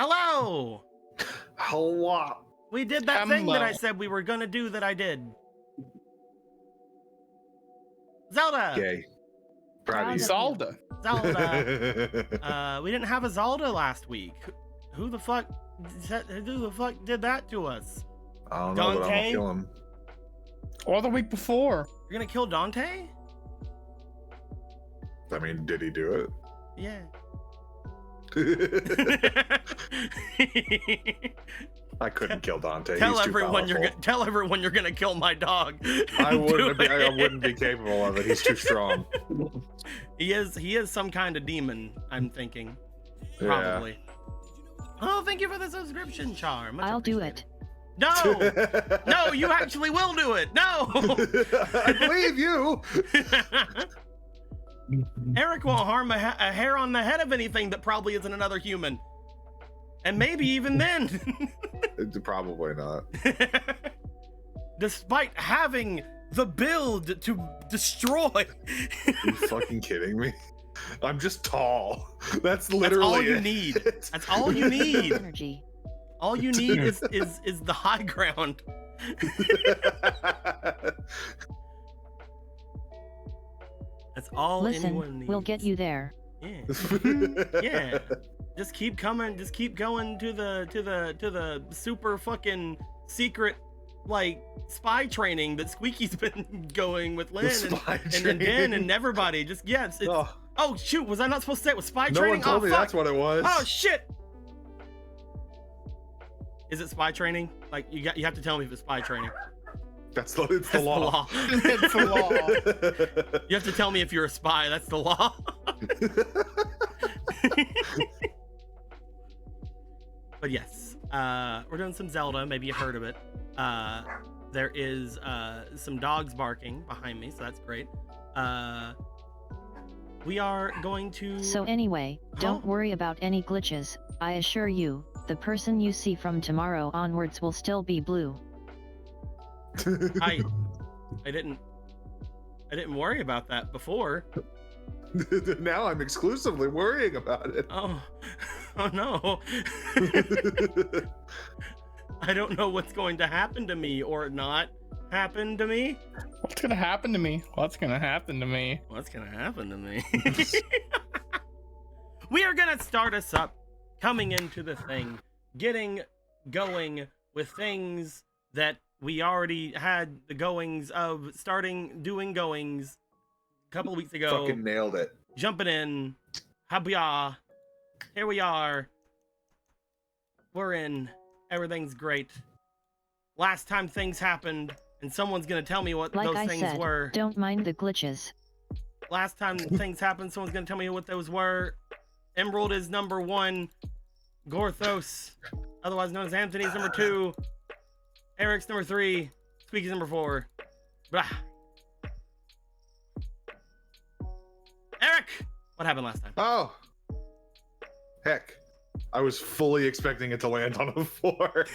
Hello! Hello. We did that thing that I said we were gonna do that I did. Zelda! Gay. Proud of you. Zelda. Zelda. We didn't have a Zelda last week. Who the fuck did that to us? I don't know, but I'm gonna kill him. Or the week before. You're gonna kill Dante? I mean, did he do it? Yeah. I couldn't kill Dante. Tell He's everyone too tell everyone you're gonna kill my dog. I wouldn't be capable of it. He's too strong. He is some kind of demon, I'm thinking. Probably. Yeah. Oh, thank you for the subscription, Char. I'll do it. No! No, you actually will do it! No! I believe you! Eric won't harm a hair on the head of anything that probably isn't another human. And maybe even then. Probably not. Despite having the build to destroy. Are you fucking kidding me? I'm just tall. That's literally all you need. That's all you need. Energy. All you need is the high ground. That's all anyone needs. We'll get you there. Yeah. Yeah. Just keep coming. Just keep going to the super fucking secret like spy training that Squeaky's been going with Lynn and Den and everybody. Just it's oh shoot, was I not supposed to say it was spy training? No one told me that's what it was. Oh shit. Is it spy training? Like you have to tell me if it's spy training. It's the law. It's the law. You have to tell me if you're a spy. That's the law. But yes, we're doing some Zelda. Maybe you heard of it. There is some dogs barking behind me, so that's great. We are going to... So anyway, don't worry about any glitches. I assure you, the person you see from tomorrow onwards will still be blue. I didn't worry about that before. Now I'm exclusively worrying about it. Oh no. I don't know what's going to happen to me or not happen to me. What's gonna happen to me? What's gonna happen to me? What's gonna happen to me? We are gonna start us up, coming into the thing, getting going with things that we already had the goings of doing goings a couple of weeks ago. Fucking nailed it. Jumping in. Habya. Here we are. We're in. Everything's great. Last time things happened, and someone's gonna tell me what those things were. Don't mind the glitches. Last time things happened, someone's gonna tell me what those were. Emerald is number 1. Gorthos, otherwise known as Anthony's number 2. Eric's number 3. Squeaky's number 4. Blah. Eric! What happened last time? Oh. Heck. I was fully expecting it to land on a 4.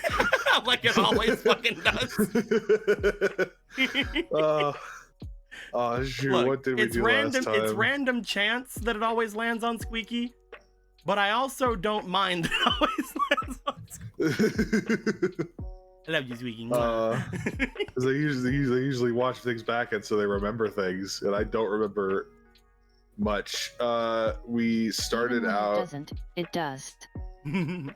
Like it always fucking does. Shoot, look, what did we do last time? It's random chance that it always lands on Squeaky, but I also don't mind that it always lands on Squeaky. I love you, Squeaky. Because I usually watch things back, and so they remember things, and I don't remember much. We started out. It does. I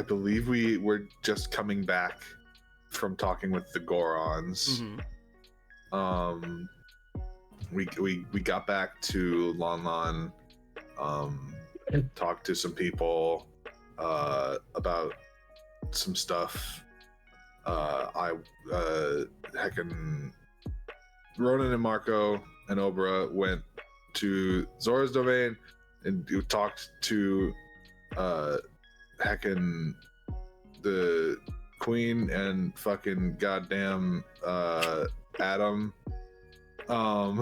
believe we were just coming back from talking with the Gorons. Mm-hmm. We got back to Lon talked to some people about some stuff. Heckin' Ronan and Marco and Obra went to Zora's domain and talked to heckin' the Queen and fucking goddamn Adam. And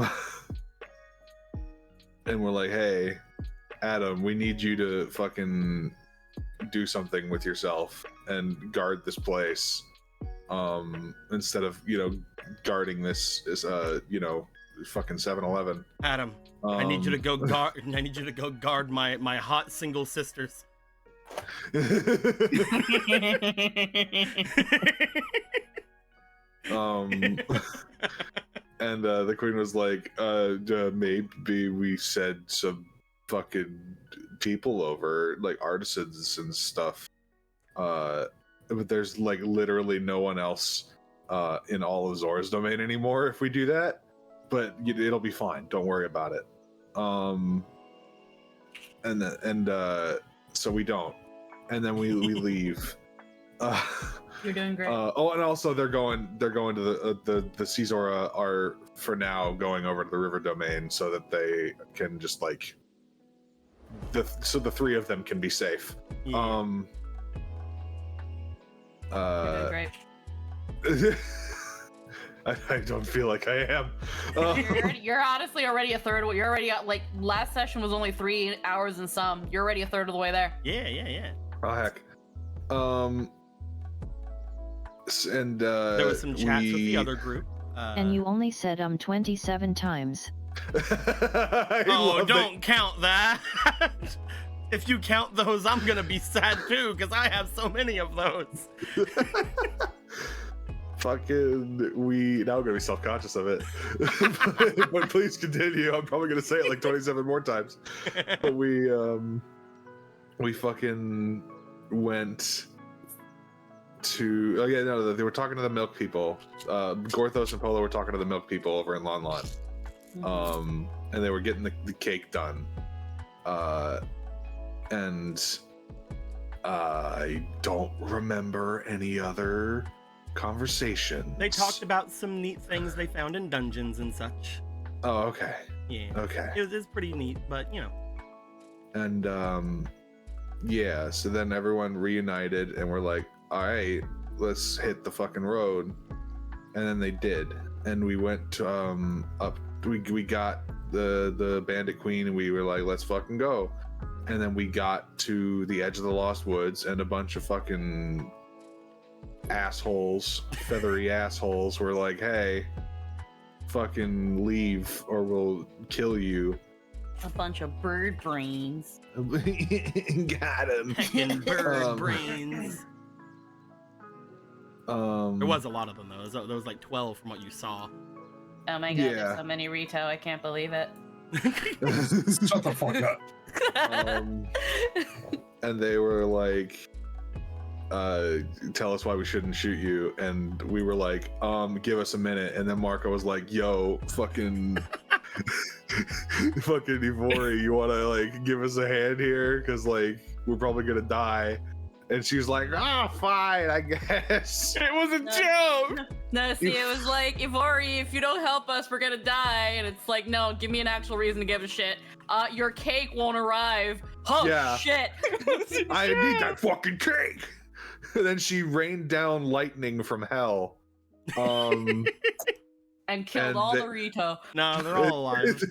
we're like, hey, Adam, we need you to fucking do something with yourself and guard this place. Instead of, guarding this fucking 7-Eleven. Adam, I need you to go guard. I need you to go guard my hot single sisters. And the queen was like, maybe we send some fucking people over, like artisans and stuff. But there's like literally no one else in all of Zora's domain anymore if we do that. But it'll be fine. Don't worry about it. So we don't. And then we leave. You're doing great. And also they're going to the Caesora are for now going over to the river domain so that they can just like so the three of them can be safe. Yeah. You're doing great. I don't feel like I am. You're honestly already a third. You're already at, like, last session was only 3 hours and some. You're already a third of the way there. Yeah. Oh heck. And There was some chats with the other group. And you only said 27 times. Oh, don't count that. If you count those, I'm gonna be sad too, because I have so many of those. Fucking, now I'm gonna be self-conscious of it. But please continue. I'm probably gonna say it like 27 more times. But we fucking went to, they were talking to the milk people. Gorthos and Polo were talking to the milk people over in Lon Lon. And they were getting the cake done. And I don't remember any other conversations. They talked about some neat things they found in dungeons and such. Oh, okay. Yeah. Okay. It was pretty neat, but you know. And yeah, so then everyone reunited and we're like, all right, let's hit the fucking road. And then they did. And we went up, we got the Bandit Queen and we were like, let's fucking go. And then we got to the edge of the Lost Woods and a bunch of fucking assholes, feathery assholes were like, hey, fucking leave or we'll kill you. A bunch of bird brains. Got him. Fucking bird brains. There was a lot of them though. There was like 12 from what you saw. Oh my god, there's so many Rito, I can't believe it. Shut the fuck up. And they were like, tell us why we shouldn't shoot you. And we were like, give us a minute. And then Marco was like, yo, fucking fucking Ivory, you wanna like give us a hand here? Cause like we're probably gonna die. And she was like, fine, I guess. It was a joke. No, see, it was like, Ivory, if you don't help us, we're gonna die. And it's like, no, give me an actual reason to give a shit. Your cake won't arrive. Oh, Yeah. shit. I need that fucking cake. And then she rained down lightning from hell. And killed And all they- the Rito. No, they're all alive.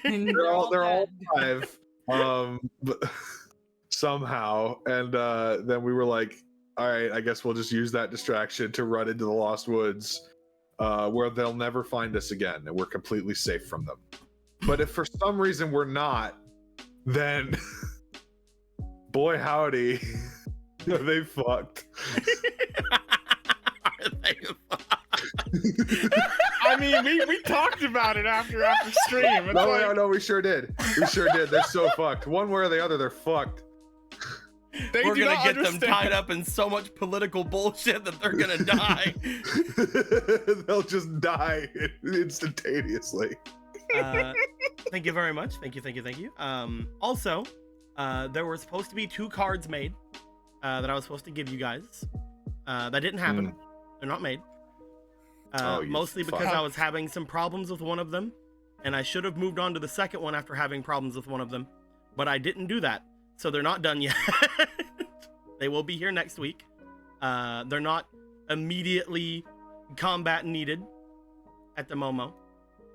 they're all dead. alive. But somehow. And then we were like, all right, I guess we'll just use that distraction to run into the Lost Woods, where they'll never find us again, and we're completely safe from them. But if for some reason we're not, then boy howdy, they fucked. I mean, we talked about it after stream. It's No, we sure did. We sure did. They're so fucked. One way or the other, they're fucked. We're gonna get them tied up in so much political bullshit that they're gonna die. They'll just die instantaneously. Thank you very much. Thank you. Also, there were supposed to be 2 cards made that I was supposed to give you guys. That didn't happen. They're not made. Mostly because I was having some problems with one of them, and I should have moved on to the second one after having problems with one of them, but I didn't do that. So they're not done yet. They will be here next week. They're not immediately combat needed at the Momo.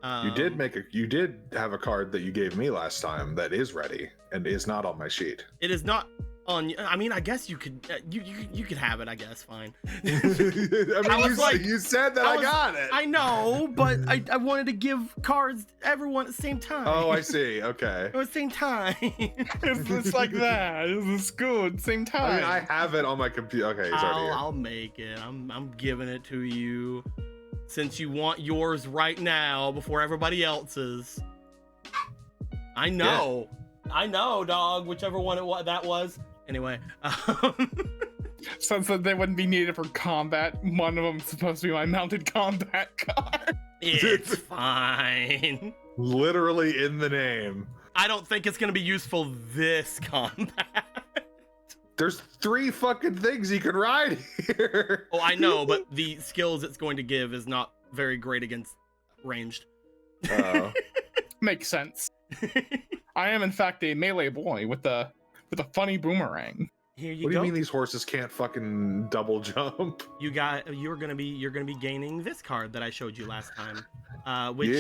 You did have a card that you gave me last time that is ready and is not on my sheet. It is not I mean, I guess you could you could have it. I guess fine. I mean, you said that I got it. I know, but I wanted to give cards to everyone at the same time. Oh, I see. Okay. At the same time. It's like that. It's good. Same time. I mean, I have it on my computer. Okay, it's already here. I'll make it. I'm giving it to you, since you want yours right now before everybody else's. I know, dog. Whichever one that was. Anyway, Since they wouldn't be needed for combat, one of them's supposed to be my mounted combat card. it's fine. Literally in the name. I don't think it's gonna be useful this combat. There's 3 fucking things you can ride here. Oh, I know, but the skills it's going to give is not very great against ranged. Oh. Makes sense. I am in fact a melee boy with a funny boomerang. Here you What do go. you mean these horses can't fucking double jump? You're gonna be gaining this card that I showed you last time. Which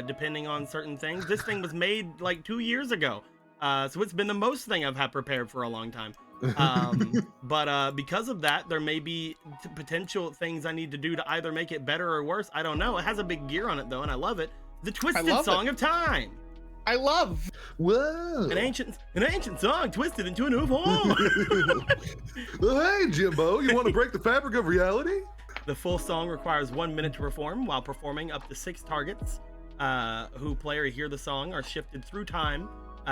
depending on certain things, this thing was made like 2 years ago. So it's been the most thing I've had prepared for a long time. But because of that, there may be potential things I need to do to either make it better or worse. I don't know. It has a big gear on it though, and I love it. The Twisted Song of Time. I love. Whoa! An ancient song twisted into a new form. Hey, Jimbo, you want to break the fabric of reality? The full song requires 1 minute to perform. While performing, up to 6 targets who play or hear the song are shifted through time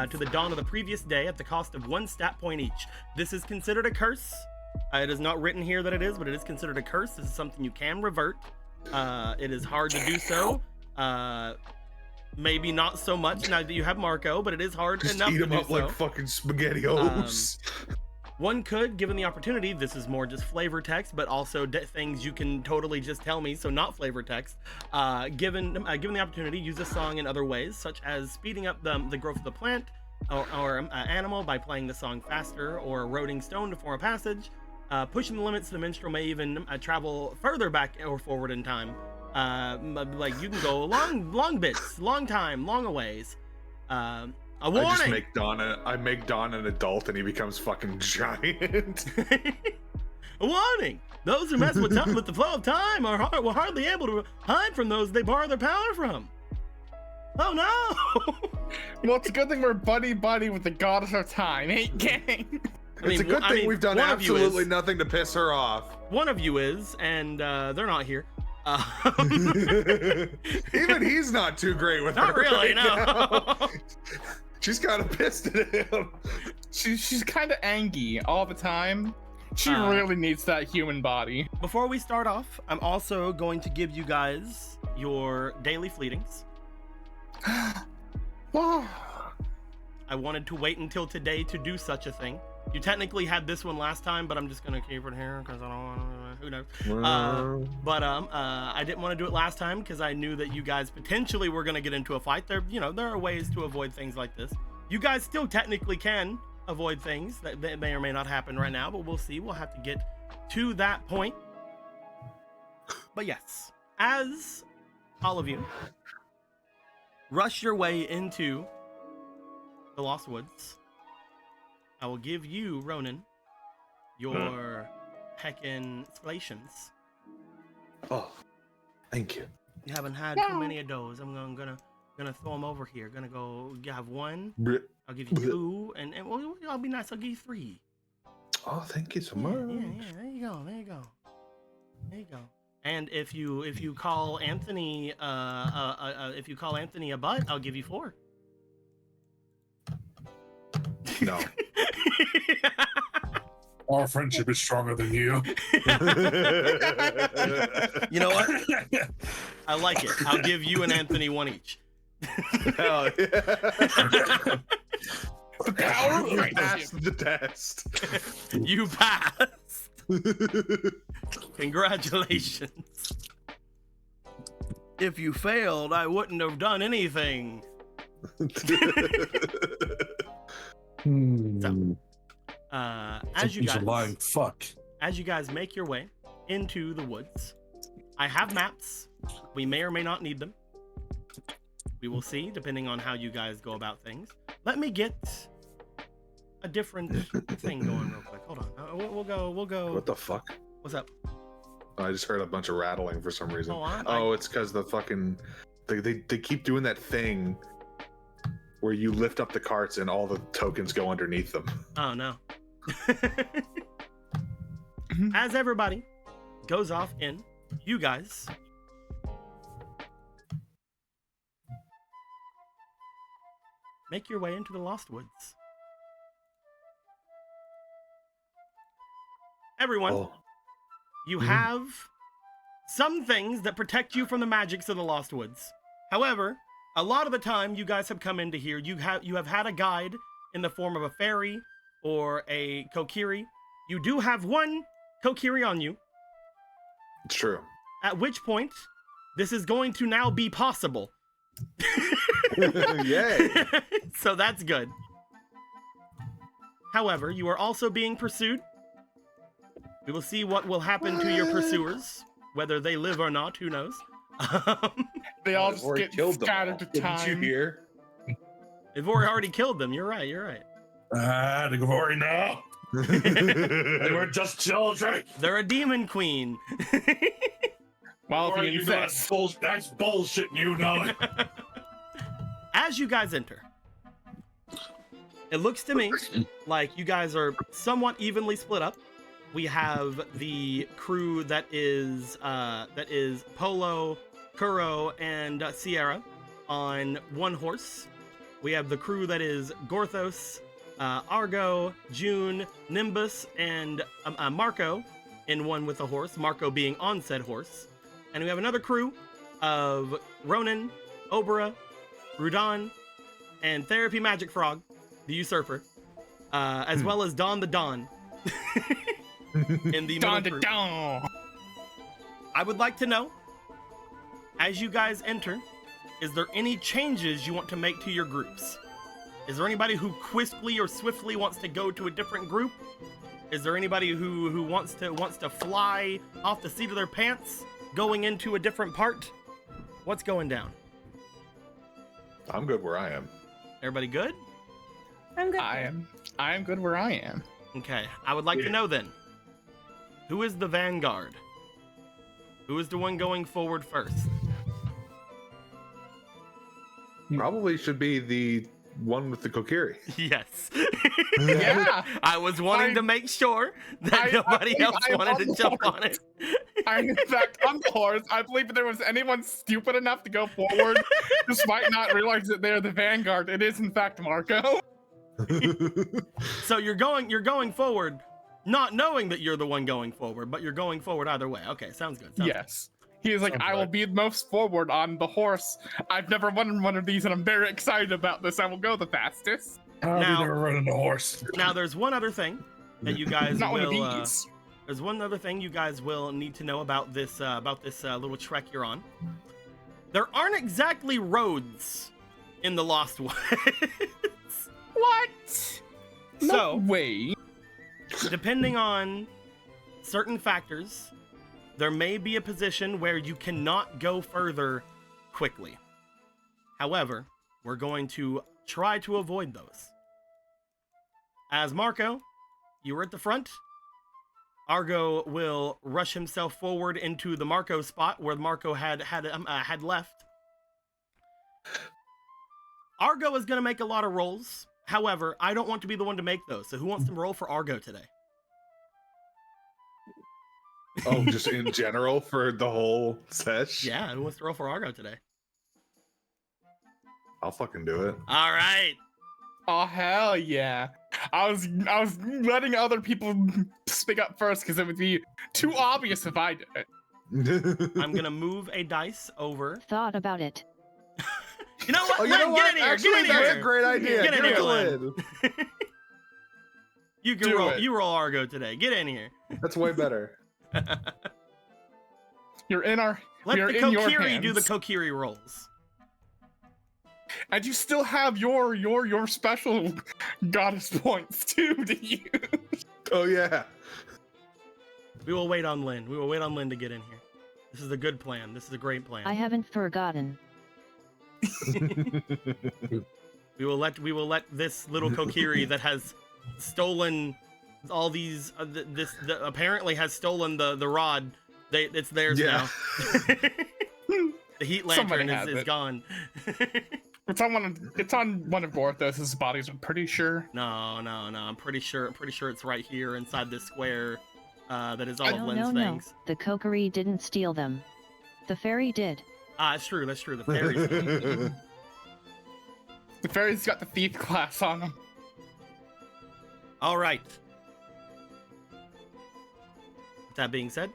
to the dawn of the previous day at the cost of 1 stat point each. This is considered a curse. It is not written here that it is, but it is considered a curse. This is something you can revert. It is hard to do so. Maybe not so much now that you have Marco, but it is hard Just enough eat to them do up so. like fucking SpaghettiOs. One could, given the opportunity, this is more just flavor text, but also things you can totally just tell me, so not flavor text. Given the opportunity, use a song in other ways, such as speeding up the growth of the plant or animal by playing the song faster, or eroding stone to form a passage. Pushing the limits, the minstrel may even travel further back or forward in time. Like you can go long bits, long time, long a ways. A warning. I make Don an adult and he becomes fucking giant. A warning. Those who mess with the flow of time were hardly able to hide from those they borrow their power from. Oh no! Well, it's a good thing we're buddy with the goddess of time, ain't gang? It's a good thing we've done absolutely nothing to piss her off. One of you is, and they're not here. Even he's not too great with Not her. really, right no. now. She's kind of pissed at him. She's kind of angry all the time. She really needs that human body. Before we start off, I'm also going to give you guys your daily fleetings. Wow. I wanted to wait until today to do such a thing. You technically had this one last time, but I'm just gonna keep it here because I don't want to. Who knows? But I didn't want to do it last time because I knew that you guys potentially were gonna get into a fight. There are ways to avoid things like this. You guys still technically can avoid things that may or may not happen right now, but we'll see. We'll have to get to that point. But yes, as all of you rush your way into the Lost Woods, I will give you, Ronan, your heckin' spalations. Oh, thank you. You haven't had too many of those. I'm gonna throw them over here. Gonna go. You have one. I'll give you two, and well, I'll be nice. I'll give you 3. Oh, thank you so much. Yeah. There you go. And if you call Anthony a butt, I'll give you 4. No. Our friendship is stronger than you. You know what? I like it. I'll give you and Anthony 1 each. Hell yeah. The power of You friendship. passed the test. You passed. Congratulations. If you failed, I wouldn't have done anything. As you He's guys a lying fuck. as you guys make your way into the woods, I have maps. We may or may not need them. We will see, depending on how you guys go about things. Let me get a different thing going real quick. Hold on. We'll go. What the fuck? What's up? I just heard a bunch of rattling for some reason. Oh, It's because the fucking they keep doing that thing where you lift up the carts and all the tokens go underneath them. Oh no. As everybody goes off in, you guys make your way into the Lost Woods. Everyone, Oh. you have some things that protect you from the magics of the Lost Woods. However, a lot of the time you guys have come into here, you have had a guide in the form of a fairy or a kokiri. You do have one kokiri on you, It's true. at which point this is going to now be possible. Yay. So that's good. However, you are also being pursued. We will see what will happen to your pursuers, whether they live or not, who knows. They all I've just already get killed them scattered all. to Didn't you time. hear? They've already killed them. You're right. The glory now. They were just children. They're a demon queen. Well, Glory, if you you know insist. that's bullshit. You know it. As you guys enter, it looks to me like you guys are somewhat evenly split up. We have the crew that is Polo, Kuro, and Sierra on one horse. We have the crew that is Gorthos, Argo, June, Nimbus, and Marco in one with a horse, Marco being on said horse. And we have another crew of Ronan, Obra, Rudan, and Therapy Magic Frog, the Usurper, as well as Don the Don. In the Dun, middle dun, crew. dun. I would like to know, as you guys enter, is there any changes you want to make to your groups? Is there anybody who quickly or swiftly wants to go to a different group? Is there anybody who wants to fly off the seat of their pants, going into a different part? What's going down? I'm good where I am. Everybody good? I'm good. I am good where I am. Okay, I would like to know then, who is the vanguard? Who is the one going forward first? Probably should be the one with the kokiri. Yes. Yeah. I was wanting to make sure that nobody else I am wanted on to jump board. on it. I'm in fact on the horse. I believe if there was anyone stupid enough to go forward, despite not realizing that they're the vanguard, it is in fact Marco. So you're going forward, not knowing that you're the one going forward, but you're going forward either way. Okay, sounds good. Sounds Yes. He is like, Sounds I will right. be most forward on the horse. I've never run one of these, and I'm very excited about this. I will go the fastest. I'll Now- be never running the horse. good. Now there's one other thing that you guys Not one will. of these. There's one other thing you guys will need to know about this little trek you're on. There aren't exactly roads in the Lost Woods. What? No So, way. depending on certain factors, there may be a position where you cannot go further quickly. However, we're going to try to avoid those. As Marco, you were at the front. Argo will rush himself forward into the Marco spot where Marco had left. Argo is going to make a lot of rolls. However, I don't want to be the one to make those. So who wants to roll for Argo today? Oh, just in general for the whole sesh? Yeah, who wants to roll for Argo today? I'll fucking do it. All right. Oh hell yeah! I was letting other people speak up first because it would be too obvious if I did it. I'm going to move a dice over. Thought about it. You know what? Oh, you Len, know what? get in here. Actually, get in that's here. a great idea. Get in Give it here, to Len. Lynn. You can Do roll. it. You roll Argo today. Get in here. That's way better. You're in our. Let we are the in your Kokiri do the hands. Kokiri rolls. And you still have your special goddess points too to use. Oh yeah. We will wait on Lynn. We will wait on Lynn to get in here. This is a good plan. This is a great plan. I haven't forgotten. We will let this little Kokiri that has stolen all these. Apparently has stolen the rod. It's theirs now. The heat Somebody lantern has is it. gone. It's on one of Borthos's bodies, I'm pretty sure. No. I'm pretty sure it's right here inside this square. That is all No, of Lynn's no, things. no. The Kokiri didn't steal them. The fairy did. That's true. The fairies. The fairy's got the thief class on him. All right. With that being said,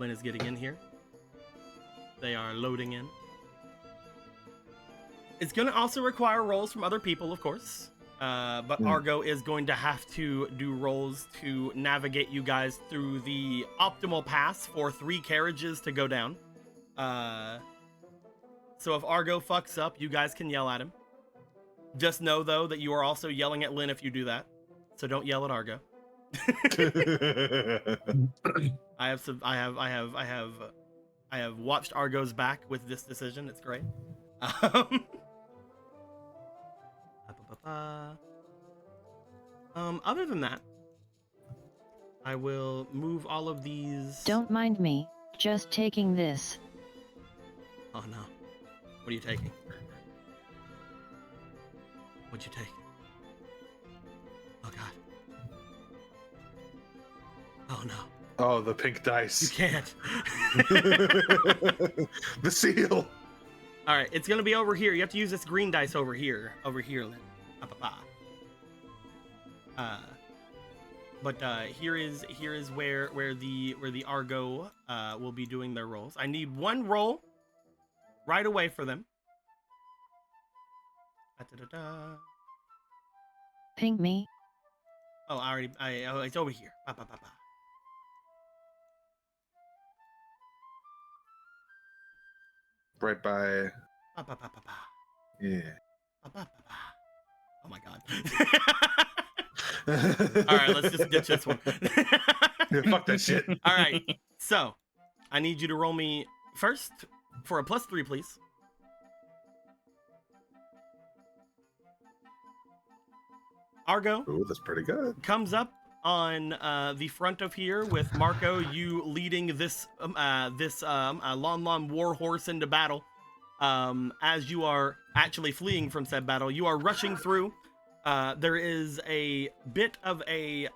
Lynn is getting in here. They are loading in. It's going to also require rolls from other people, of course. But Argo is going to have to do rolls to navigate you guys through the optimal pass for 3 carriages to go down. So if Argo fucks up, you guys can yell at him. Just know though that you are also yelling at Lynn if you do that. So don't yell at Argo. I have watched Argo's back with this decision. It's great. Other than that, I will move all of these. Don't mind me, just taking this. Oh no. What are you taking? What'd you take? Oh god. Oh no. Oh, the pink You dice. can't. The seal. All right, it's gonna be over here. You have to use this green dice over here, Lynn. But here is where the Argo will be doing their rolls. I need 1 roll right away for them. Da-da-da-da. Ping me. Oh, it's over here. Right by. Yeah. Oh my god. All right, let's just ditch this one. Yeah, fuck that shit. All right, so I need you to roll me first for a +3, please. Argo Ooh, that's pretty good. comes up on the front of here with Marco, you leading this Lon war horse into battle. As you are actually fleeing from said battle, you are rushing through. There is a bit of a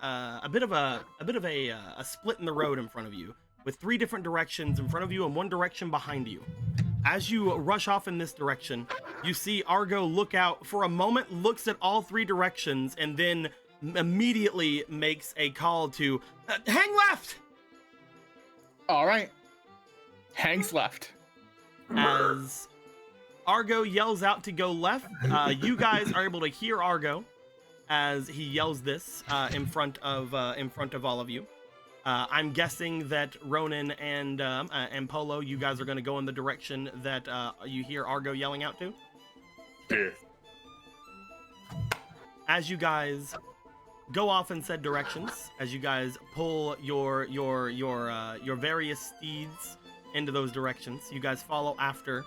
split in the road in front of you, with 3 different directions in front of you and 1 direction behind you. As you rush off in this direction, you see Argo look out for a moment, looks at all 3 directions, and then immediately makes a call to hang left. All right. Hangs left. As Argo yells out to go left, you guys are able to hear Argo as he yells this in front of all of you. I'm guessing that Ronan and Polo, you guys are going to go in the direction that you hear Argo yelling out to. Yeah. As you guys go off in said directions, as you guys pull your various steeds into those directions, you guys follow after.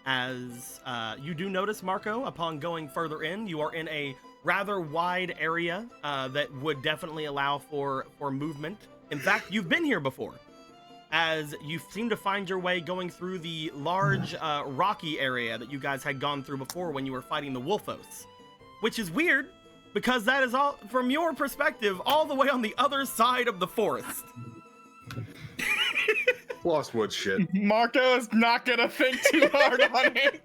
As you do notice, Marco, upon going further in, you are in a rather wide area that would definitely allow for movement. In fact, you've been here before, as you seem to find your way going through the large rocky area that you guys had gone through before when you were fighting the Wolfos, which is weird because that is all, from your perspective, all the way on the other side of the forest. Lost Woods shit. Marco is not gonna think too hard on it.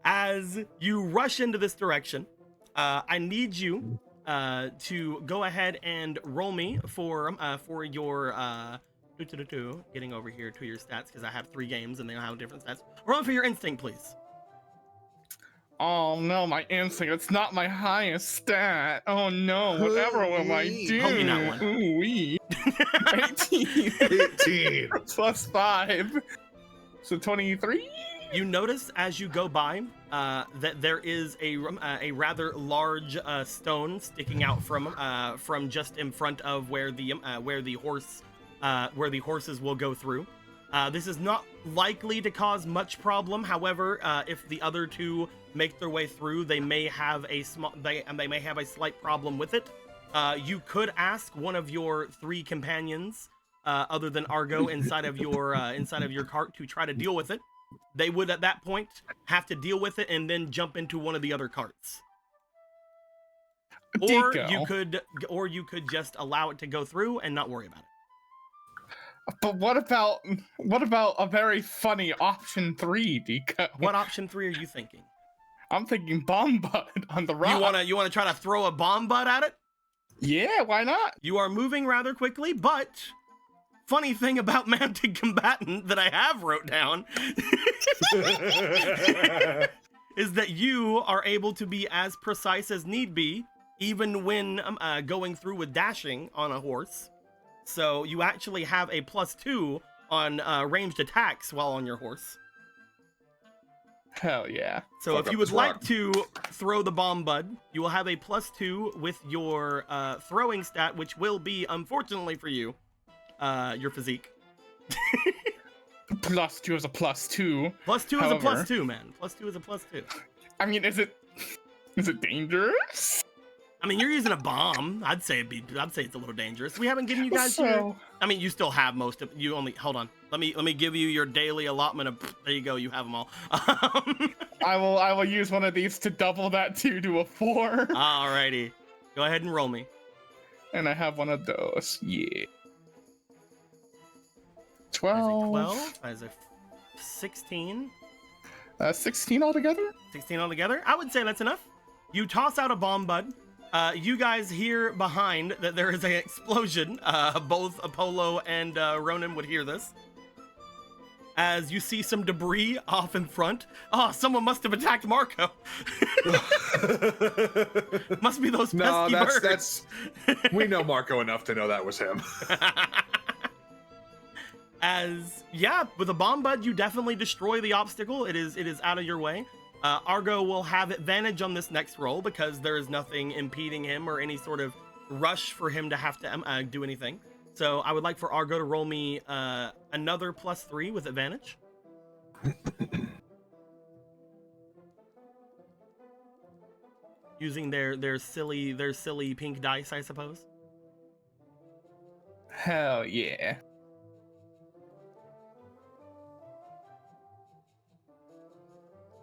As you rush into this direction, I need you to go ahead and roll me for your getting over here to your stats, because I have 3 games and they all have different stats. Roll for your instinct, please. Oh no, my instinct. It's not my highest stat. Oh no, whatever will I do? Hope you not one. Ooh-wee. 18. 18. Plus 5. So 23? You notice as you go by that there is a rather large stone sticking out from just in front of where the horses will go through. This is not likely to cause much problem. However, if the other two make their way through, they may have a slight problem with it. You could ask one of your 3 companions, other than Argo, inside of your cart to try to deal with it. They would at that point have to deal with it and then jump into one of the other carts. Or you could just allow it to go through and not worry about it. But what about a very funny option 3, Deco? What option 3 are you thinking? I'm thinking bomb butt on the rock. You wanna try to throw a bomb butt at it? Yeah, why not? You are moving rather quickly, but funny thing about mounted combatant that I have wrote down is that you are able to be as precise as need be, even when going through with dashing on a horse. So you actually have a +2 on ranged attacks while on your horse. Hell yeah. So if you would like to throw the bomb bud, you will have a +2 with your throwing stat, which will be, unfortunately for you, your physique. +2 is a +2. +2 is a +2, man. +2 is a +2. I mean, is it dangerous? I mean, you're using a bomb. I'd say it's a little dangerous. We haven't given you guys your... I mean, you still have most of... You only... Hold on. Let me give you your daily allotment of... There you go. You have them all. I will use one of these to double that 2 to a 4. Alrighty. Go ahead and roll me. And I have one of those. Yeah. 12. 12. That is a 16. 16 altogether? 16 altogether? I would say that's enough. You toss out a bomb bud. You guys hear behind that there is an explosion. Both Apollo and Ronan would hear this. As you see some debris off in front. Oh, someone must have attacked Marco. Must be those pesky birds. That's we know Marco enough to know that was him. With a bomb bud, you definitely destroy the obstacle. It is out of your way. Argo will have advantage on this next roll because there is nothing impeding him or any sort of rush for him to have to do anything. So I would like for Argo to roll me another +3 with advantage. Using their silly pink dice, I suppose. Hell yeah.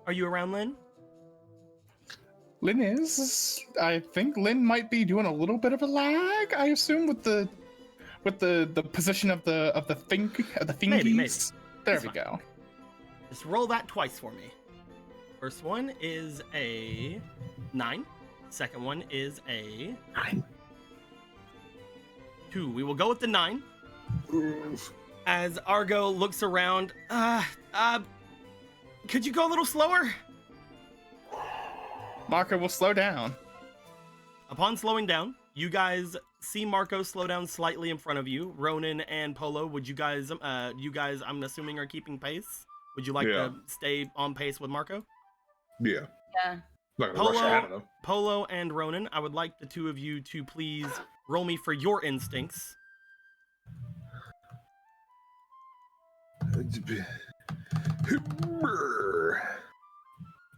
Are you around, Lynn? Lynn is. I think Lynn might be doing a little bit of a lag. I assume with the position of the thingies. Maybe. There we go. Just roll that twice for me. First one is a 9. Second one is a 9. 2. We will go with the 9. As Argo looks around, could you go a little slower? Marco will slow down. Upon slowing down, you guys see Marco slow down slightly in front of you. Ronan and Polo, would you guys, I'm assuming, are keeping pace? Would you like to stay on pace with Marco? Yeah. Yeah. Not gonna rush ahead of him. Polo and Ronan, I would like the two of you to please roll me for your instincts.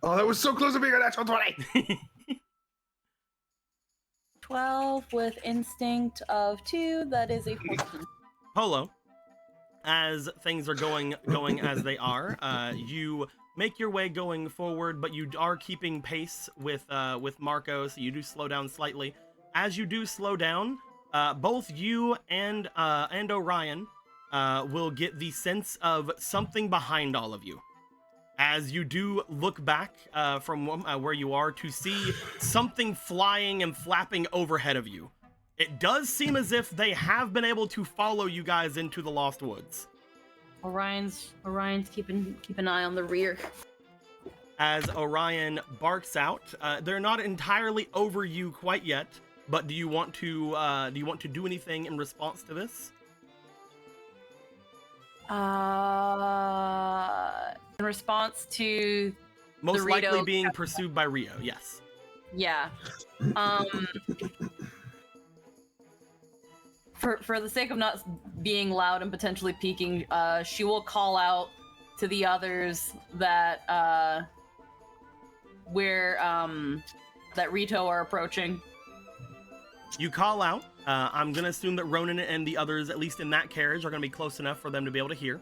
Oh, that was so close to being an actual 20. 12 with instinct of 2. That is a 14. Polo, as things are going as they are, you make your way going forward, but you are keeping pace with Marco, so you do slow down slightly. As you do slow down, both you and Orion will get the sense of something behind all of you. As you do look back from where you are to see something flying and flapping overhead of you. It does seem as if they have been able to follow you guys into the Lost Woods. Orion's keeping an eye on the rear. As Orion barks out, they're not entirely over you quite yet, but do you want to do anything in response to this? In response to most the likely Rito being pursued by Rio, yes. Yeah. for the sake of not being loud and potentially peeking, she will call out to the others that that Rito are approaching. You call out. I'm gonna assume that Ronan and the others, at least in that carriage, are gonna be close enough for them to be able to hear.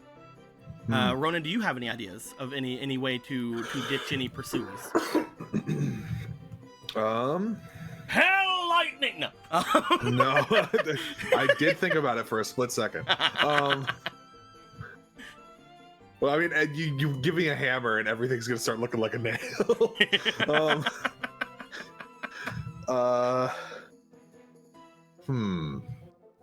Ronan, do you have any ideas of any way to ditch any pursuers? Hell lightning! No. No, I did think about it for a split second. Well, I mean, you give me a hammer and everything's gonna start looking like a nail.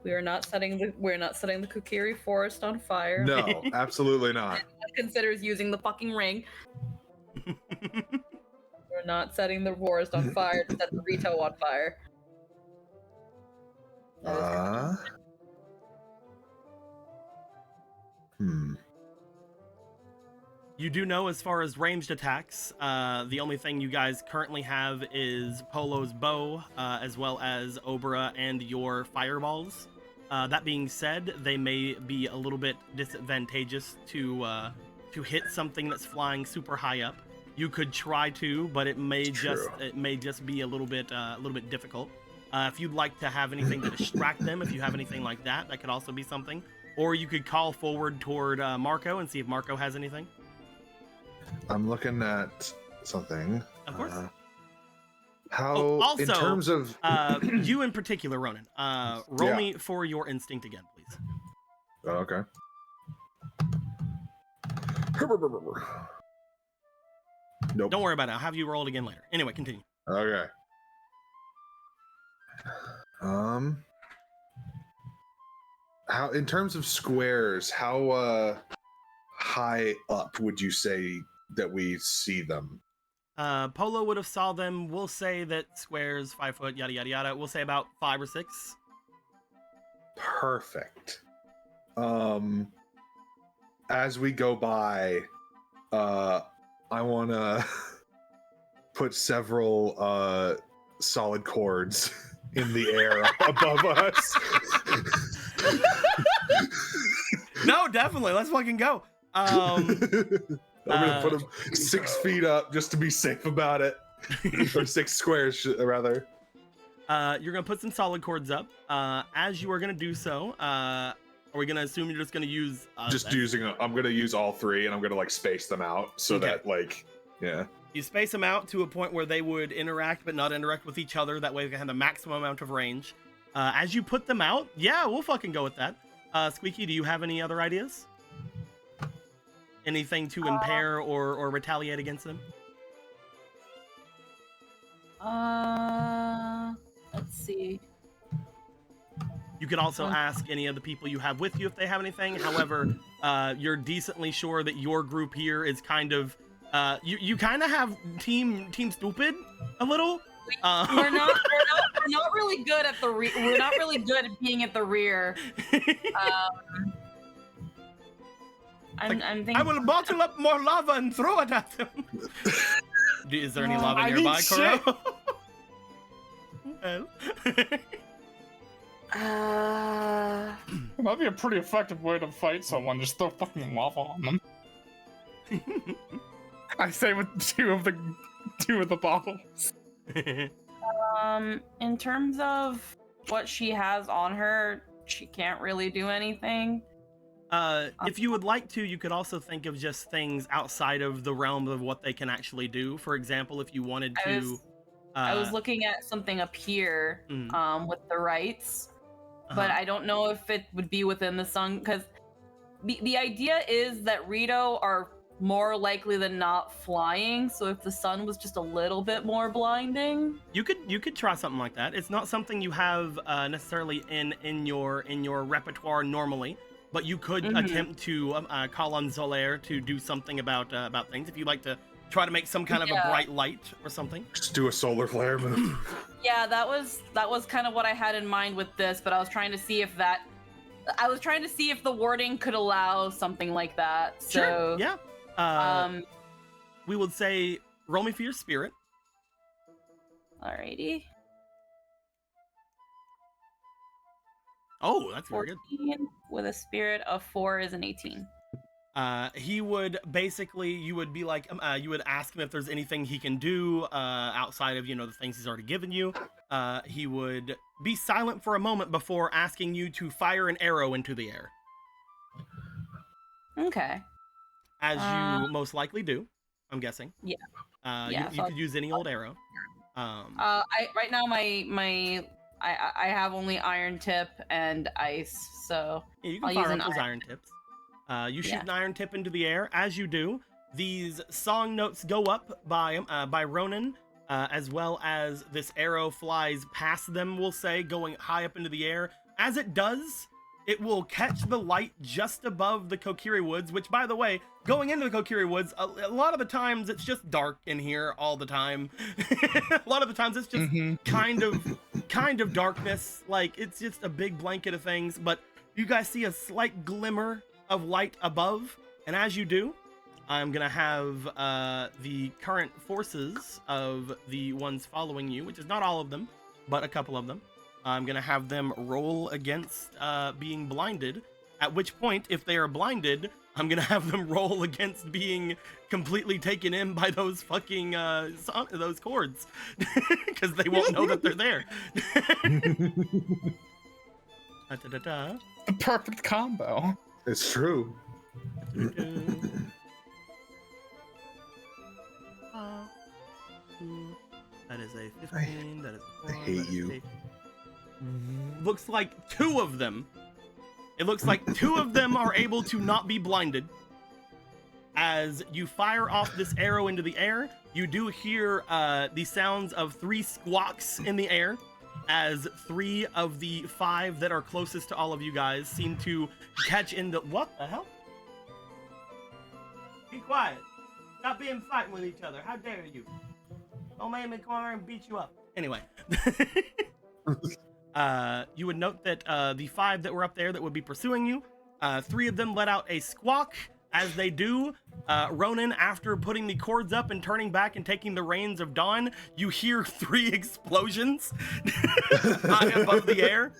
We're not setting the Kukiri forest on fire. No, absolutely not. Considers using the fucking ring. We're not setting the forest on fire to set the Rito on fire. You do know, as far as ranged attacks, the only thing you guys currently have is Polo's bow, as well as Obra and your fireballs. That being said, they may be a little bit disadvantageous to hit something that's flying super high up. You could try to, but it may just be a little bit difficult. If you'd like to have anything to distract them, if you have anything like that, that could also be something. Or you could call forward toward Marco and see if Marco has anything. I'm looking at something. Of course. How, also, in terms of you in particular, Ronan, roll me for your instinct again, please. Okay. Nope. Don't worry about it. I'll have you roll it again later. Anyway, continue. Okay. How, in terms of squares, how high up would you say that we see them? Polo would have saw them. We'll say that squares, 5 foot, yada yada yada. We'll say about 5 or 6. Perfect. As we go by, I want to put several solid chords in the air above us. No, definitely. Let's fucking go. I'm gonna put them 6 feet up just to be safe about it, or 6 squares rather. You're gonna put some solid chords up. As you are gonna do so, are we gonna assume you're just gonna use? I'm gonna use all 3, and I'm gonna like space them out so that like, yeah. You space them out to a point where they would interact, but not interact with each other. That way, they can have the maximum amount of range. As you put them out, yeah, we'll fucking go with that. Squeaky, do you have any other ideas? Anything to impair or retaliate against them? Let's see. You could also ask any of the people you have with you if they have anything. However, you're decently sure that your group here is kind of you kind of have team stupid a little. We're not really good at we're not really good at being at the rear. I'm thinking. I will bottle up more lava and throw it at them. Is there any lava nearby, Koro? Well. That'd be a pretty effective way to fight someone. Just throw fucking lava on them. I say with two of the bottles. In terms of what she has on her, she can't really do anything. If you would like to, you could also think of just things outside of the realm of what they can actually do. For example, if you wanted to... I was looking at something up here with the rights, but I don't know if it would be within the sun, because the idea is that Rito are more likely than not flying, so if the sun was just a little bit more blinding, you could try something like that. It's not something you have necessarily in your repertoire normally, but you could attempt to call on Zolaire to do something about things if you'd like to try to make some kind of a bright light or something. Just do a solar flare move. Yeah, that was kind of what I had in mind with this, but I was trying to see if the wording could allow something like that. So sure, yeah. We would say roll me for your spirit. Alrighty. Oh, that's very good. 14 with a spirit of 4 is an 18. He would basically, you would be like, you would ask him if there's anything he can do outside of, the things he's already given you. He would be silent for a moment before asking you to fire an arrow into the air. Okay. As you most likely do, I'm guessing. Yeah. You could use any old arrow. Right now I have only iron tip and ice, so Yeah, you can I'll fire use up an those iron tips. You shoot an iron tip into the air. As you do, these song notes go up by Ronan, as well as this arrow flies past them, we'll say, going high up into the air. As it does, it will catch the light just above the Kokiri Woods, which, by the way, going into the Kokiri Woods, a lot of the times it's just dark in here all the time. A lot of the times it's just kind of darkness. Like, it's just a big blanket of things, but you guys see a slight glimmer of light above, and as you do, I'm gonna have the current forces of the ones following you, which is not all of them, but a couple of them. I'm gonna have them roll against being blinded, at which point, if they are blinded, I'm gonna have them roll against being completely taken in by those fucking those chords, because they won't know that they're there. Da-da-da-da. The perfect combo. It's true. That is a 15. That is a 4. I hate you. Looks like 2 of them. It looks like 2 of them are able to not be blinded. As you fire off this arrow into the air, you do hear the sounds of 3 squawks in the air, as 3 of the 5 that are closest to all of you guys seem to catch in the... What the hell? Be quiet. Stop being fighting with each other. How dare you? Don't make me come over and beat you up. Anyway. You would note that the 5 that were up there that would be pursuing you, 3 of them let out a squawk. As they do, Ronan, after putting the cords up and turning back and taking the reins of Dawn, you hear 3 explosions high above the air.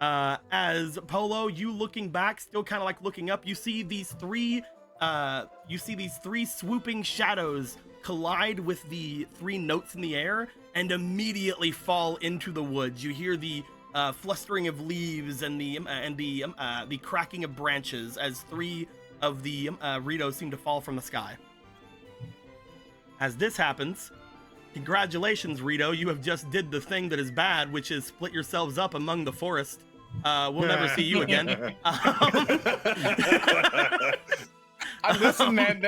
As Polo, you looking back, still kind of like looking up, you see these 3 swooping shadows collide with the 3 notes in the air and immediately fall into the woods. You hear the flustering of leaves and the cracking of branches as 3 of the Ritos seem to fall from the sky. As this happens, congratulations, Rito, you have just did the thing that is bad, which is split yourselves up among the forest. We'll never see you again. Listen, man,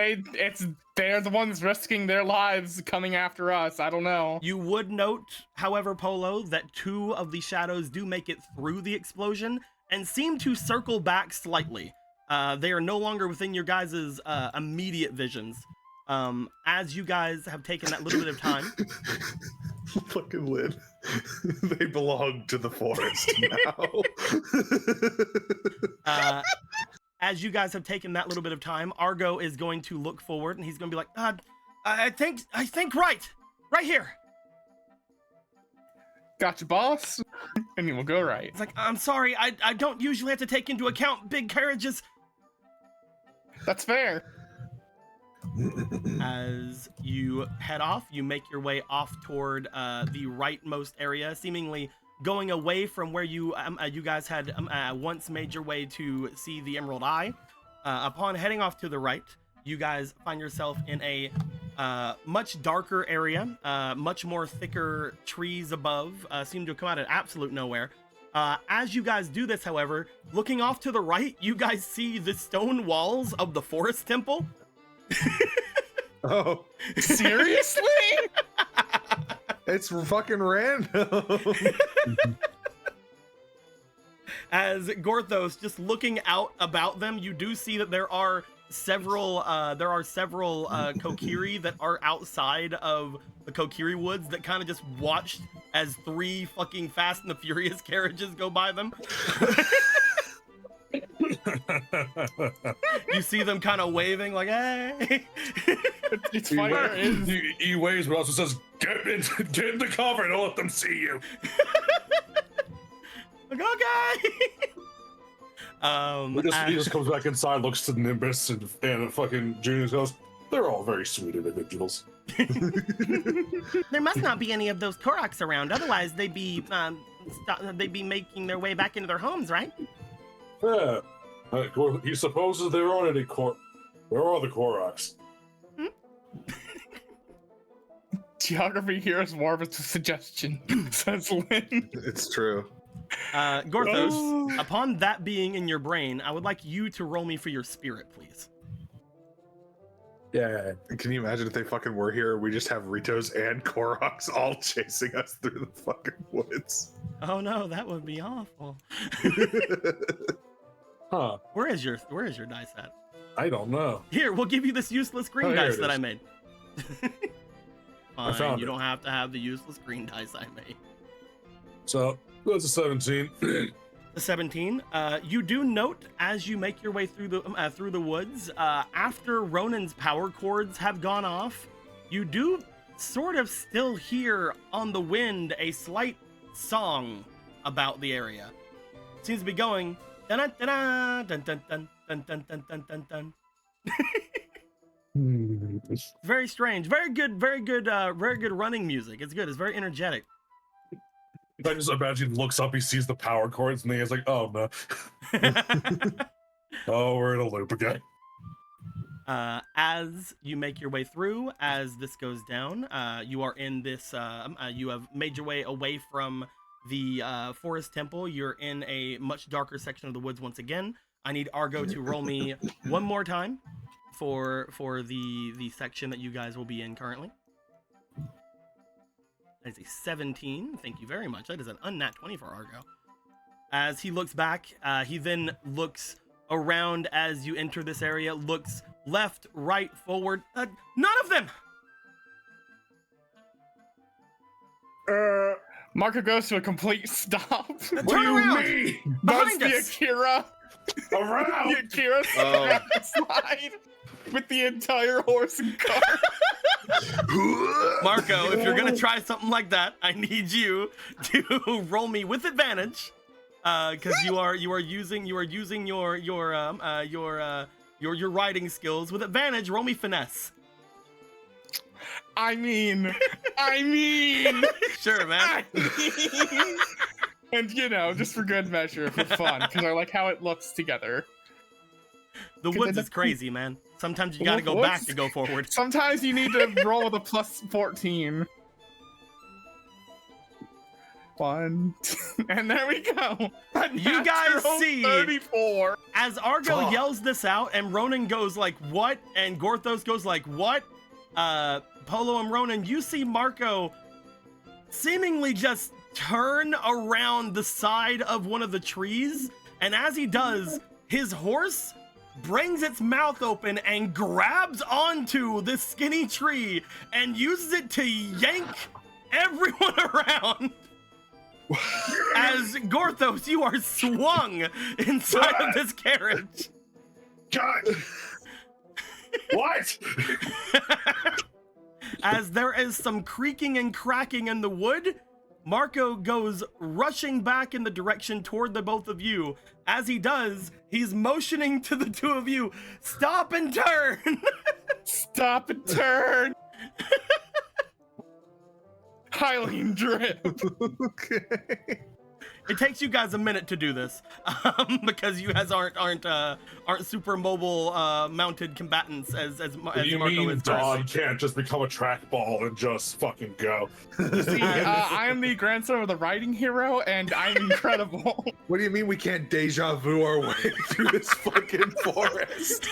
they're the ones risking their lives coming after us. I don't know. You would note, however, Polo, that 2 of the shadows do make it through the explosion and seem to circle back slightly. They are no longer within your guys' immediate visions. As you guys have taken that little bit of time. Fucking Lynn. They belong to the forest now. As you guys have taken that little bit of time, Argo is going to look forward and he's going to be like, I think right here. Gotcha, boss. And you will go right. It's like, I'm sorry, I don't usually have to take into account big carriages. That's fair. As you head off, you make your way off toward the rightmost area, seemingly going away from where you guys had once made your way to see the Emerald Eye. Upon heading off to the right, you guys find yourself in a much darker area, much more thicker trees above, seem to come out of absolute nowhere. As you guys do this, however, looking off to the right, you guys see the stone walls of the forest temple. Oh, seriously? It's fucking random. As Gorthos, just looking out about them, you do see that there are several Kokiri that are outside of the Kokiri Woods that kind of just watched as 3 fucking Fast and the Furious carriages go by them. You see them kind of waving like, hey. It's funny. He waves, but also says, get in the cover, don't let them see you. Like, okay. He just comes back inside, looks to Nimbus and fucking Junior goes, they're all very sweet individuals. There must not be any of those Koroks around, otherwise they'd be making their way back into their homes, right? Yeah. He supposes there aren't any Where are the Koroks? Geography here is more of a suggestion, says Lynn. It's true. Gorthos, upon that being in your brain, I would like you to roll me for your spirit, please. Yeah. Can you imagine if they fucking were here? We just have Ritos and Koroks all chasing us through the fucking woods. Oh no, that would be awful. Huh. Where is your dice at? I don't know. Here, we'll give you this useless green Oh, here dice it that is. I made. Fine, found you it. don't have to have the useless green dice I made. So, that's a 17. The 17. You do note as you make your way through the woods, after Ronan's power cords have gone off, you do sort of still hear on the wind a slight song about the area. It seems to be going dun dun dun dun dun dun dun dun dun dun dun dun. It's very strange. Very good running music. It's good. It's very energetic. I just imagine he looks up, he sees the power cords, and he's like, oh no. Oh, we're in a loop again. As you make your way through, as this goes down, you are in this, you have made your way away from the forest temple. You're in a much darker section of the woods once again. I need Argo to roll me one more time for the section that you guys will be in currently. That is a 17. Thank you very much. That is an unnat 20 for Argo. As he looks back, he then looks around as you enter this area, looks left, right, forward. None of them! Marco goes to a complete stop. Turn around! That's Behind the us! Akira. Around! The Akira slide with the entire horse and cart. Marco, if you're gonna try something like that, I need you to roll me with advantage, because you are using your riding skills with advantage. Roll me finesse. I mean, Sure, man. And just for good measure, for fun, because I like how it looks together. The woods is crazy, man. Sometimes you gotta go back to go forward. Sometimes you need to roll with a plus 14. One, and there we go. You guys see 34. as Argo yells this out, and Ronan goes like, "What?" and Gorthos goes like, "What?" Polo and Ronan, you see Marco seemingly just turn around the side of one of the trees, and as he does, his horse brings its mouth open and grabs onto this skinny tree and uses it to yank everyone around. As Gorthos, you are swung inside of this carriage. God! What? As there is some creaking and cracking in the wood, Marco goes rushing back in the direction toward the both of you. As he does, he's motioning to the two of you, stop and turn! Stop and turn! Hylian drip. Okay. It takes you guys a minute to do this, because you guys aren't super mobile mounted combatants as You Marco mean is. Dawn can't just become a trackball and just fucking go? See, I am the grandson of the riding hero, and I'm incredible. What do you mean we can't deja vu our way through this fucking forest?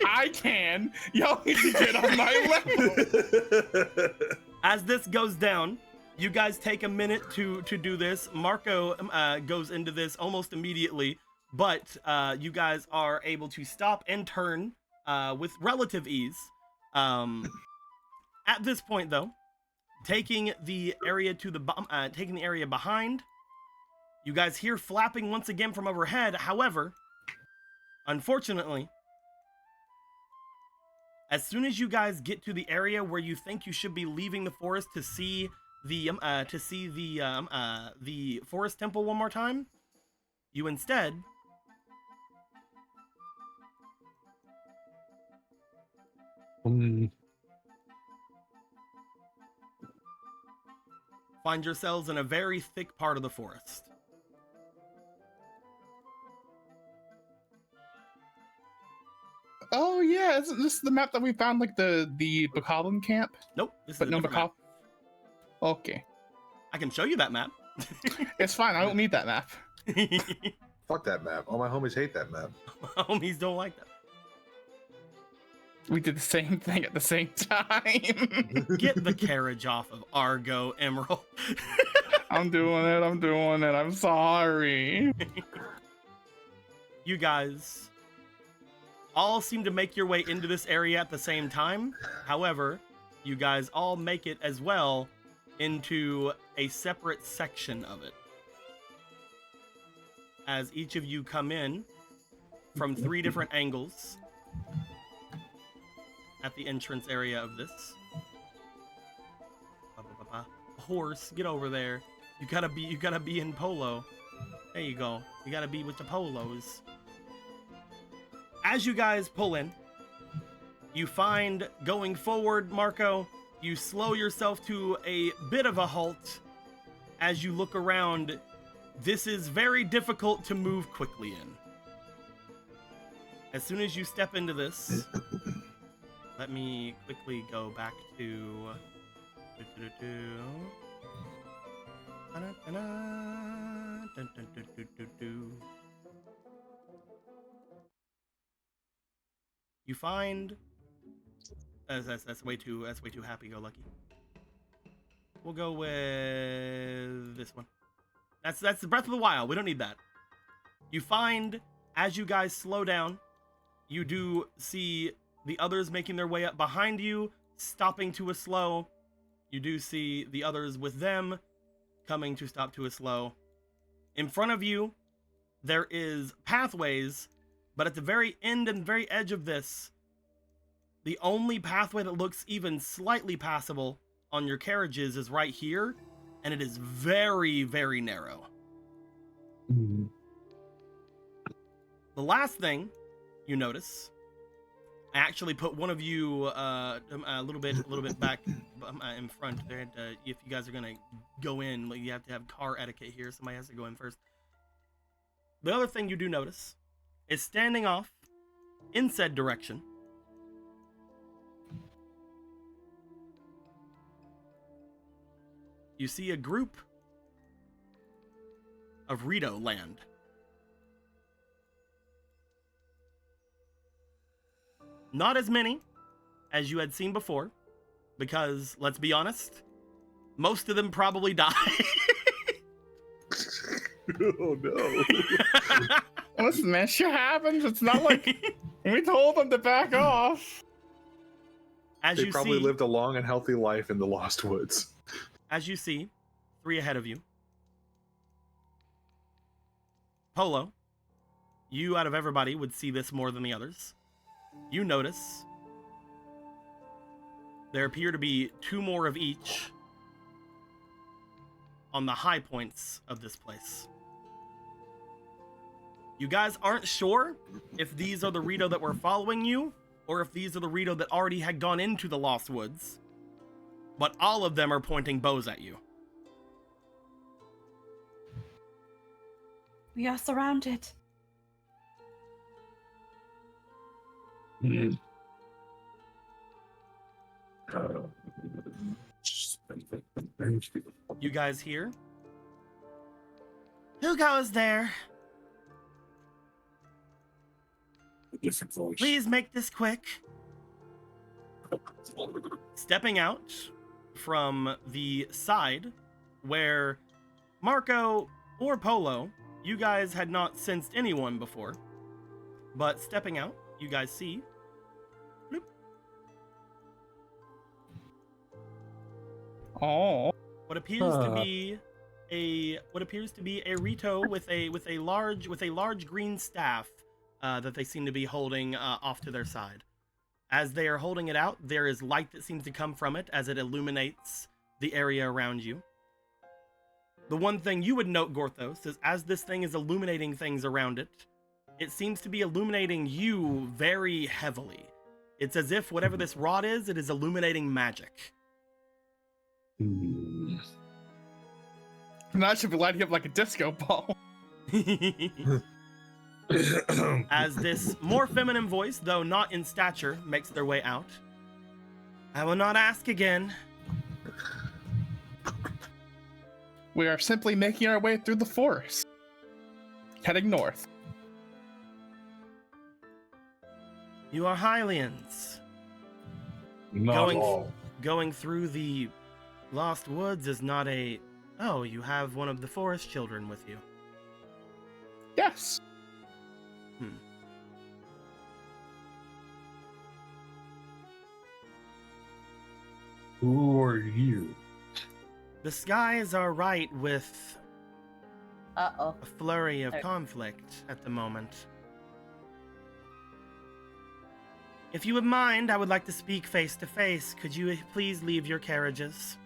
I can. Y'all need to get on my level. As this goes down, you guys take a minute to do this. Marco goes into this almost immediately, but you guys are able to stop and turn with relative ease. At this point, though, taking the area behind, you guys hear flapping once again from overhead. However, unfortunately, as soon as you guys get to the area where you think you should be leaving the forest to see the forest temple one more time, you instead find yourselves in a very thick part of the forest. Oh yeah, isn't this the map that we found, like the Bokoblin camp? Nope, this is But a no different map. Okay, I can show you that map. it's fine. I don't need that map. Fuck that map. All my homies hate that map. Homies don't like that. We did the same thing at the same time. Get the carriage off of Argo, Emerald. I'm doing it. I'm sorry. You guys all seem to make your way into this area at the same time. However, you guys all make it as well into a separate section of it. As each of you come in from 3 different angles at the entrance area of this. Horse, get over there. You gotta be in polo. There you go. You gotta be with the polos. As you guys pull in, you find going forward, Marco, you slow yourself to a bit of a halt as you look around. This is very difficult to move quickly in. As soon as you step into this, let me quickly go back to... You find... That's way too happy-go-lucky. We'll go with this one. That's the Breath of the Wild. We don't need that. You find, as you guys slow down, you do see the others making their way up behind you, stopping to a slow. You do see the others with them coming to stop to a slow. In front of you, there is pathways, but at the very end and very edge of this, the only pathway that looks even slightly passable on your carriages is right here, and it is very, very narrow. Mm. The last thing you notice, I actually put one of you a little bit back in front there. If you guys are gonna go in, you have to have car etiquette here. Somebody has to go in first. The other thing you do notice is standing off in said direction. You see a group of Rito land. Not as many as you had seen before, because, let's be honest, most of them probably die. Oh no. Listen, man, shit happens. It's not like we told them to back off. As They you probably see, lived a long and healthy life in the Lost Woods. as you see, 3 ahead of you. Polo, you out of everybody would see this more than the others. You notice there appear to be 2 more of each on the high points of this place. You guys aren't sure if these are the Rito that were following you, or if these are the Rito that already had gone into the Lost Woods, but all of them are pointing bows at you. We are surrounded. Mm. You guys hear? Who goes there? Different voice. Please make this quick. Stepping out from the side where Marco or Polo, you guys had not sensed anyone before, but stepping out, you guys see bloop, Oh, what appears to be a Rito with a large green staff that they seem to be holding off to their side. As they are holding it out, there is light that seems to come from it as it illuminates the area around you. The one thing you would note, Gorthos, is as this thing is illuminating things around it, it seems to be illuminating you very heavily. It's as if whatever this rod is, it is illuminating magic. And that should be lighting up like a disco ball. As this more feminine voice, though not in stature, makes their way out. I will not ask again. We are simply making our way through the forest, heading north. You are Hylians. Not all. Going through the Lost Woods is not a... Oh, you have one of the forest children with you. Yes. Who are you? The skies are right with Uh-oh. a flurry of conflict at the moment. If you would mind, I would like to speak face to face. Could you please leave your carriages?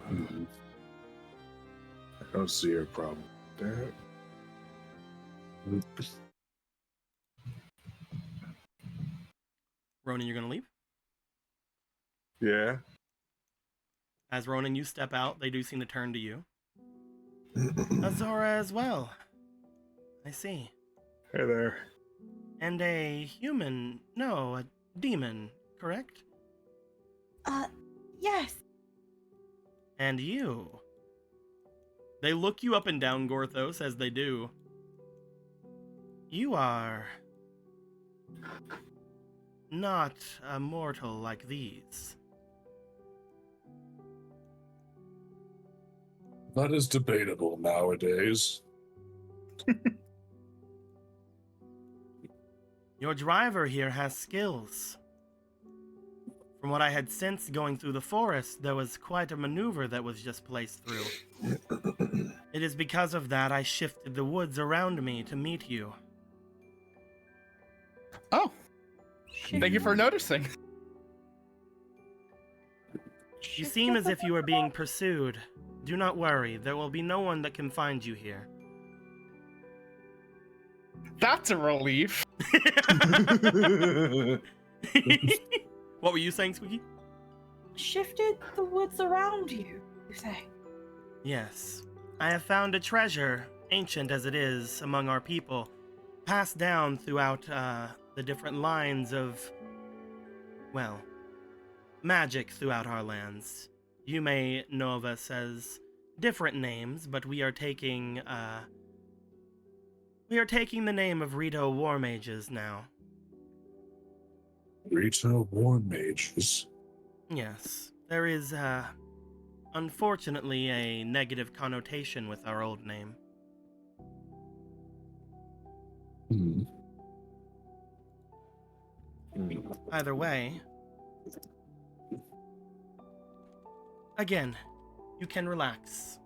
I don't see a problem with that. Ronan, you're gonna leave? Yeah. As Ronan, you step out, they do seem to turn to you. Azora as well. I see. Hey there. And a human, no, a demon, correct? Yes. And you. They look you up and down, Gorthos, as they do. You are not a mortal like these. That is debatable nowadays. Your driver here has skills. From what I had sensed going through the forest, there was quite a maneuver that was just placed through. It is because of that I shifted the woods around me to meet you. Oh. Thank you for noticing. You seem as if you are being pursued. Do not worry, there will be no one that can find you here. That's a relief. What were you saying, Squeaky? Shifted the woods around you say? Yes. I have found a treasure, ancient as it is, among our people, passed down throughout the different lines of, well, magic throughout our lands. You may know of us as different names, but we are taking the name of Rito War Mages now. Rito War Mages. Yes, there is, unfortunately, a negative connotation with our old name. Either way, again, you can relax.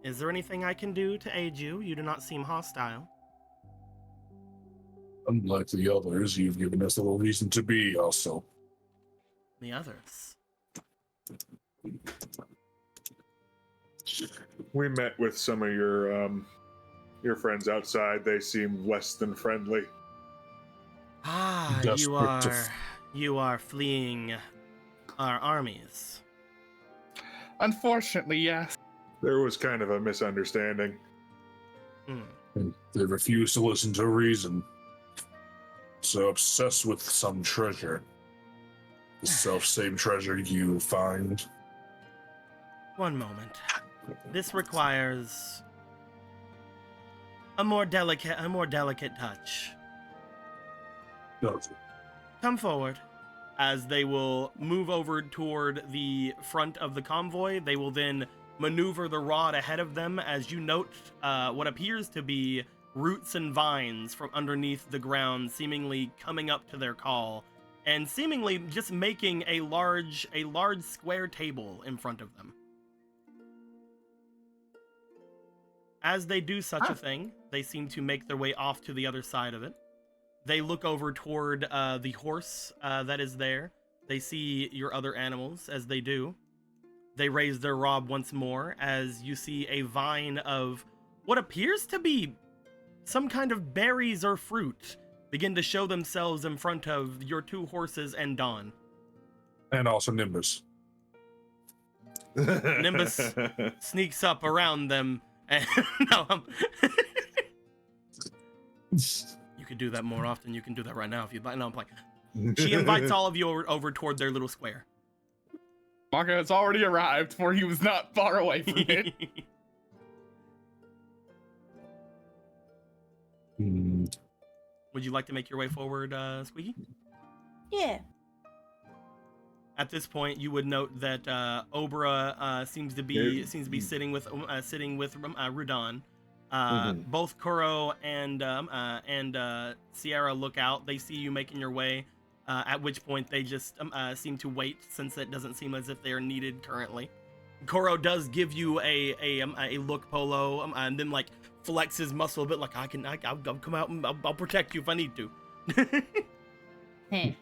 Is there anything I can do to aid you? You do not seem hostile. Unlike the others, you've given us a little reason to be also. The others. We met with some of your friends outside. They seem less than friendly. Ah, Desperate you are fleeing our armies. Unfortunately, yes. There was kind of a misunderstanding. And they refuse to listen to reason. So obsessed with some treasure. The self-same treasure you find. One moment. This requires a more delicate touch. Does it? Come forward. As they will move over toward the front of the convoy, they will then maneuver the rod ahead of them as you note what appears to be roots and vines from underneath the ground seemingly coming up to their call and seemingly just making a large square table in front of them. As they do such a thing, they seem to make their way off to the other side of it. They look over toward the horse that is there. They see your other animals as they do. They raise their rob once more as you see a vine of what appears to be some kind of berries or fruit begin to show themselves in front of your two horses and Dawn. And also Nimbus. Nimbus sneaks up around them and no, you could do that more often. You can do that right now if you'd like. No, I'm playing. She invites all of you over toward their little square. Maka has already arrived, for he was not far away from it. Would you like to make your way forward, Squeaky? Yeah. At this point, you would note that Obra seems to be sitting with Rudan. Both Kuro and Sierra look out. They see you making your way. At which point they just seem to wait, since it doesn't seem as if they are needed currently. Kuro does give you a look, Polo, and then like flex his muscle a bit, like I'll come out and I'll protect you if I need to.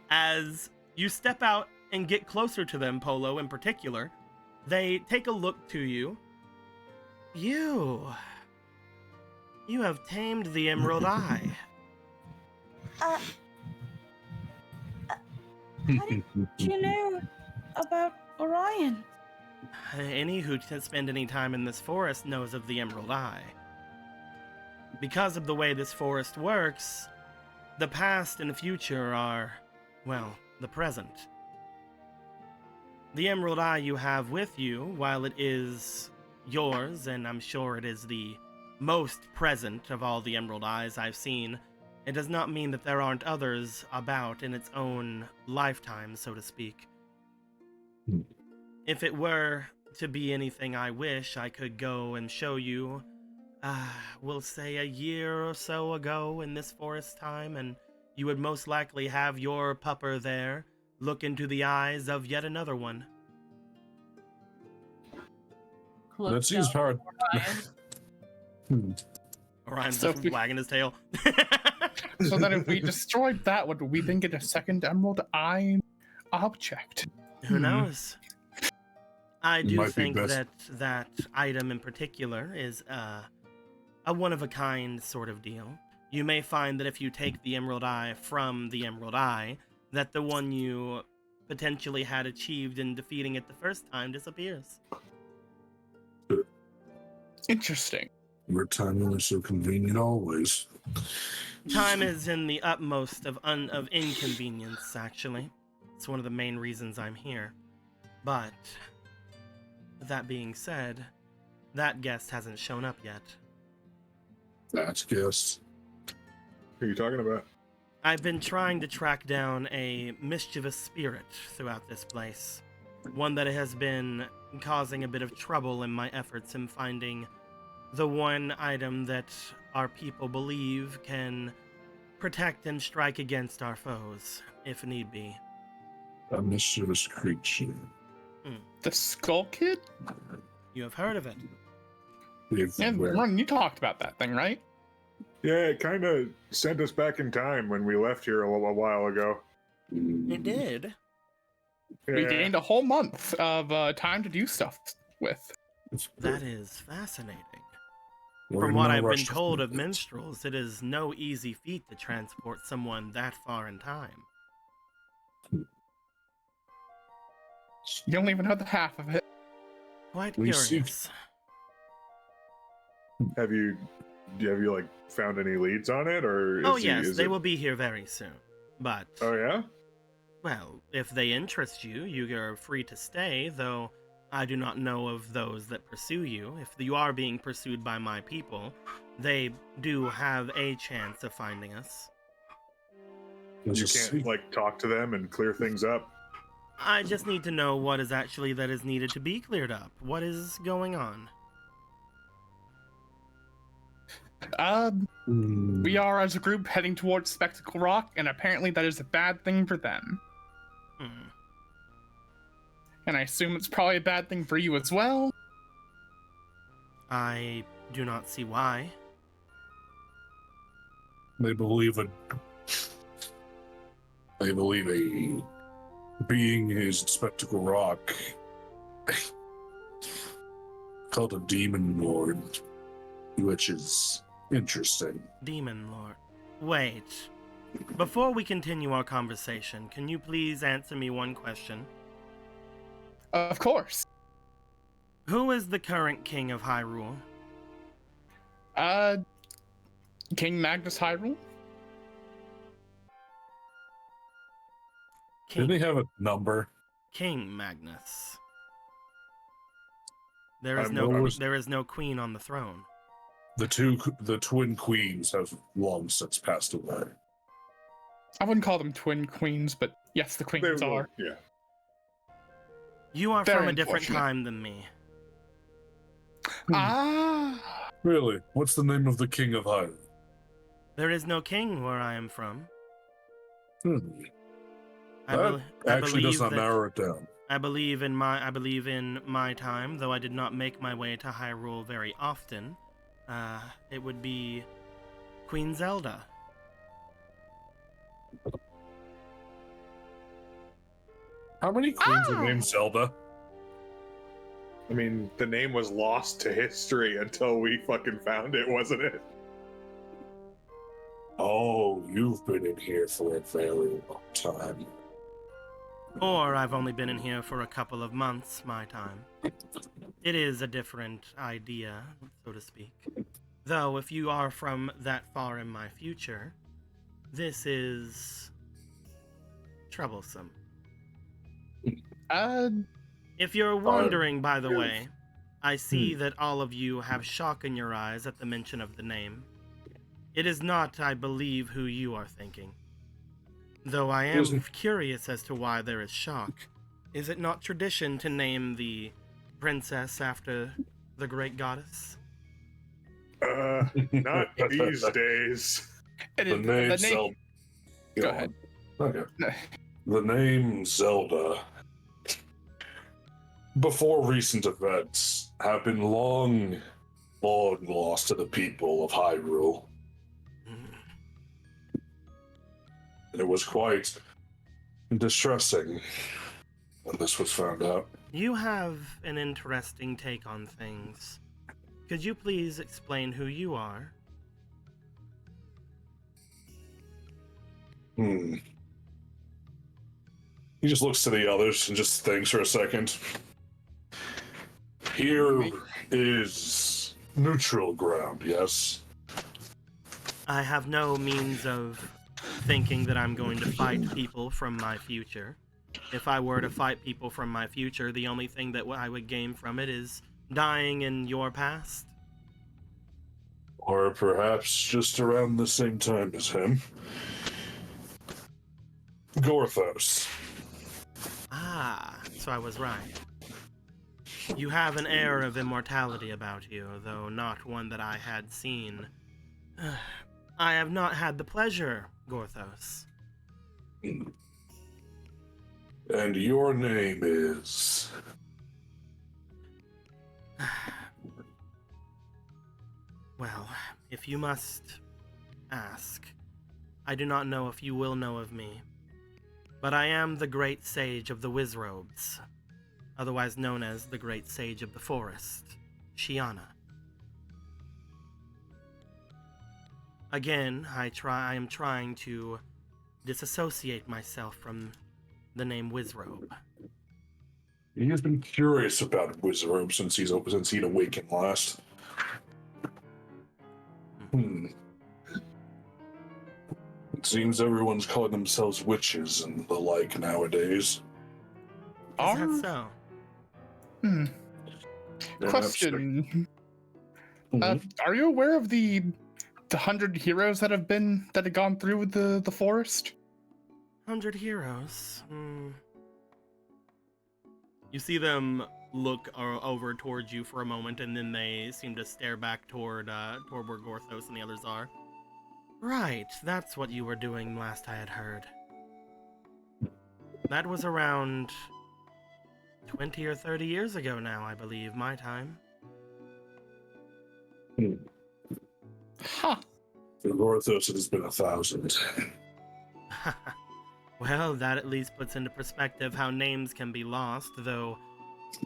As you step out and get closer to them, Polo in particular, they take a look to you. You have tamed the Emerald Eye. How did you know about Orion? Any who spend any time in this forest knows of the Emerald Eye. Because of the way this forest works, the past and the future are, well, the present. The Emerald Eye you have with you, while it is yours, and I'm sure it is the most present of all the Emerald Eyes I've seen, it does not mean that there aren't others about in its own lifetime, so to speak. If it were to be anything I wish, I could go and show you, we'll say a year or so ago in this forest time, and you would most likely have your pupper there look into the eyes of yet another one. That seems hard. Orion's So just wagging his tail. So that if we destroyed that, would we then get a second Emerald Eye object? Who knows? I do Might be think best. that item in particular is a one-of-a-kind sort of deal. You may find that if you take the Emerald Eye from the Emerald Eye, that the one you potentially had achieved in defeating it the first time disappears. Interesting. Your timing is so convenient always. Time is in the utmost of inconvenience, actually. It's one of the main reasons I'm here. But, that being said, that guest hasn't shown up yet. That's guess. Who are you talking about? I've been trying to track down a mischievous spirit throughout this place. One that has been causing a bit of trouble in my efforts in finding the one item that our people believe can protect and strike against our foes, if need be. A mischievous creature. The Skull Kid? You have heard of it. Yeah, Ron, you talked about that thing, right? Yeah, it kind of sent us back in time when we left here a while ago. It did. We Yeah. gained a whole month of time to do stuff with. That is fascinating. We're From in what no I've been rush to told of find it. minstrels, it is no easy feat to transport someone that far in time. You don't even know the half of it. Quite We see- curious. Have you like found any leads on it, or? Oh is yes, is they it- will be here very soon. But, Oh yeah. well, if they interest you, you are free to stay, though I do not know of those that pursue you. If you are being pursued by my people, they do have a chance of finding us. There's You a can't secret. like talk to them and clear things up. I just need to know what is actually that is needed to be cleared up. What is going on? We are as a group heading towards Spectacle Rock, and apparently that is a bad thing for them. Hmm. And I assume it's probably a bad thing for you as well. I do not see why. They believe I believe a being is Spectacle Rock called a Demon Lord, which is interesting. Demon Lord. Wait. Before we continue our conversation, can you please answer me one question? Of course. Who is the current king of Hyrule? King Magnus Hyrule? Did they have a number? King Magnus. There is no queen on the throne. The twin queens have long since passed away. I wouldn't call them twin queens, but yes, the queens are. Yeah. You are Very from a different unfortunate. time than me. Ah. Really? What's the name of the king of Hyrule? There is no king where I am from. That actually does not that- narrow it down. I believe in my time, though I did not make my way to Hyrule very often. It would be Queen Zelda. How many queens are named Zelda? I mean, the name was lost to history until we fucking found it, wasn't it? Oh, you've been in here for a very long time. Or I've only been in here for a couple of months, my time. It is a different idea, so to speak. Though, if you are from that far in my future, this is troublesome. If you're wondering, by the way, I see that all of you have shock in your eyes at the mention of the name. It is not, I believe, who you are thinking. Though I am curious as to why there is shock. Is it not tradition to name the princess after the great goddess? Not these days. The name Zelda. Go ahead. Okay. The name Zelda, before recent events, have been long lost to the people of Hyrule. It was quite distressing when this was found out. You have an interesting take on things. Could you please explain who you are? He just looks to the others and just thinks for a second. Here is neutral ground, yes? I have no means of thinking that I'm going to fight people from my future. If I were to fight people from my future, the only thing that I would gain from it is dying in your past. Or perhaps just around the same time as him. Gorthos. Ah, so I was right. You have an air of immortality about you, though not one that I had seen. I have not had the pleasure, Gorthos. And your name is... Well, if you must ask, I do not know if you will know of me, but I am the Great Sage of the Wizrobes, otherwise known as the Great Sage of the Forest, Shiana. Again, I am trying to disassociate myself from the name Wizrobe. He has been curious about Wizrobe since he'd awakened last. It seems everyone's calling themselves witches and the like nowadays. Is that so? Yeah, Question. Mhm. Are you aware of the 100 heroes that have gone through the forest? 100 heroes. You see them look over towards you for a moment, and then they seem to stare back toward where Gorthos and the others are. Right, that's what you were doing last I had heard. That was around 20 or 30 years ago now, I believe, my time. Huh. For Gorthos, it has been 1,000. Well, that at least puts into perspective how names can be lost, though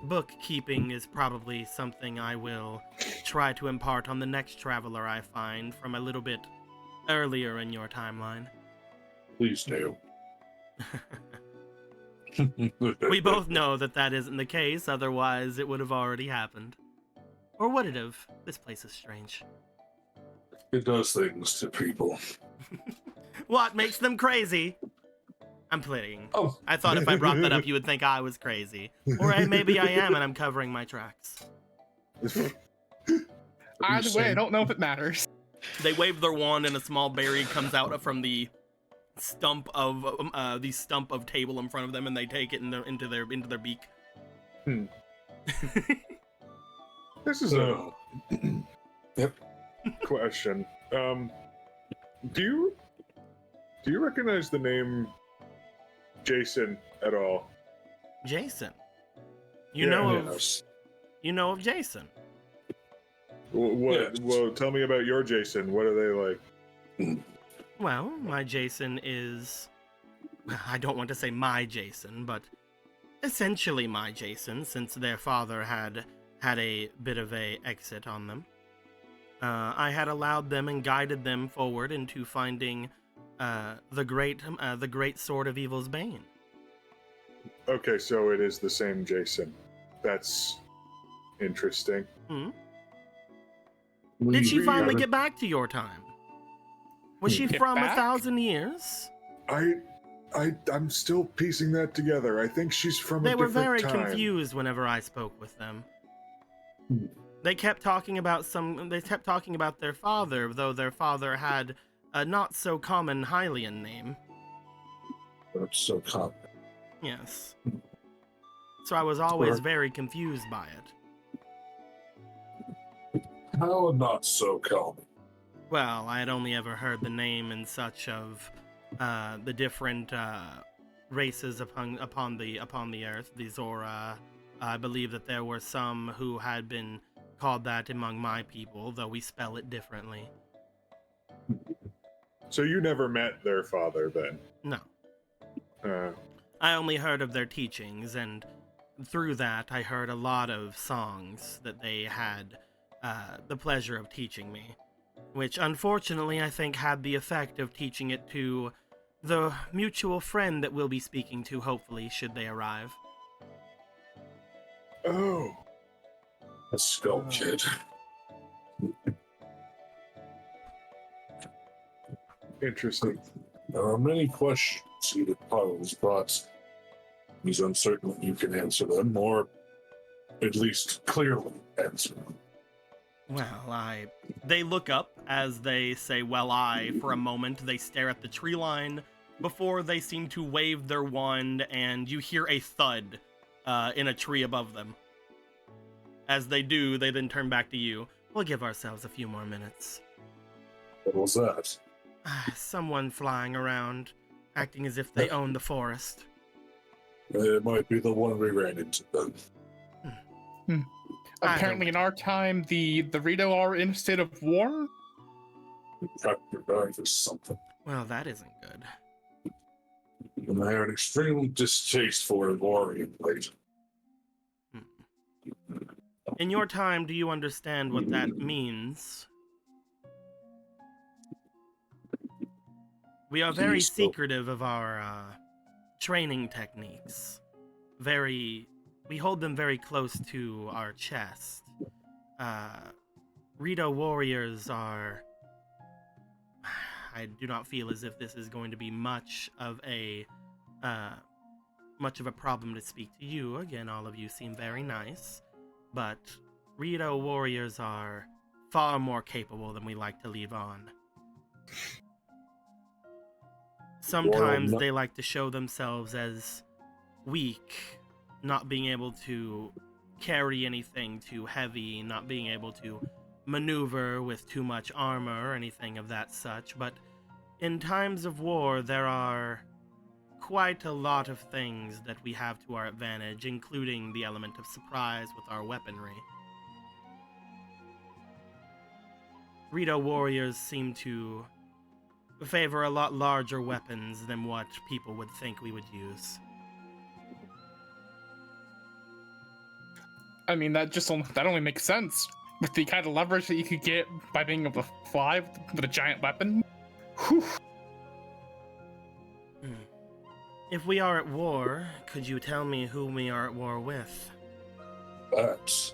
bookkeeping is probably something I will try to impart on the next traveler I find from a little bit earlier in your timeline. Please do. We both know that that isn't the case, otherwise it would have already happened. Or would it have? This place is strange. It does things to people. What makes them crazy? I'm playing. Oh. I thought if I brought that up, you would think I was crazy. Or maybe I am and I'm covering my tracks. Either way, I don't know if it matters. They wave their wand and a small berry comes out from the stump of table in front of them, and they take it into their beak. This is a question. Do you recognize the name Jason at all? Jason. Yeah. You know of Jason. What? Yes. Well, tell me about your Jason. What are they like? Well, my Jason is... I don't want to say my Jason, but essentially my Jason, since their father had a bit of a exit on them. I had allowed them and guided them forward into finding the great sword of evil's bane. Okay, so it is the same Jason. That's interesting. Did she finally haven't- get back to your time? Was she Get from back? 1,000 years? I'm still piecing that together. I think she's from They a were different very time. confused whenever I spoke with them. They kept talking about their father, though their father had a not so common Hylian name. That's so common. Yes. So I was always Sure. very confused by it. How not so common? Well, I had only ever heard the name and such of the different races upon the earth, the Zora. I believe that there were some who had been called that among my people, though we spell it differently. So you never met their father then? No. Uh, I only heard of their teachings, and through that I heard a lot of songs that they had the pleasure of teaching me, which unfortunately I think had the effect of teaching it to the mutual friend that we'll be speaking to, hopefully, should they arrive. oh. A skull kid. Interesting. There are many questions you could pose, but he's uncertain that you can answer them, or at least clearly answer them. Well, they look up as they say, well, for a moment. They stare at the tree line before they seem to wave their wand, and you hear a thud in a tree above them. As they do, they then turn back to you. We'll give ourselves a few more minutes. What was that? Someone flying around, acting as if they own the forest. It might be the one we ran into then. Apparently, in our time, the Rito are in a state of war. In fact, you're dying for something. Well, that isn't good. And I have an extreme distaste for warring late. In your time, do you understand what that means? We are very secretive of our training techniques. We hold them very close to our chest. Rito warriors are... I do not feel as if this is going to be much of a problem to speak to you. Again, all of you seem very nice. But Rito warriors are far more capable than we like to leave on. Sometimes they like to show themselves as weak, not being able to carry anything too heavy, not being able to maneuver with too much armor or anything of that such, but in times of war there are quite a lot of things that we have to our advantage, including the element of surprise with our weaponry. Rito warriors seem to favor a lot larger weapons than what people would think we would use. I mean, that only makes sense with the kind of leverage that you could get by being able to fly with a giant weapon. Whew. If we are at war, could you tell me whom we are at war with? That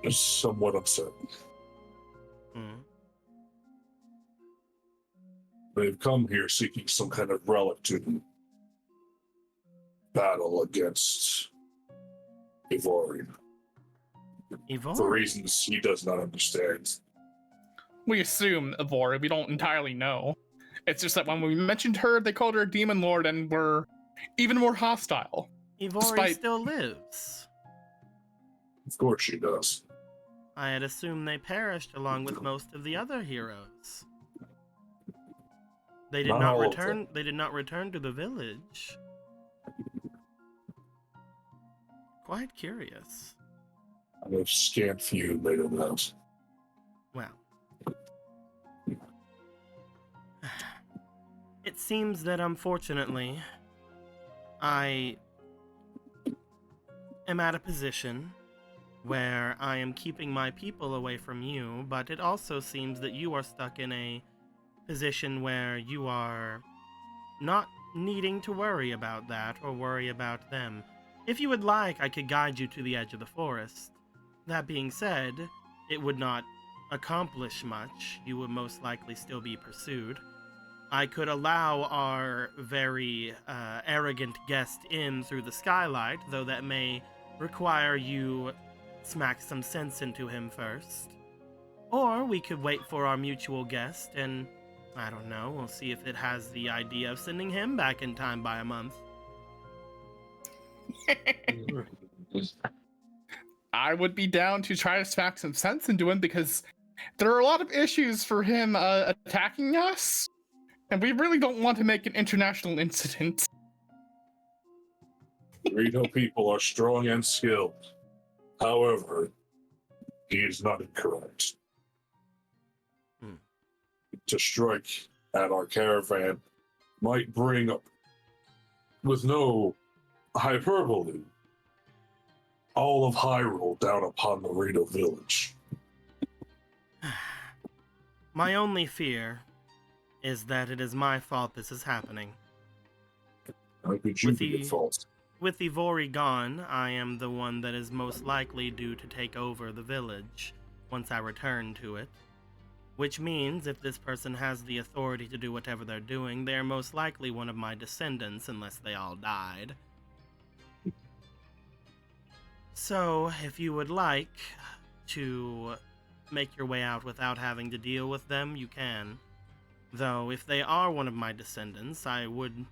is somewhat uncertain. They've come here seeking some kind of relic to battle against Ivori. Ivori? For reasons he does not understand. We assume Ivori, we don't entirely know. It's just that when we mentioned her, they called her a demon lord and were even more hostile. Ivori still lives. Of course she does. I had assumed they perished along with most of the other heroes. They did not return. They did not return to the village. Quite curious. I have scant few made of that. Well, it seems that unfortunately, I am at a position where I am keeping my people away from you, but it also seems that you are stuck in a position where you are not needing to worry about that or worry about them. If you would like, I could guide you to the edge of the forest. That being said, it would not accomplish much. You would most likely still be pursued. I could allow our very arrogant guest in through the skylight, though that may require you smack some sense into him first. Or we could wait for our mutual guest and, I don't know, we'll see if it has the idea of sending him back in time by a month. I would be down to try to smack some sense into him because there are a lot of issues for him attacking us, and we really don't want to make an international incident. Rito people are strong and skilled. However, he is not incorrect. To strike at our caravan might bring up, with no hyperbole, all of Hyrule down upon the Rito village. My only fear is that it is my fault this is happening. How could you be at fault? With Ivori gone, I am the one that is most likely due to take over the village once I return to it. Which means if this person has the authority to do whatever they're doing, they're most likely one of my descendants unless they all died. So, if you would like to make your way out without having to deal with them, you can. Though, if they are one of my descendants, I would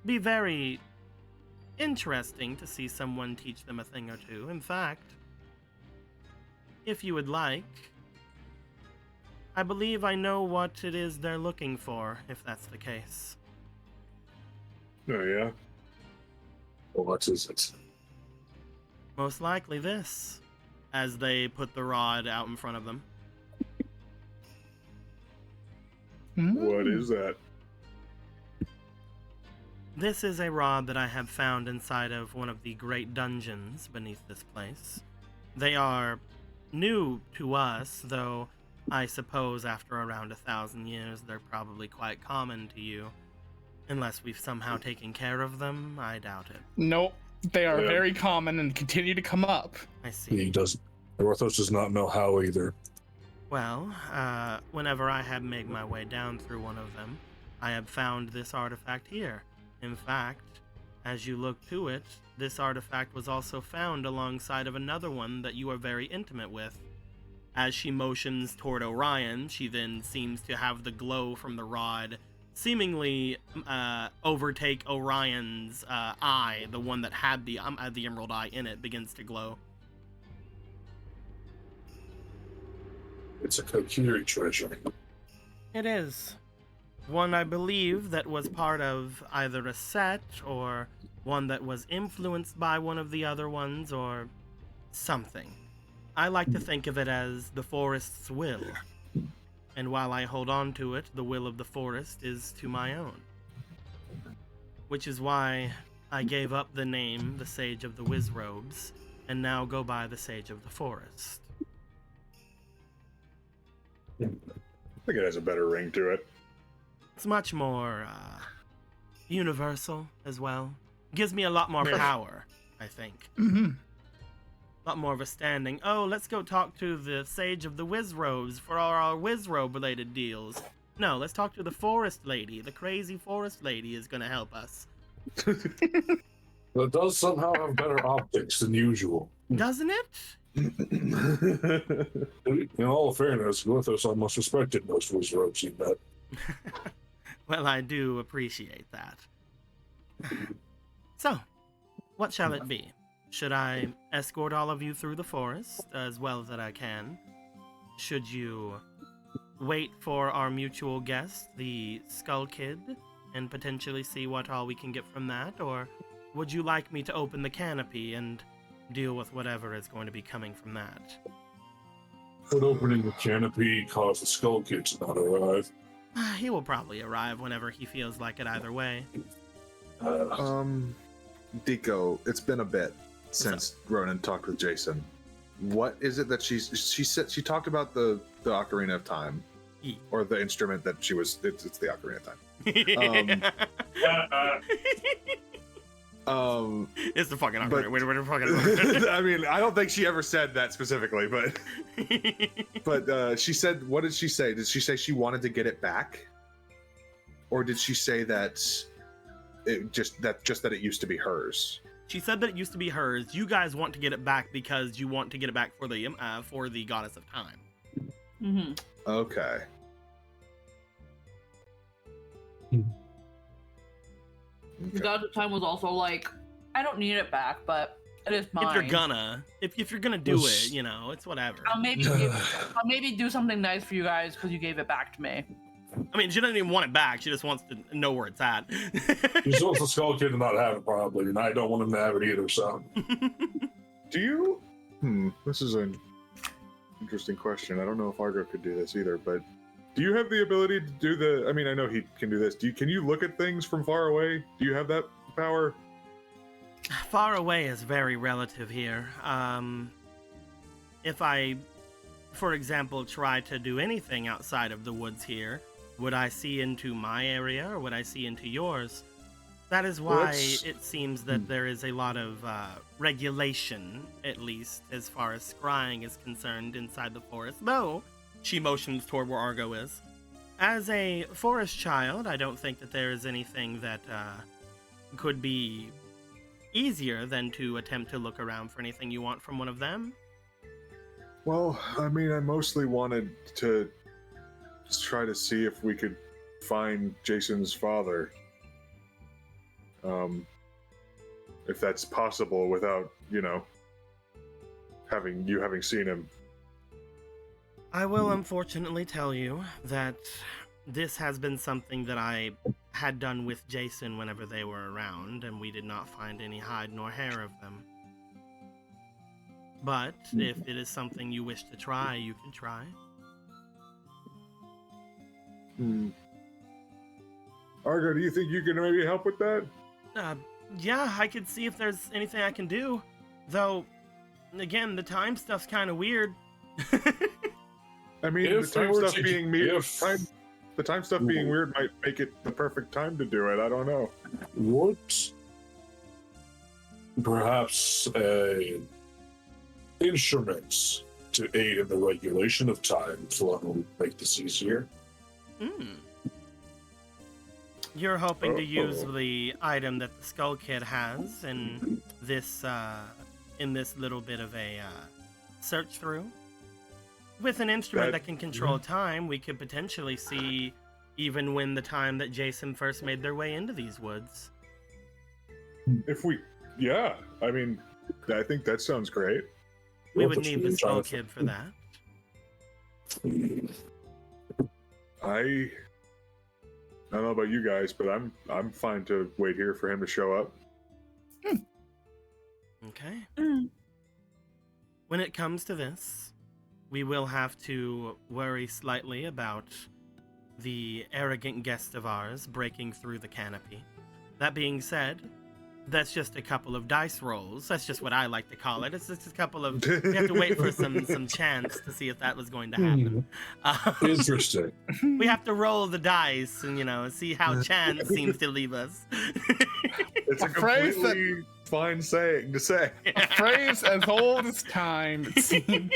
be very interesting to see someone teach them a thing or two. In fact, if you would like, I believe I know what it is they're looking for, if that's the case. Oh, yeah? Well, what is it? Most likely this, as they put the rod out in front of them. What is that? This is a rod that I have found inside of one of the great dungeons beneath this place. They are new to us, though I suppose after around 1,000 years they're probably quite common to you. Unless we've somehow taken care of them, I doubt it. Nope, they are very common and continue to come up. I see. Orthos does not know how either. Well, whenever I have made my way down through one of them, I have found this artifact here. In fact, as you look to it, this artifact was also found alongside of another one that you are very intimate with. As she motions toward Orion, she then seems to have the glow from the rod seemingly overtake Orion's eye, the one that had the emerald eye in it, begins to glow. It's a Kokiri treasure. It is. One I believe that was part of either a set, or one that was influenced by one of the other ones, or something. I like to think of it as the forest's will. And while I hold on to it, the will of the forest is to my own. Which is why I gave up the name, the Sage of the Wizrobes, and now go by the Sage of the Forest. I think it has a better ring to it. It's much more universal as well. Gives me a lot more power, I think. Mm-hmm. A lot more of a standing. Oh, let's go talk to the Sage of the Wizrobes for all our Wizrobe-related deals. No, let's talk to the Forest Lady. The crazy Forest Lady is going to help us. But it does somehow have better optics than usual. Doesn't it? In all fairness, Gorthos almost respected most Wizards he met. Well, I do appreciate that. So, what shall it be? Should I escort all of you through the forest as well as that I can? Should you wait for our mutual guest, the Skull Kid, and potentially see what all we can get from that? Or would you like me to open the canopy and deal with whatever is going to be coming from that? Would opening the canopy cause the Skull Kid to not arrive? He will probably arrive whenever he feels like it either way. Deco, it's been a bit since Ronan talked with Jason. What is it that she said? She talked about the Ocarina of Time, or the instrument that she was. It's the Ocarina of Time. It's the fucking Ocarina. Wait, I mean, I don't think she ever said that specifically, but she said. What did she say? Did she say she wanted to get it back, or did she say that that it used to be hers? She said that it used to be hers. You guys want to get it back because you want to get it back for the Goddess of Time. Mm-hmm. Okay. The Goddess of Time was also like, I don't need it back, but it is mine. If you're gonna do it, you know, it's whatever. I'll maybe do something nice for you guys because you gave it back to me. I mean, she doesn't even want it back. She just wants to know where it's at. She just wants the Skull Kid to not have it, probably, and I don't want him to have it either, so. Do you? This is an interesting question. I don't know if Argo could do this either, but do you have the ability to do the? I mean, I know he can do this. Can you look at things from far away? Do you have that power? Far away is very relative here. If I, for example, try to do anything outside of the woods here, would I see into my area or would I see into yours? That is why it seems that there is a lot of regulation, at least as far as scrying is concerned inside the forest, though she motions toward where Argo is. As a forest child, I don't think that there is anything that could be easier than to attempt to look around for anything you want from one of them. Well, I mean, I mostly wanted to try to see if we could find Jason's father. If that's possible without, having seen him. I will unfortunately tell you that this has been something that I had done with Jason whenever they were around, and we did not find any hide nor hair of them. But if it is something you wish to try, you can try. Argo, do you think you can maybe help with that? Yeah, I could see if there's anything I can do. Though, again, the time stuff's kind of weird. I mean, the time stuff being weird might make it the perfect time to do it. I don't know. What? Perhaps instruments to aid in the regulation of time will make this easier. You're hoping to use the item that the Skull Kid has in this little bit of a search through. With an instrument that can control time, we could potentially see even when the time that Jason first made their way into these woods. I mean, I think that sounds great. We would need the Skull Kid for that. I don't know about you guys, but I'm fine to wait here for him to show up. Okay. When it comes to this, we will have to worry slightly about the arrogant guest of ours breaking through the canopy. That being said, that's just a couple of dice rolls. That's just what I like to call it. It's just a couple of... We have to wait for some chance to see if that was going to happen. Interesting. We have to roll the dice and, see how chance seems to leave us. It's a phrase completely fine saying to say. A phrase as old as time, it seems.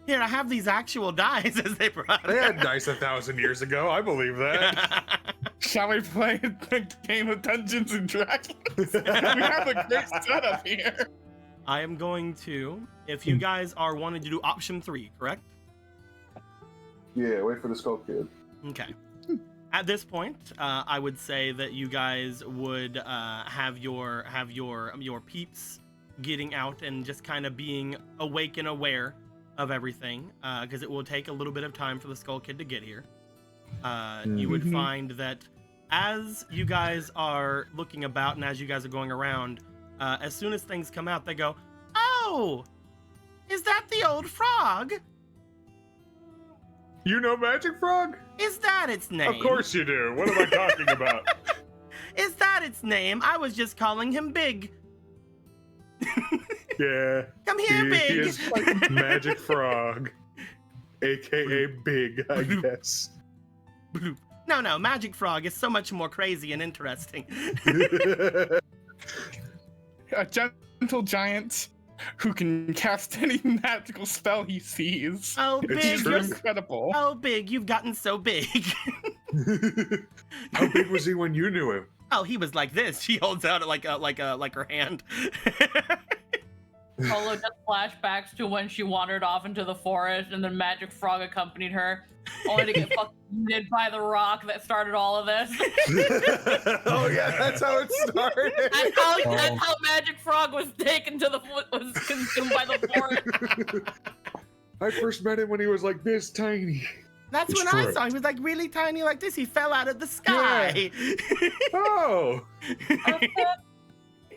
Here, I have these actual dice as they brought They had dice 1,000 years ago. I believe that. Shall we play a game of Dungeons and Dragons? We have a great setup here. I am going to, if you guys are wanting to do option 3, correct? Yeah, wait for the Skull Kid. Okay. At this point, I would say that you guys would have your peeps getting out and just kind of being awake and aware of everything, because it will take a little bit of time for the Skull Kid to get here. You would find that as you guys are looking about and as you guys are going around, as soon as things come out, they go, "Oh, is that the old frog? You know Magic Frog? Is that its name? Of course you do. What am I talking about? Is that its name? I was just calling him Big. Yeah. Come here, Big. He is Magic Frog, aka Big, I guess. No, Magic Frog is so much more crazy and interesting. A gentle giant who can cast any magical spell he sees. Oh, It's Big, true. you're Incredible. oh, Big, you've gotten so big. How big was he when you knew him? Oh, he was like this. She holds out like her hand. Polo just flashbacks to when she wandered off into the forest and then Magic Frog accompanied her, only to get fucking eaten by the rock that started all of this. Oh yeah, that's how it started. That's how Magic Frog was taken to was consumed by the forest. I first met him when he was like this tiny. That's It's when I correct. saw him. He was like really tiny like this. He fell out of the sky. Oh.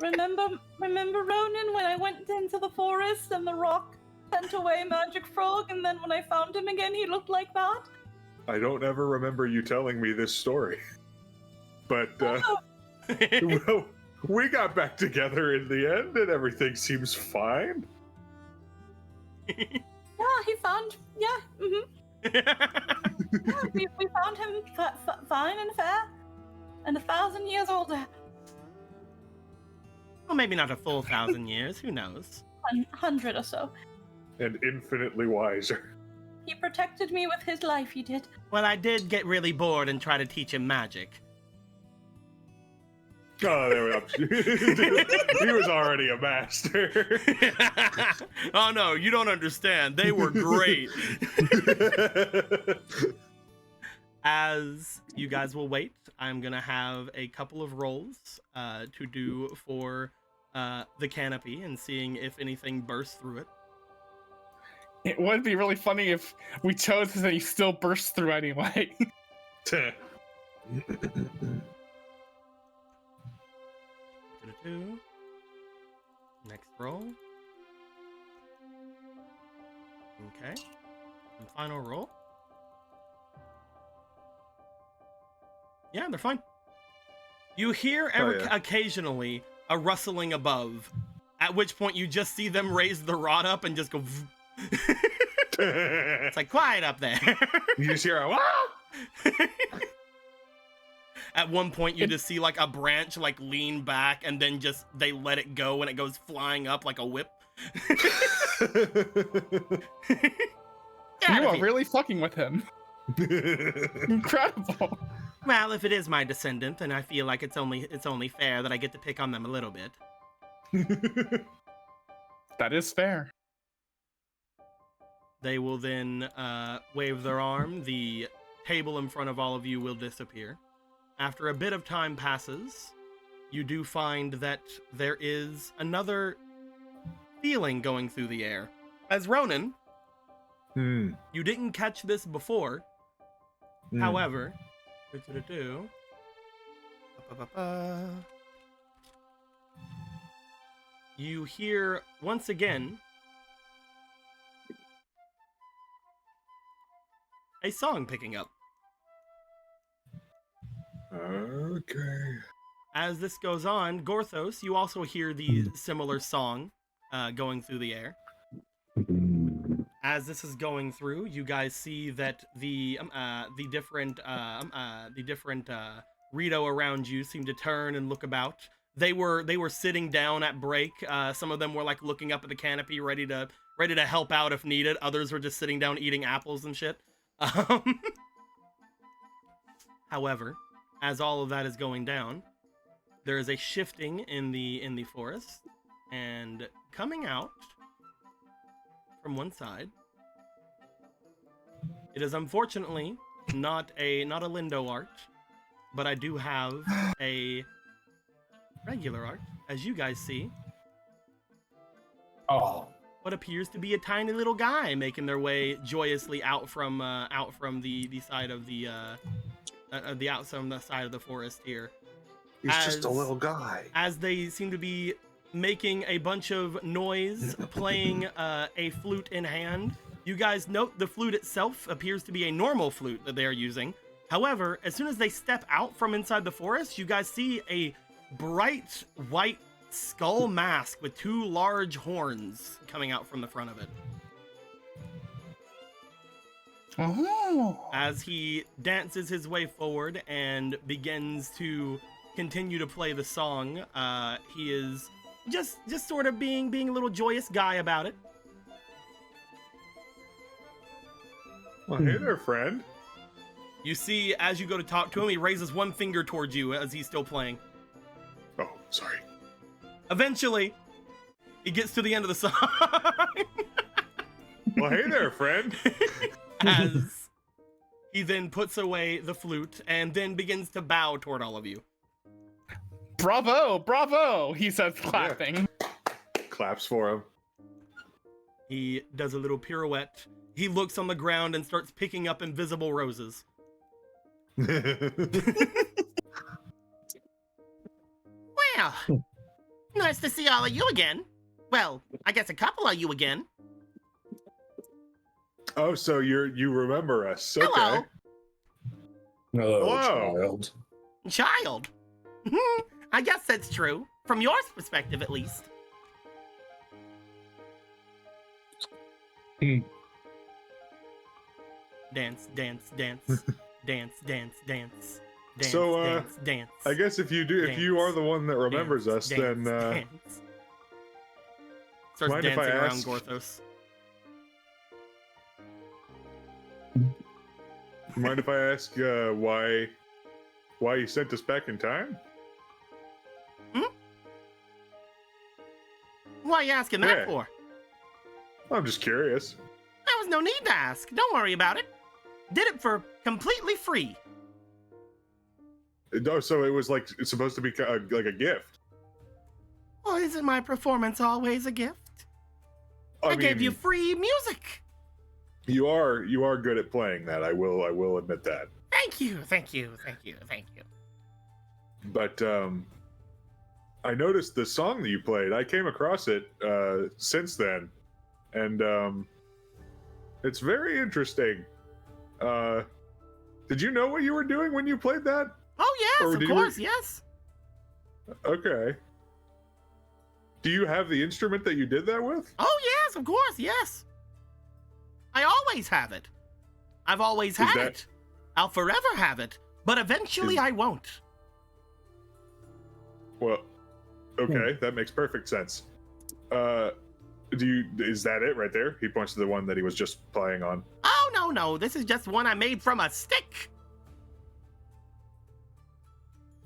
Remember Ronan when I went into the forest and the rock sent away Magic Frog, and then when I found him again, he looked like that? I don't ever remember you telling me this story. But well, we got back together in the end and everything seems fine. Yeah, he found. Yeah, yeah, we found him fine and fair, and 1,000 years older. Well, maybe not a full 1,000 years. Who knows? 100 or so. And infinitely wiser. He protected me with his life. He did. Well, I did get really bored and try to teach him magic. Oh, there we go. He was already a master. Oh no, you don't understand. They were great. As you guys will wait, I'm gonna have a couple of rolls to do for the canopy and seeing if anything bursts through it. It would be really funny if we chose and he still bursts through anyway. Next roll. Okay. And final roll. Yeah, they're fine. You hear occasionally a rustling above, at which point you just see them raise the rod up and just go. It's like, quiet up there. You just hear a wow. At one point, you just see like a branch like lean back, and then just they let it go, and it goes flying up like a whip. You are really fucking with him. Incredible. Well, if it is my descendant, then I feel like it's only fair that I get to pick on them a little bit. That is fair. They will then wave their arm. The table in front of all of you will disappear. After a bit of time passes, you do find that there is another feeling going through the air. As Ronan, you didn't catch this before. However, you hear once again a song picking up. Okay. As this goes on, Gorthos, you also hear the similar song going through the air. As this is going through, you guys see that the different Rito around you seem to turn and look about. They were sitting down at break. Some of them were like looking up at the canopy, ready to help out if needed. Others were just sitting down eating apples and shit. However, as all of that is going down, there is a shifting in the forest, and coming out from one side, it is unfortunately not a Lindo art, but I do have a regular art, as you guys see. Oh. What appears to be a tiny little guy making their way joyously out from the side of the side of the forest here. He's just a little guy. As they seem to be making a bunch of noise, playing a flute in hand. You guys note the flute itself appears to be a normal flute that they are using. However, as soon as they step out from inside the forest, you guys see a bright white skull mask with two large horns coming out from the front of it. Oh. As he dances his way forward and begins to continue to play the song, he is just sort of being a little joyous guy about it. Well, hey there, friend. You see, as you go to talk to him, he raises one finger towards you as he's still playing. Oh, sorry. Eventually, he gets to the end of the song. Well, hey there, friend. As he then puts away the flute and then begins to bow toward all of you. Bravo, bravo, he says, clapping. Yeah. Claps for him. He does a little pirouette. He looks on the ground and starts picking up invisible roses. Well, nice to see all of you again. Well, I guess a couple of you again. Oh, so you remember us? Okay. Hello. Hello, Hello. child. Child. I guess that's true. From your perspective, at least. Dance, dance, dance. Dance, dance, dance. Dance, So, dance, dance. I guess if you are the one that remembers us, then dance. Starts mind if dancing I around ask- Gorthos. mind if I ask why you sent us back in time? Why are you asking that Yeah. for? I'm just curious. There was no need to ask. Don't worry about it. Did it for completely free. Oh, so it was like it's supposed to be like a gift. Well, isn't my performance always a gift? I gave you free music. You are good at playing that. I will admit that. Thank you, thank you, thank you, thank you. But I noticed the song that you played. I came across it since then, and it's very interesting. Did you know what you were doing when you played that? Oh yes, Or of did you- course, yes. Okay. Do you have the instrument that you did that with? Oh yes, of course, yes. I always have it. I've always had that- it. I'll forever have it. But eventually I won't. Well, okay, that makes perfect sense. Is that it right there? He points to the one that he was just playing on. Oh no, this is just one I made from a stick.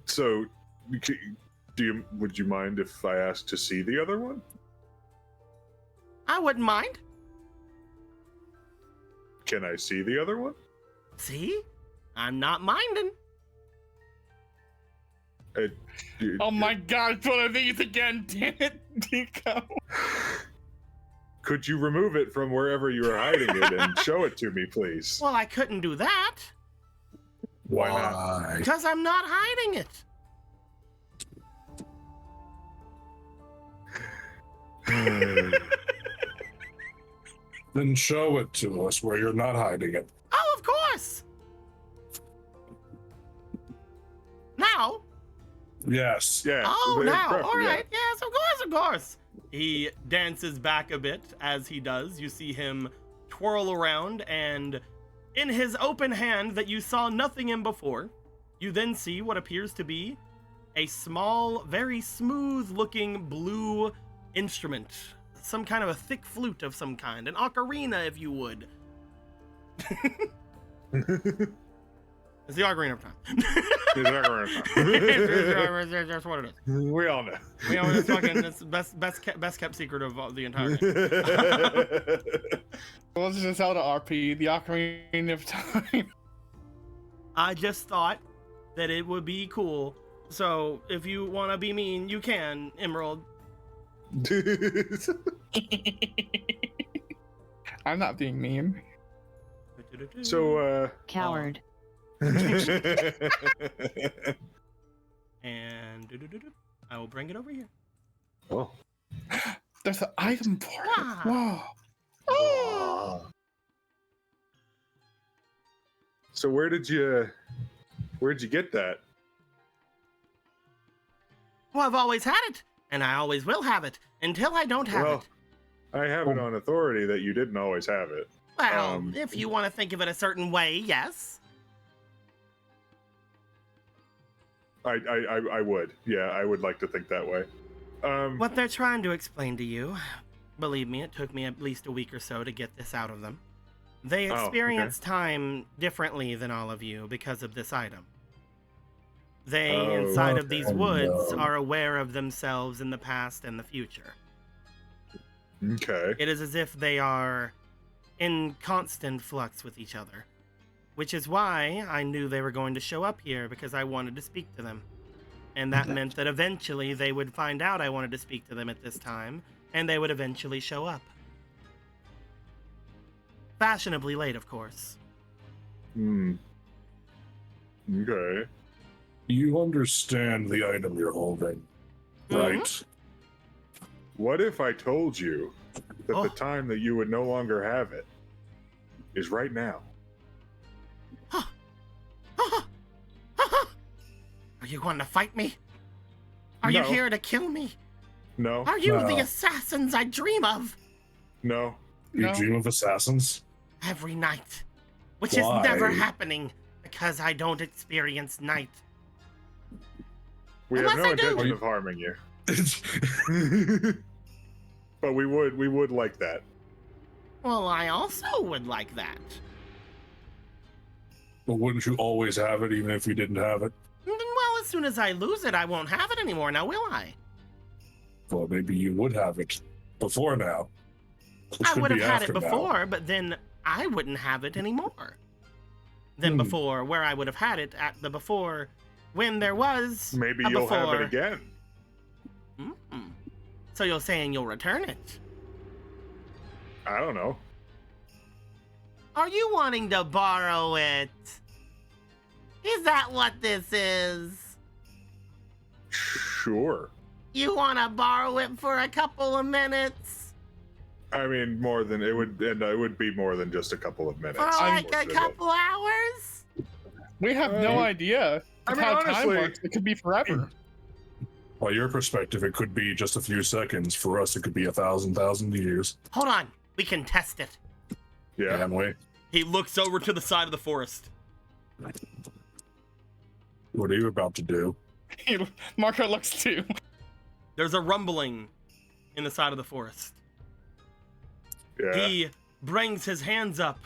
So, would you mind if I asked to see the other one? I wouldn't mind. Can I see the other one? See? I'm not minding. Oh my god, it's one of these again, damn it, Nico. Could you remove it from wherever you are hiding it and show it to me, please? Well, I couldn't do that. Why not? Because I'm not hiding it. Then show it to us where you're not hiding it. Oh, of course. course. Now. Yes. Yeah. Oh, that's now. perfect, All yeah. right. Yes, of course, of course. He dances back a bit as he does. You see him twirl around, and in his open hand that you saw nothing in before, you then see what appears to be a small, very smooth-looking blue instrument. Some kind of a thick flute of some kind. An ocarina, if you would. It's the ocarina of time. It's not gonna happen. That's what it is. We all know. We know it's fucking it's the best kept secret of all the entire game. Well, it's just Zelda RP, the Ocarina of Time. I just thought that it would be cool. So if you want to be mean, you can, Emerald. I'm not being mean. So, Coward. And I will bring it over here. Oh. There's an item for it. Ah. Whoa. Oh. So where'd you get that? Well, I've always had it, and I always will have it until I don't have Well, it. I have it on authority that you didn't always have it. Well, if you want to think of it a certain way, yes. I would. Yeah, I would like to think that way. What they're trying to explain to you, believe me, it took me at least a week or so to get this out of them. They Oh, okay. experience time differently than all of you because of this item. They, Oh, inside of okay. these woods, are aware of themselves in the past and the future. Okay. It is as if they are in constant flux with each other. Which is why I knew they were going to show up here, because I wanted to speak to them. And that meant that eventually they would find out I wanted to speak to them at this time, and they would eventually show up. Fashionably late, of course. Okay. You understand the item you're holding, right? What if I told you that Oh. the time that you would no longer have it is right now? Are you going to fight me? Are you No. here to kill me? No. Are you No. the assassins I dream of No. You No. dream of assassins? every night? Which Why? is never happening because I don't experience night. We have Unless no I do. intention of harming you. But we would like that. Well, I also would like that. But wouldn't you always have it, even if you didn't have it? Well, as soon as I lose it, I won't have it anymore, now will I? Well, maybe you would have it before now. Which I could would have be had it after now. before, but then I wouldn't have it anymore. Than before, where I would have had it at the before, when there was Maybe a you'll have before. it again. Mm. So you're saying you'll return it? I don't know. Are you wanting to borrow it? Is that what this is? Sure. You want to borrow it for a couple of minutes? I mean, more than it would, and it would be more than just a couple of minutes. For like a unfortunately. couple hours? We have no idea I of mean, how time honestly- works. It could be forever. By your perspective, it could be just a few seconds. For us, it could be 1,000 years. Hold on, we can test it. Yeah. Can we? He looks over to the side of the forest. What are you about to do? Marco looks too. There's a rumbling in the side of the forest. Yeah. He brings his hands up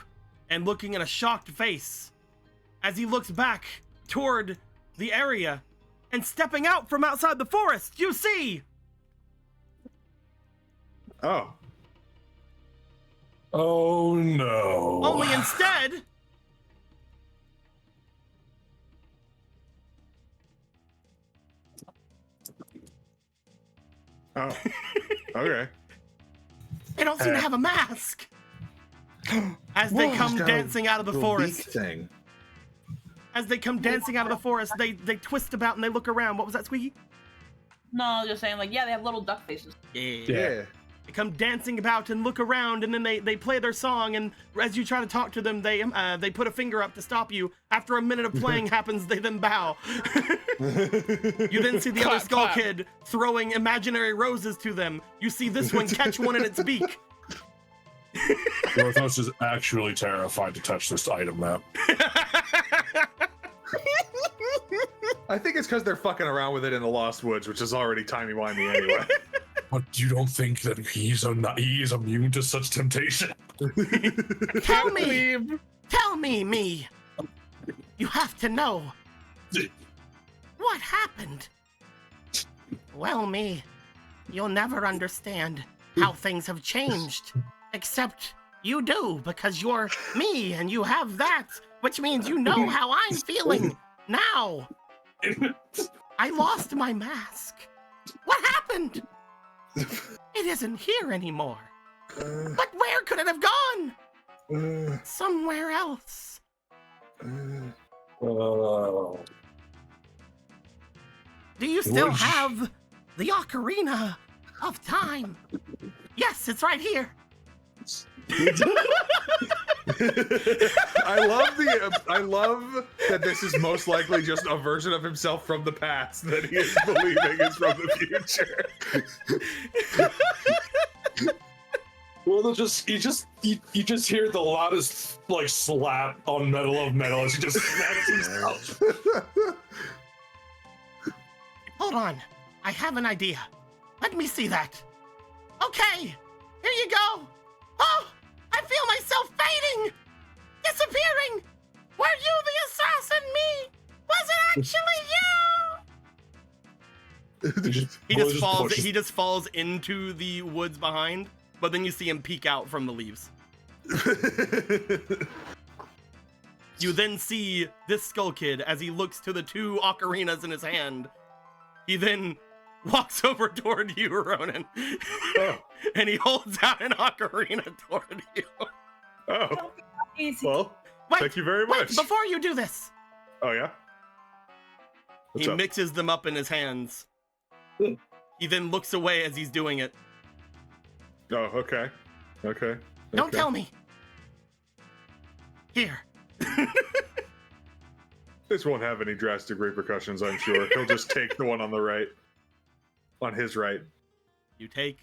and looking at a shocked face as he looks back toward the area and stepping out from outside the forest, you see! Oh. Oh no. Only instead, Oh. Okay. they don't seem to have a mask. As they Whoa. come Got a dancing out of the little beak forest, thing. as they come dancing out of the forest, they twist about and they look around. What was that, Squeaky? No, just saying, like, yeah, they have little duck faces. Yeah. Yeah. They come dancing about and look around, and then they play their song, and as you try to talk to them, they put a finger up to stop you. After a minute of playing happens, they then bow. You then see the other skull kid throwing imaginary roses to them. You see this one catch one in its beak. Gorthos is actually terrified to touch this item map. I think it's because they're fucking around with it in the Lost Woods, which is already timey-wimey anyway. But you don't think that he is immune to such temptation? Tell me, me. You have to know. What happened? Well, me, you'll never understand how things have changed. Except you do, because you're me and you have that, which means you know how I'm feeling now. I lost my mask. What happened? It isn't here anymore. But where could it have gone? Somewhere else. Oh. Do you still have the Ocarina of Time? Yes, it's right here. I love that this is most likely just a version of himself from the past that he is believing is from the future. Well, you just hear the loudest like slap on metal of metal as he just smacks himself. Hold on, I have an idea. Let me see that. Okay, here you go. Oh, I feel myself fading, disappearing. Were you the assassin, me? Was it actually you? He just falls into the woods behind, but then you see him peek out from the leaves. You then see this skull kid as he looks to the two ocarinas in his hand. He then walks over toward you, Ronan, and he holds out an ocarina toward you. Oh, Easy. well, Wait, thank you very much. Wait, before you do this. Oh, yeah? What's He up? mixes them up in his hands. He then looks away as he's doing it. Oh, okay. Okay. Don't tell me. Here. This won't have any drastic repercussions, I'm sure. He'll just take the one on the right. On his right. You take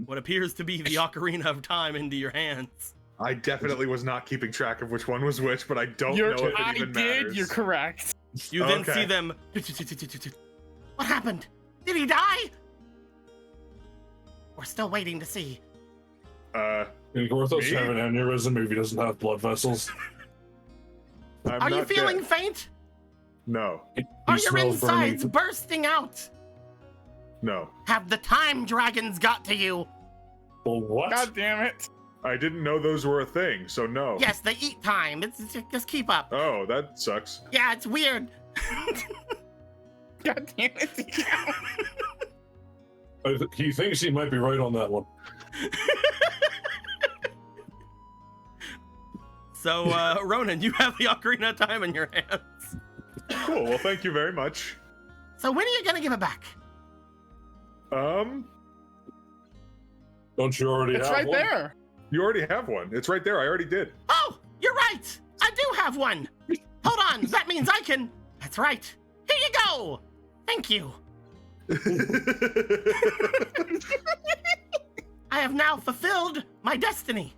what appears to be the Ocarina of Time into your hands. I definitely was not keeping track of which one was which, but I don't know if it even matters. You're correct. You then see them. What happened? Did he die? We're still waiting to see. Can Gorthos have an aneurysm if he doesn't have blood vessels? Are you feeling faint? No. Are your insides bursting out? No. Have the time dragons got to you? Well, what? God damn it. I didn't know those were a thing, so no. Yes, they eat time. Just keep up. Oh, that sucks. Yeah, it's weird. God damn it. He thinks he might be right on that one. So, Ronan, you have the Ocarina of Time in your hands. Cool, well, thank you very much. So when are you gonna give it back? Don't you already have It's right one? there. You already have one. It's right there. I already did. Oh, you're right. I do have one. Hold on. That means I can. That's right. Here you go. Thank you. I have now fulfilled my destiny.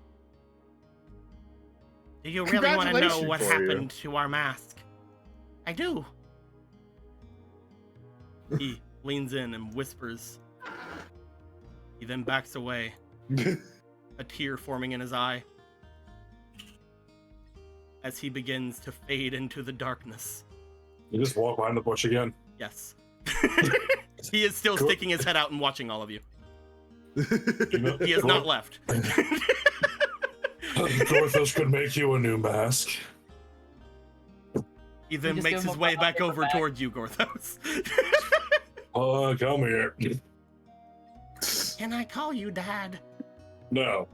Do you really want to know what happened to our mask? I do. He leans in and whispers. He then backs away, a tear forming in his eye, as he begins to fade into the darkness. You just walk behind the bush again. Yes. He is still sticking his head out and watching all of you. He has not left. Gorthos could make you a new mask. He then makes his way back over toward you, Gorthos. Come here. Can I call you Dad? No.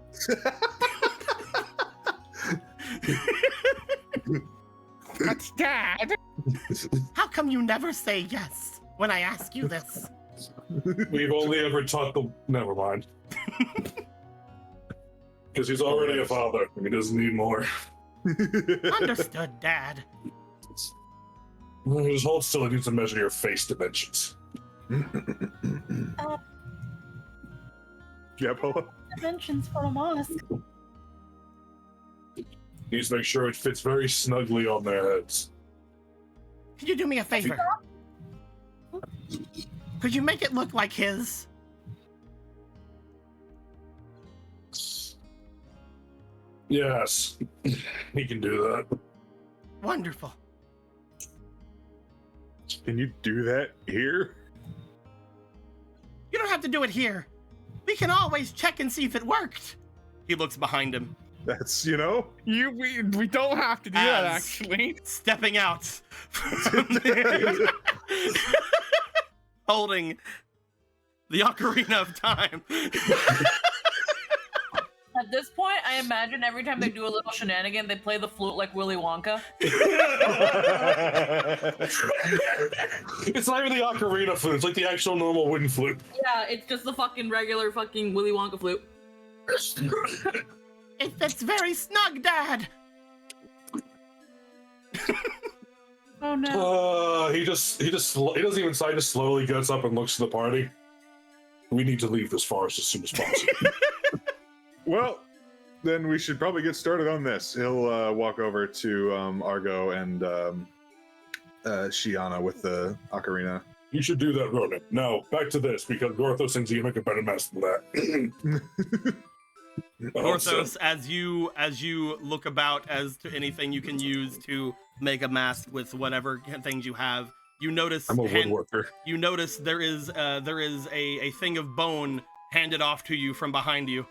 That's Dad. How come you never say yes when I ask you this? We've only ever taught the. Never mind. Because he's already a father, and he doesn't need more. Understood, Dad. Just hold still. I need to measure your face dimensions. Yeah, Polo? Dimensions for a mask. Needs to make sure it fits very snugly on their heads. Could you do me a favor? Could you make it look like his? Yes, he can do that. Wonderful. Can you do that here? You don't have to do it here. We can always check and see if it worked. He looks behind him. That's, you know? We don't have to do that, As- actually. Stepping out from there, holding the Ocarina of Time. At this point, I imagine every time they do a little shenanigan, they play the flute like Willy Wonka. It's not even the ocarina flute. It's like the actual normal wooden flute. Yeah, it's just the fucking regular fucking Willy Wonka flute. It fits very snug, Dad. Oh no. He doesn't even sigh. Just slowly gets up and looks to the party. We need to leave this forest as soon as possible. Well, then we should probably get started on this. He'll walk over to Argo and Shiana with the ocarina. You should do that, Ronan. Now, back to this, because Gorthos thinks you make a better mess than that. Gorthos, as you look about as to anything you can use to make a mask with whatever things you have, you notice I'm a woodworker. you notice there is a thing of bone handed off to you from behind you.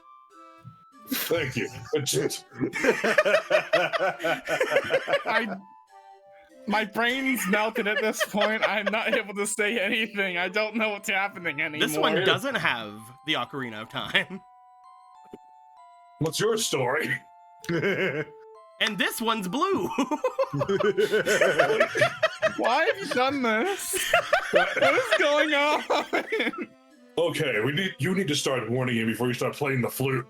Thank you. My brain's melted at this point. I'm not able to say anything. I don't know what's happening anymore. This one doesn't have the Ocarina of Time. What's your story? And this one's blue. Why have you done this? What is going on? Okay, you need to start warning him before you start playing the flute.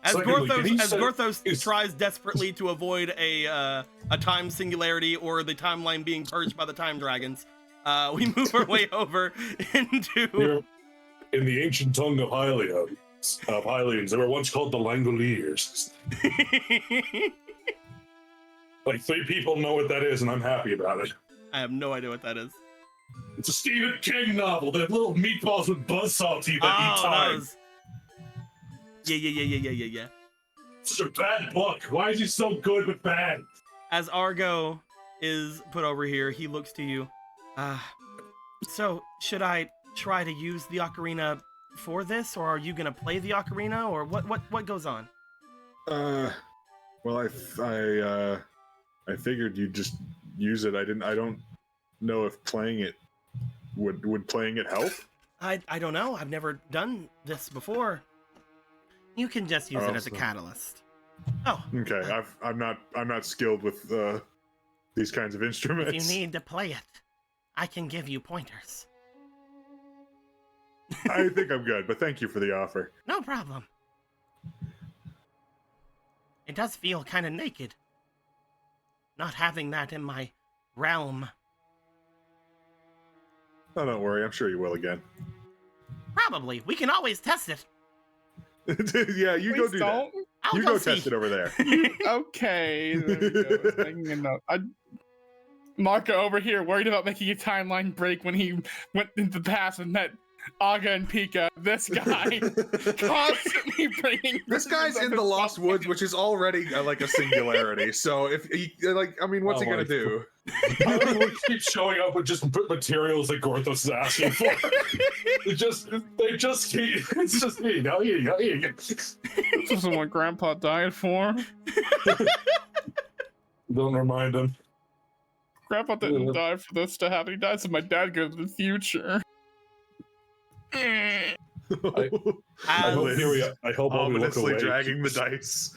As Secondly, Gorthos tries desperately to avoid a time singularity or the timeline being purged by the time dragons, we move our way over into. Here, in the ancient tongue of Hylians, they were once called the Langoliers. Like 3 people know what that is, and I'm happy about it. I have no idea what that is. It's a Stephen King novel. They're little meatballs with buzzsaw teeth that eat time. Those. Yeah. Such a bad book. Why is he so good with bad? As Argo is put over here, he looks to you. So should I try to use the ocarina for this, or are you gonna play the ocarina, or what goes on? Well, I figured you'd just use it. I don't know if playing it would playing it help. I don't know. I've never done this before. You can just use it as a catalyst. Oh. Okay. I'm not skilled with these kinds of instruments. If you need to play it, I can give you pointers. I think I'm good, but thank you for the offer. No problem. It does feel kind of naked, not having that in my realm. Oh, don't worry. I'm sure you will again. Probably. We can always test it. Yeah, you go do that. I'll You go go see. test it over there. Okay, there we go. Making a note. Marco over here worried about making a timeline break when he went into the past and met Aga and Pika. This guy constantly bringing. This guy's in the Lost Woods, which is already like a singularity. So if he what's he gonna do? I don't know, keep showing up with just materials that Gorthos is asking for. They just keep. It's just me. Now here you go. This isn't what Grandpa died for. Don't remind him. Grandpa didn't die for this to happen. He died so my dad goes to the future. I hope I'll be Ominously dragging the dice.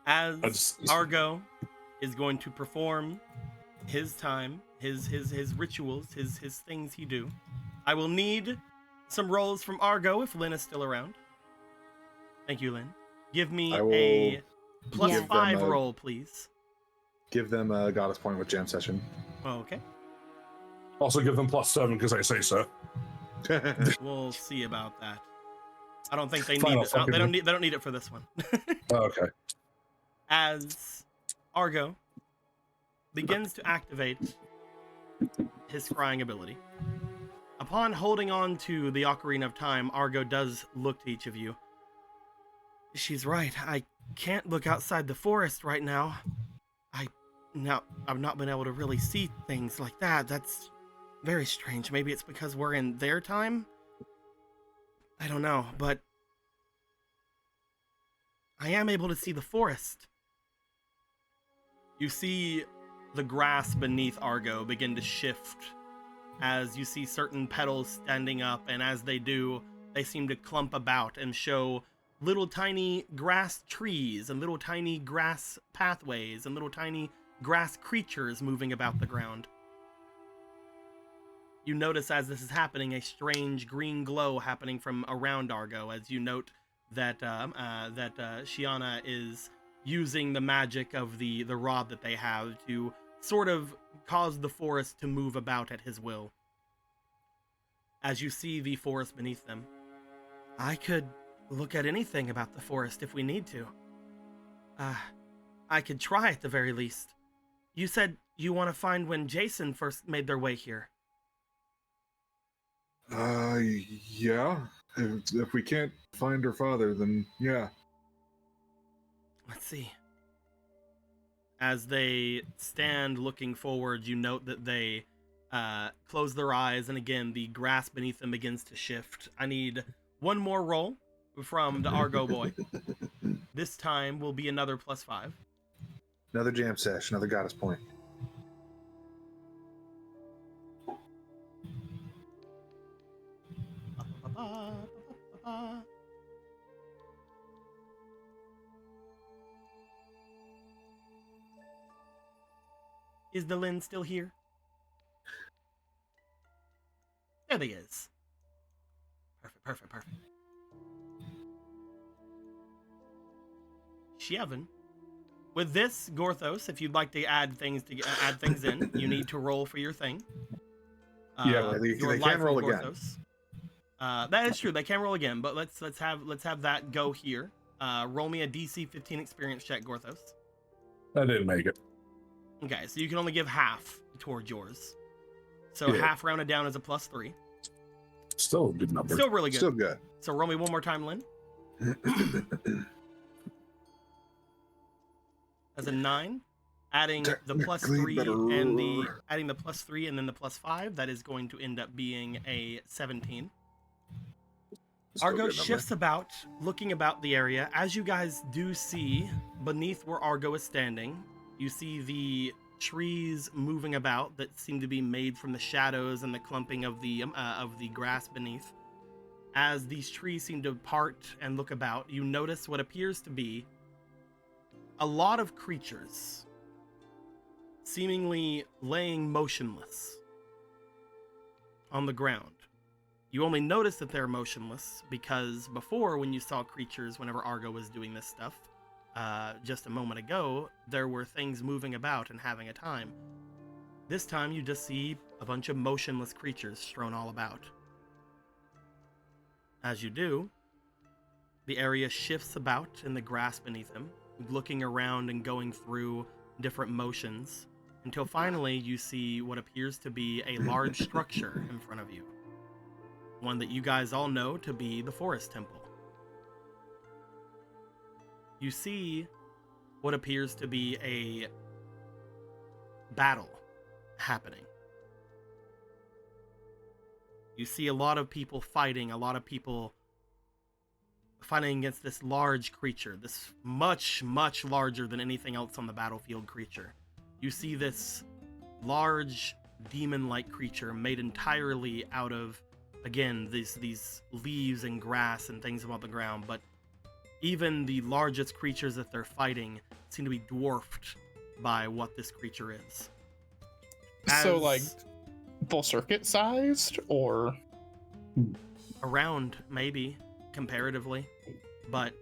As Argo is going to perform his time, his rituals, his things he do, I will need some rolls from Argo if Lynn is still around. Thank you, Lynn. Give me I will a plus give 5 them a- roll, please. Give them a goddess point with jam session. Okay. Also give them +7 because I say so. We'll see about that. I don't think they Fine, need I'll it. fucking They don't need it for this one. Okay. As Argo begins to activate his scrying ability. Upon holding on to the Ocarina of Time, Argo does look to each of you. She's right. I can't look outside the forest right now. I've not been able to really see things like that. That's very strange. Maybe it's because we're in their time? I don't know, but I am able to see the forest. You see the grass beneath Argo begin to shift as you see certain petals standing up, and as they do, they seem to clump about and show little tiny grass trees and little tiny grass pathways and little tiny grass creatures moving about the ground. You notice as this is happening a strange green glow happening from around Argo, as you note that Shiana is using the magic of the rod that they have to sort of cause the forest to move about at his will. As you see the forest beneath them, I could look at anything about the forest if we need to. I could try at the very least. You said you want to find when Jason first made their way here. Yeah. If we can't find her father, then yeah. Let's see. As they stand looking forward, you note that they close their eyes, and again, the grass beneath them begins to shift. I need one more roll from the Argo boy. This time will be another +5. Another jam session, another goddess point. Is the Lynn still here? There he is. Perfect. Shievin. With this, Gorthos, if you'd like to add things in, you need to roll for your thing. Yeah, they can roll again. Gorthos. That is true. They can roll again, but let's have that go here. Roll me a DC 15 experience check, Gorthos. I didn't make it. Okay, so you can only give half towards yours. So Yeah. half rounded down is a +3. Still a good number. Still really good. Still good. So roll me one more time, Lynn. As a 9, adding the +3 and then the +5, that is going to end up being a 17. Still Argo good number. shifts about, looking about the area. As you guys do see, beneath where Argo is standing, you see the trees moving about that seem to be made from the shadows and the clumping of the grass beneath. As these trees seem to part and look about, you notice what appears to be a lot of creatures seemingly laying motionless on the ground. You only notice that they're motionless because before, when you saw creatures whenever Argo was doing this stuff, just a moment ago, there were things moving about and having a time. This time you just see a bunch of motionless creatures strewn all about. As you do, the area shifts about in the grass beneath him, looking around and going through different motions, until finally you see what appears to be a large structure in front of you. One that you guys all know to be the Forest Temple. You see what appears to be a battle happening. You see a lot of people fighting against this large creature, this much, much larger than anything else on the battlefield creature. You see this large demon-like creature made entirely out of, again, these leaves and grass and things above the ground, but even the largest creatures that they're fighting seem to be dwarfed by what this creature is. So, like, full circuit sized, or around, maybe, comparatively, but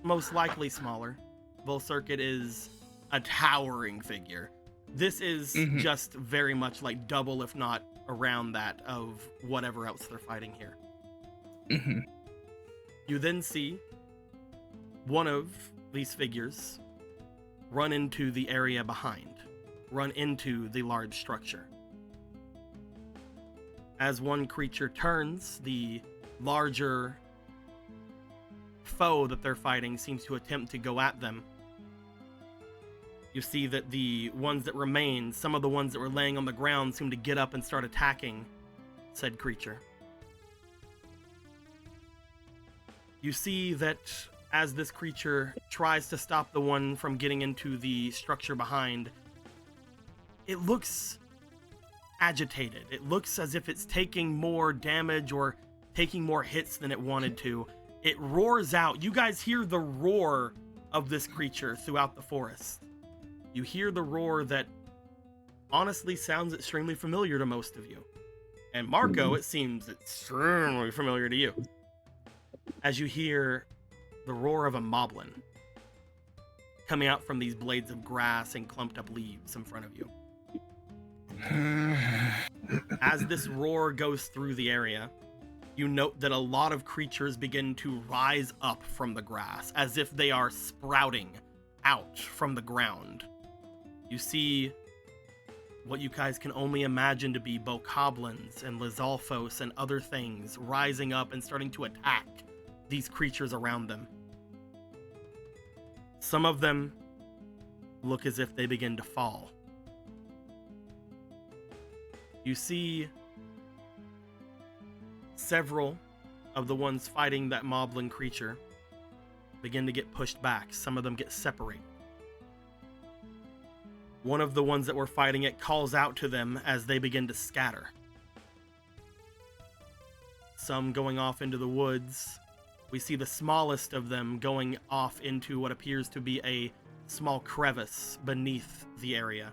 most likely smaller. Volcircuit is a towering figure. This is just very much like double, if not around that, of whatever else they're fighting here. You then see one of these figures run into the area behind, run into the large structure. As one creature turns, the larger foe that they're fighting seems to attempt to go at them. You see that the ones that remain, some of the ones that were laying on the ground, seem to get up and start attacking said creature. You see that as this creature tries to stop the one from getting into the structure behind, it looks agitated. It looks as if it's taking more damage or taking more hits than it wanted to. It roars out. You guys hear the roar of this creature throughout the forest. You hear the roar that honestly sounds extremely familiar to most of you. And Marco, it seems extremely familiar to you. As you hear the roar of a moblin coming out from these blades of grass and clumped up leaves in front of you. As this roar goes through the area, you note that a lot of creatures begin to rise up from the grass as if they are sprouting out from the ground. You see what you guys can only imagine to be bokoblins and lizalfos and other things rising up and starting to attack these creatures around them. Some of them look as if they begin to fall. You see several of the ones fighting that moblin creature begin to get pushed back. Some of them get separated. One of the ones that were fighting it calls out to them as they begin to scatter. Some going off into the woods. We see the smallest of them going off into what appears to be a small crevice beneath the area,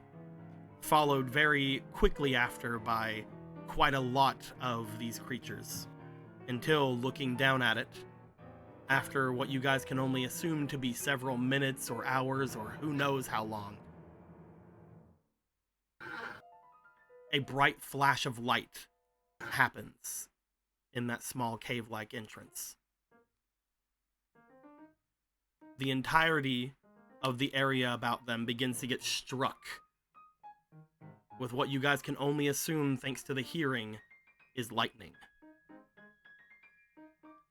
followed very quickly after by quite a lot of these creatures, until looking down at it, after what you guys can only assume to be several minutes or hours or who knows how long, a bright flash of light happens in that small cave-like entrance. The entirety of the area about them begins to get struck with what you guys can only assume, thanks to the hearing, is lightning.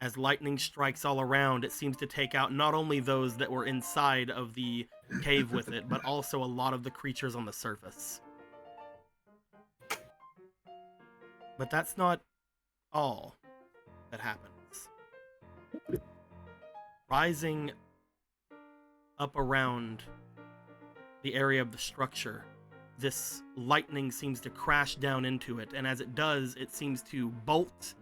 As lightning strikes all around, it seems to take out not only those that were inside of the cave with it, but also a lot of the creatures on the surface. But that's not all that happens. Rising up around the area of the structure, this lightning seems to crash down into it, and as it does, it seems to bolt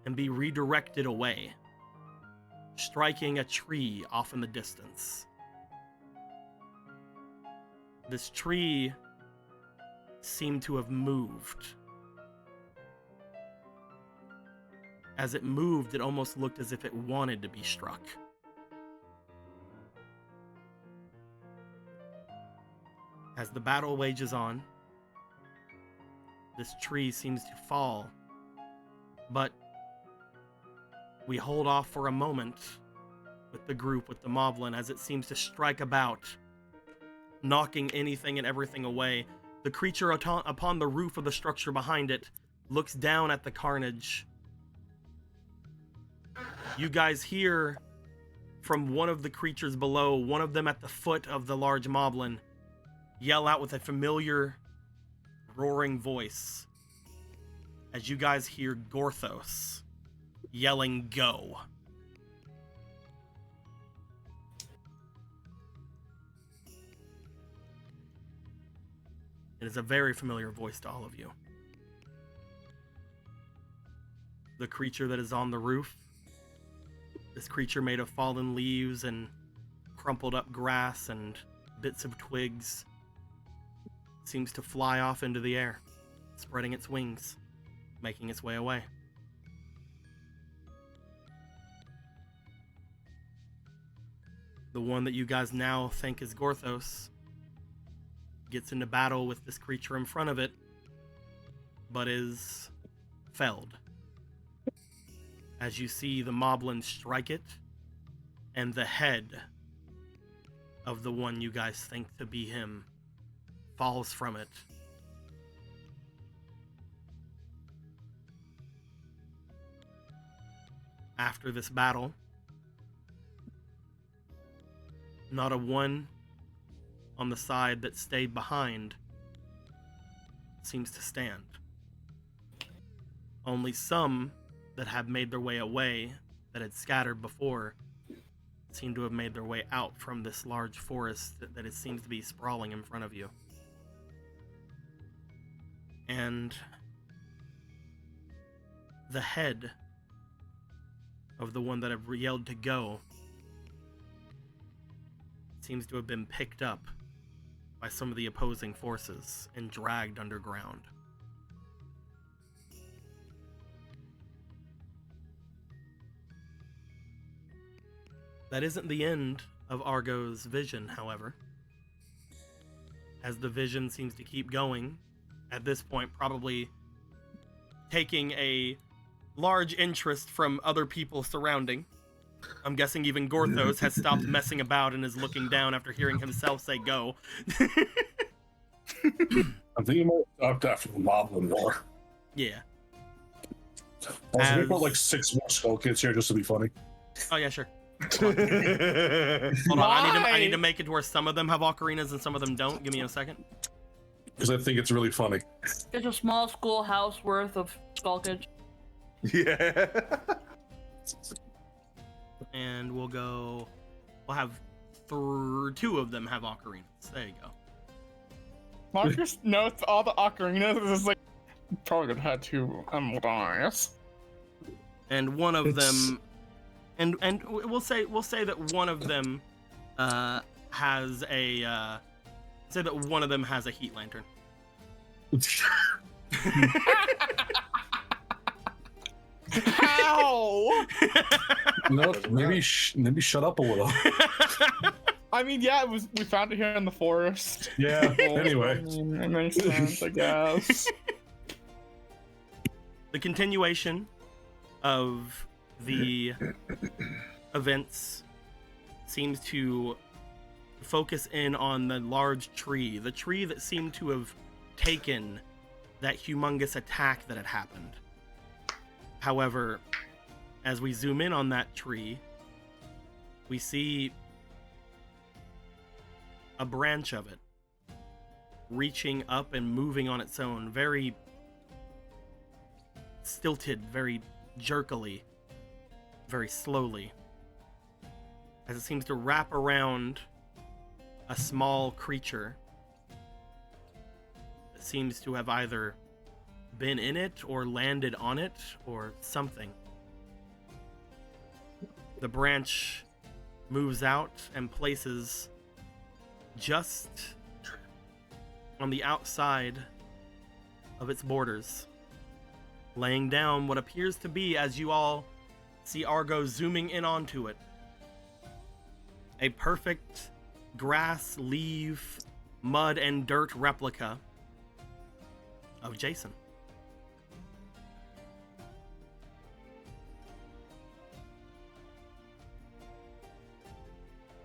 and be redirected away, striking a tree off in the distance. This tree seemed to have moved. As it moved, it almost looked as if it wanted to be struck. As the battle wages on, this tree seems to fall, but we hold off for a moment with the group, with the moblin, as it seems to strike about, knocking anything and everything away. The creature upon the roof of the structure behind it looks down at the carnage. You guys hear from one of the creatures below, one of them at the foot of the large moblin, yell out with a familiar roaring voice as you guys hear Gorthos yelling, "Go." It is a very familiar voice to all of you. The creature that is on the roof, this creature made of fallen leaves and crumpled up grass and bits of twigs, seems to fly off into the air, spreading its wings, making its way away. the one that you guys now think is Gorthos, gets into battle with this creature in front of it, but is felled. As you see the moblin strike it, and the head of the one you guys think to be him falls from it. After this battle, not a one on the side that stayed behind seems to stand. Only some that had made their way away, that had scattered before, seem to have made their way out from this large forest that it seems to be sprawling in front of you. And the head of the one that have yelled to go seems to have been picked up by some of the opposing forces and dragged underground. That isn't the end of Argo's vision, however. As the vision seems to keep going, at this point probably taking a large interest from other people surrounding. I'm guessing even Gorthos has stopped messing about and is looking down after hearing himself say go. I think you might have stopped after the Moblin War. Yeah. Also, we put like 6 more skull kids here just to be funny. Oh yeah, sure. Hold on, I need to make it to where some of them have ocarinas and some of them don't. Give me a second. Because I think it's really funny. It's a small schoolhouse worth of skull kids. Yeah. And we'll have 2 of them have ocarinas. There you go. Marcus notes all the ocarinas is like, probably gonna have 2 emeralds. And one of them, and we'll say that one of them has a say that one of them has a heat lantern. How? No, maybe shut up a little. I mean, yeah, we found it here in the forest. Yeah. Anyway, it makes sense, I guess. The continuation of the events seems to focus in on the large tree, the tree that seemed to have taken that humongous attack that had happened. However, as we zoom in on that tree, we see a branch of it reaching up and moving on its own, very stilted, very jerkily, very slowly, as it seems to wrap around a small creature that seems to have either been in it or landed on it or something. The branch moves out and places just on the outside of its borders, laying down what appears to be, as you all see Argo zooming in onto it, a perfect grass, leaf, mud, and dirt replica of Jason.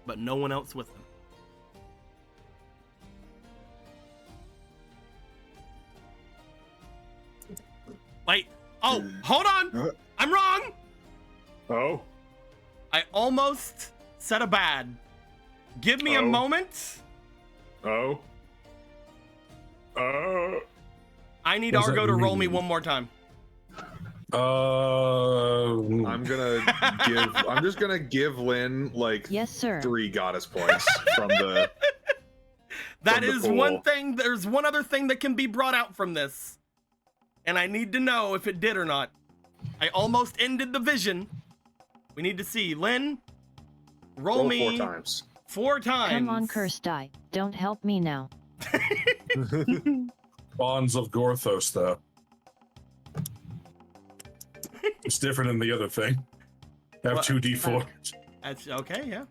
But no one else with them. Wait. Oh, hold on. I'm wrong. Oh. I almost said a bad. Give me a moment. Oh. I need Argo to roll me one more time. I'm just gonna give Lynn like Yes, sir. 3 goddess points from the. That from the is pool. one thing. There's one other thing that can be brought out from this, and I need to know if it did or not. I almost ended the vision. We need to see. Lynn, roll me 4 times. 4 times. Come on, curse die. Don't help me now. Bonds of Gorthos, though. It's different than the other thing. Have What? 2d4. That's okay, yeah.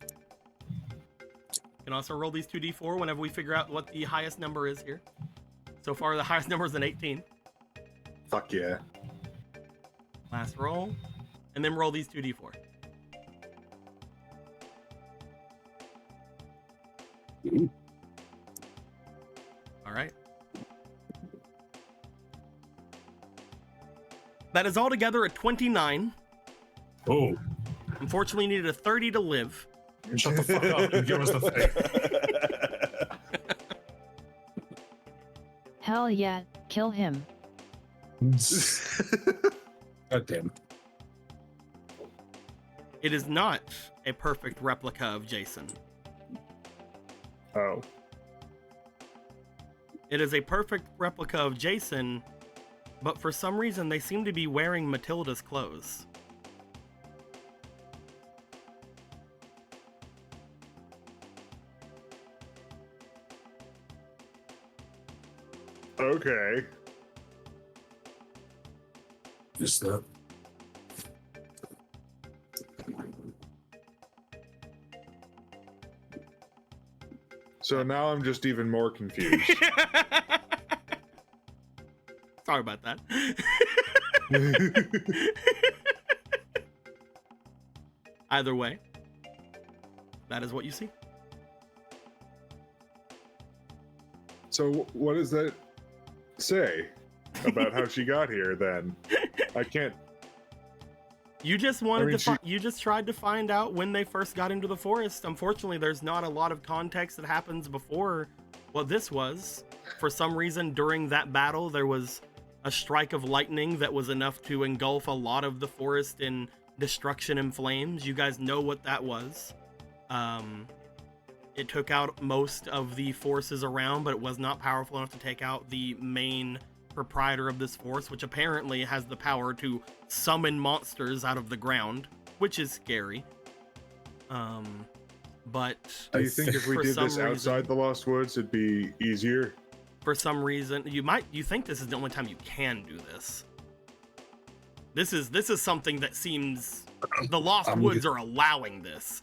can also roll these 2d4 whenever we figure out what the highest number is here. So far, the highest number is an 18. Fuck yeah. Last roll. And then roll these 2d4. All right. That is altogether a 29. Oh, Unfortunately, you needed a 30 to live. shut the fuck up and give us the thing. Hell yeah, kill him. God damn. It is not a perfect replica of Jason. Oh. It is a perfect replica of Jason, but for some reason they seem to be wearing Matilda's clothes. Okay. Is that? So now I'm just even more confused. Sorry about that. Either way, that is what you see. So what does that say about how she got here then? I can't. You just wanted mean, to you just tried to find out when they first got into the forest. Unfortunately, there's not a lot of context that happens before what this was. For some reason, during that battle, there was a strike of lightning that was enough to engulf a lot of the forest in destruction and flames. You guys know what that was. It took out most of the forces around, but it was not powerful enough to take out the main proprietor of this force, which apparently has the power to summon monsters out of the ground, which is scary. But Do you think if we for did some this outside reason- the Lost Woods, it'd be easier? for some reason, you think this is the only time you can do this. This is something that seems the Lost Woods are allowing this.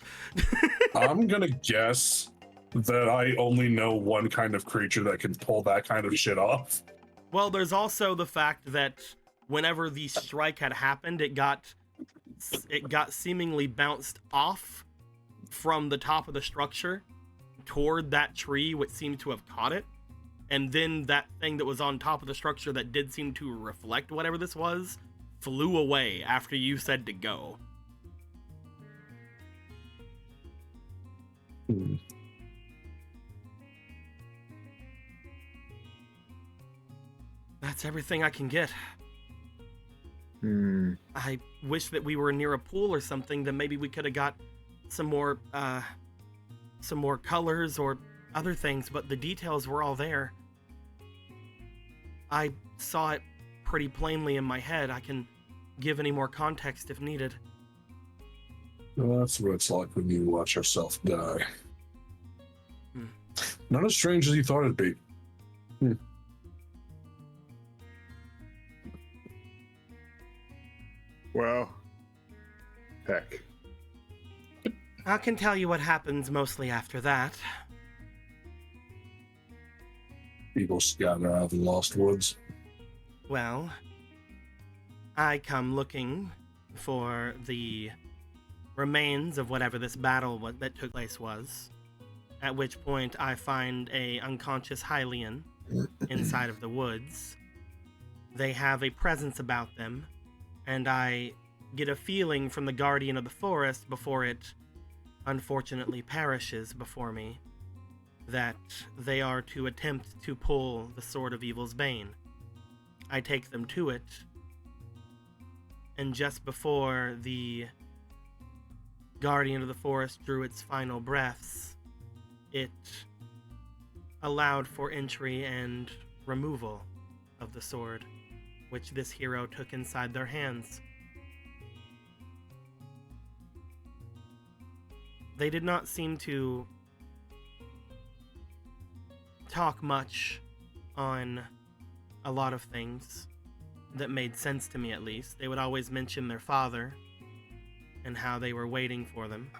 I'm gonna guess that I only know one kind of creature that can pull that kind of shit off. Well, there's also the fact that whenever the strike had happened, it got seemingly bounced off from the top of the structure toward that tree, which seemed to have caught it. And then that thing that was on top of the structure that did seem to reflect whatever this was flew away after you said to go. That's everything I can get. I wish that we were near a pool or something, then maybe we could have got some more colors or other things, but the details were all there. I saw it pretty plainly in my head. I can give any more context if needed. Well, that's what it's like when you watch yourself die. Hmm. Not as strange as you thought it'd be. Well, heck. I can tell you what happens mostly after that. People scatter out of the Lost Woods. Well, I come looking for the remains of whatever this battle that took place was, at which point I find a unconscious Hylian inside of the woods. They have a presence about them, and I get a feeling from the guardian of the forest before it unfortunately perishes before me that they are to attempt to pull the Sword of Evil's Bane. I take them to it, and just before the guardian of the forest drew its final breaths, it allowed for entry and removal of the sword, which this hero took inside their hands. They did not seem to talk much on a lot of things that made sense to me, at least. They would always mention their father and how they were waiting for them.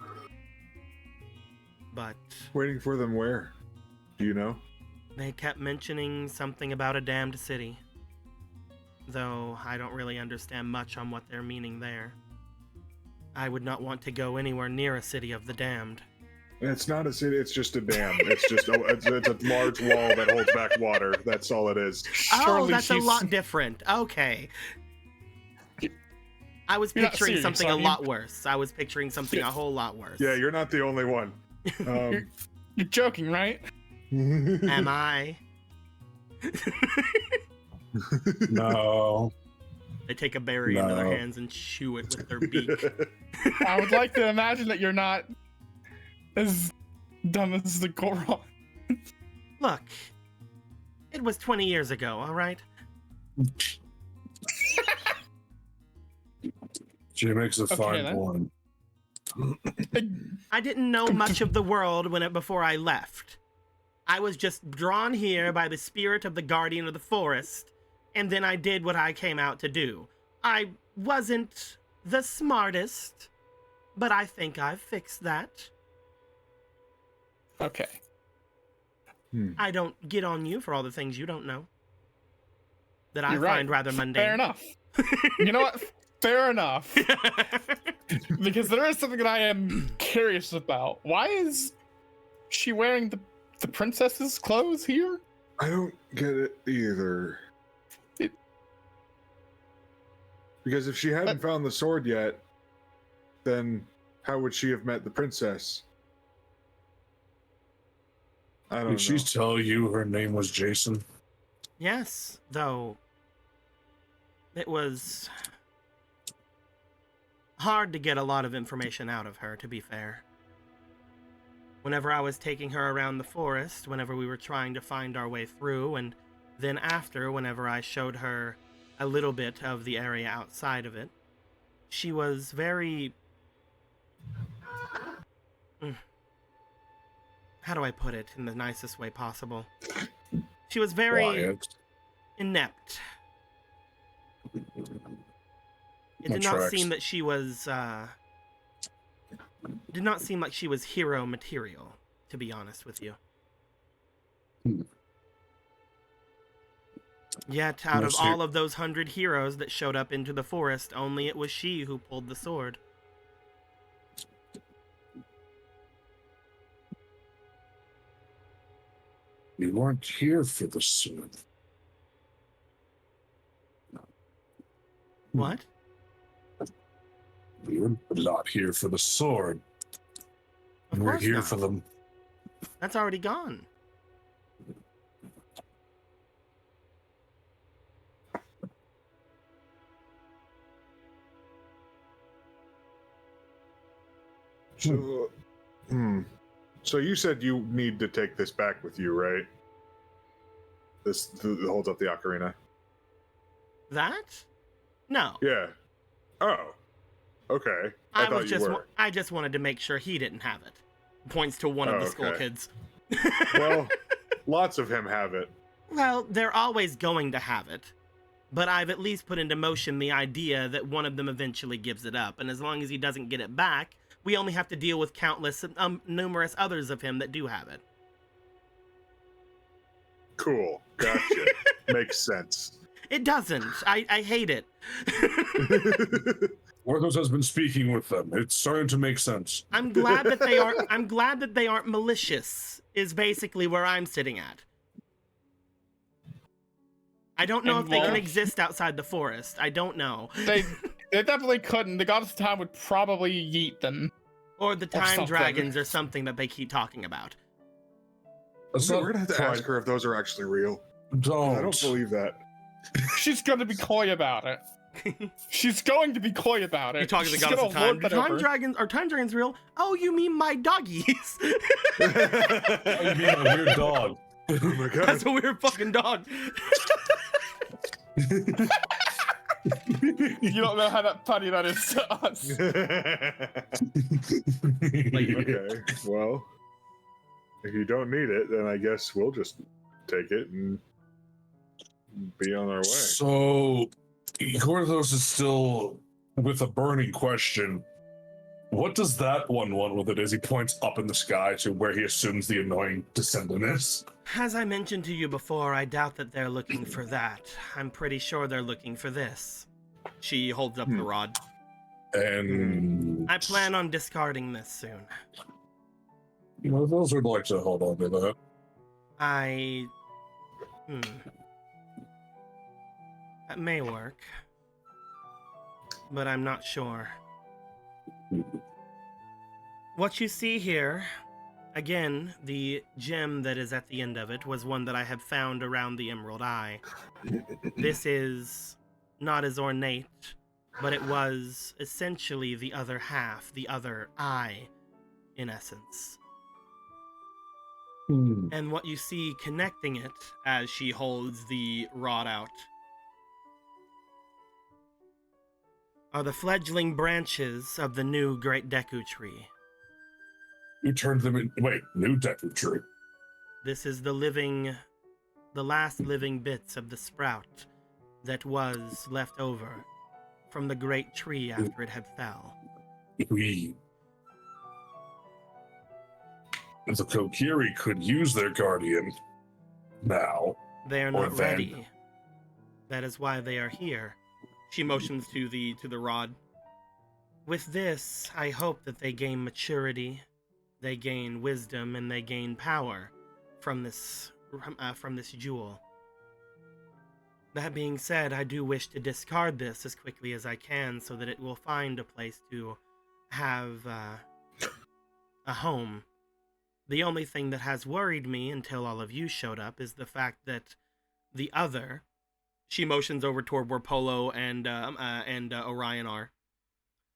but Waiting for them where? Do you know? they kept mentioning something about a damned city. Though I don't really understand much on what they're meaning there. I would not want to go anywhere near a city of the damned. It's not a city, it's just a dam. It's just it's a large wall that holds back water. That's all it is. Oh, Surely that's a she's- lot different. Okay. I was You're not picturing serious, something are a you? lot worse. I was picturing something a whole lot worse. Yeah, you're not the only one. You're joking, right? Am I? No. They take a berry into their No. hands and chew it with their beak. I would like to imagine that you're not as dumb as the Goron. Look, it was 20 years ago, all right? She makes a fine then. point. I didn't know much of the world before I left. I was just drawn here by the spirit of the guardian of the forest, and then I did what I came out to do. I wasn't the smartest, but I think I've fixed that. Okay. I don't get on you for all the things you don't know. That I You're right. find rather mundane. Fair enough. You know what? Fair enough. Because there is something that I am curious about. Why is she wearing the princess's clothes here? I don't get it either. Because if she hadn't found the sword yet, then how would she have met the princess? I don't Did she know. tell you her name was Jason? Yes, though it was hard to get a lot of information out of her, to be fair. Whenever I was taking her around the forest, whenever we were trying to find our way through, and then after, whenever I showed her a little bit of the area outside of it, she was very... How do I put it in the nicest way possible? She was very Quiet. inept. It did That not tracks. seem that she was, did not seem like she was hero material, to be honest with you. Yet, out of Mostly- all of those 100 heroes that showed up into the forest, only it was she who pulled the sword. You weren't here for the sword. What? You're not here for the sword. Of We're course here not. for them. That's already gone. So, so you said you need to take this back with you, right? This holds up the ocarina. That? No. Yeah. Oh. Okay. I thought you were. I just wanted to make sure he didn't have it. Points to one of Oh, the school okay. kids. Well, lots of him have it. Well, they're always going to have it. But I've at least put into motion the idea that one of them eventually gives it up. And as long as he doesn't get it back, we only have to deal with numerous others of him that do have it. Cool. Gotcha. Makes sense. It doesn't. I hate it. Orthos has been speaking with them. It's starting to make sense. I'm glad that they are. I'm glad that they aren't malicious. Is basically where I'm sitting at. I don't know if they can Involved? exist outside the forest. I don't know. They definitely couldn't. The goddess of time would probably yeet them. Or the Or time something. dragons or something that they keep talking about. That's We're gonna have to fine. ask her if those are actually real. I Don't. don't believe that. She's going to be coy about it. She's going to be coy about it. You're talking to the She's goddess gonna of time. lord that Time over. dragons are time dragons real? Oh, you mean my doggies? Oh, you mean a weird dog. Oh my god. That's a weird fucking dog. You don't know how funny that is to us. Okay. Well, if you don't need it, then I guess we'll just take it and be on our way. So, Orthos is still with a burning question. What does that one want with it as he points up in the sky to where he assumes the annoying descendant is? As I mentioned to you before, I doubt that they're looking for that. I'm pretty sure they're looking for this. She holds up the rod. And I plan on discarding this soon. you know, those would like to hold on to that. That may work. But I'm not sure. What you see here, again, the gem that is at the end of it was one that I have found around the Emerald Eye. This is not as ornate, but it was essentially the other half, the other eye, in essence. And what you see connecting it as she holds the rod out are the fledgling branches of the new Great Deku Tree. You turned them in. Wait, new Deku Tree. This is the last living bits of the sprout that was left over from the great tree after it had fell. The Kokiri could use their guardian now. They are not ready. That is why they are here. She motions to the rod. With this, I hope that they gain maturity, they gain wisdom, and they gain power from this jewel. That being said, I do wish to discard this as quickly as I can so that it will find a place to have a home. The only thing that has worried me until all of you showed up is the fact that the other... She motions over toward where Polo and Orion are.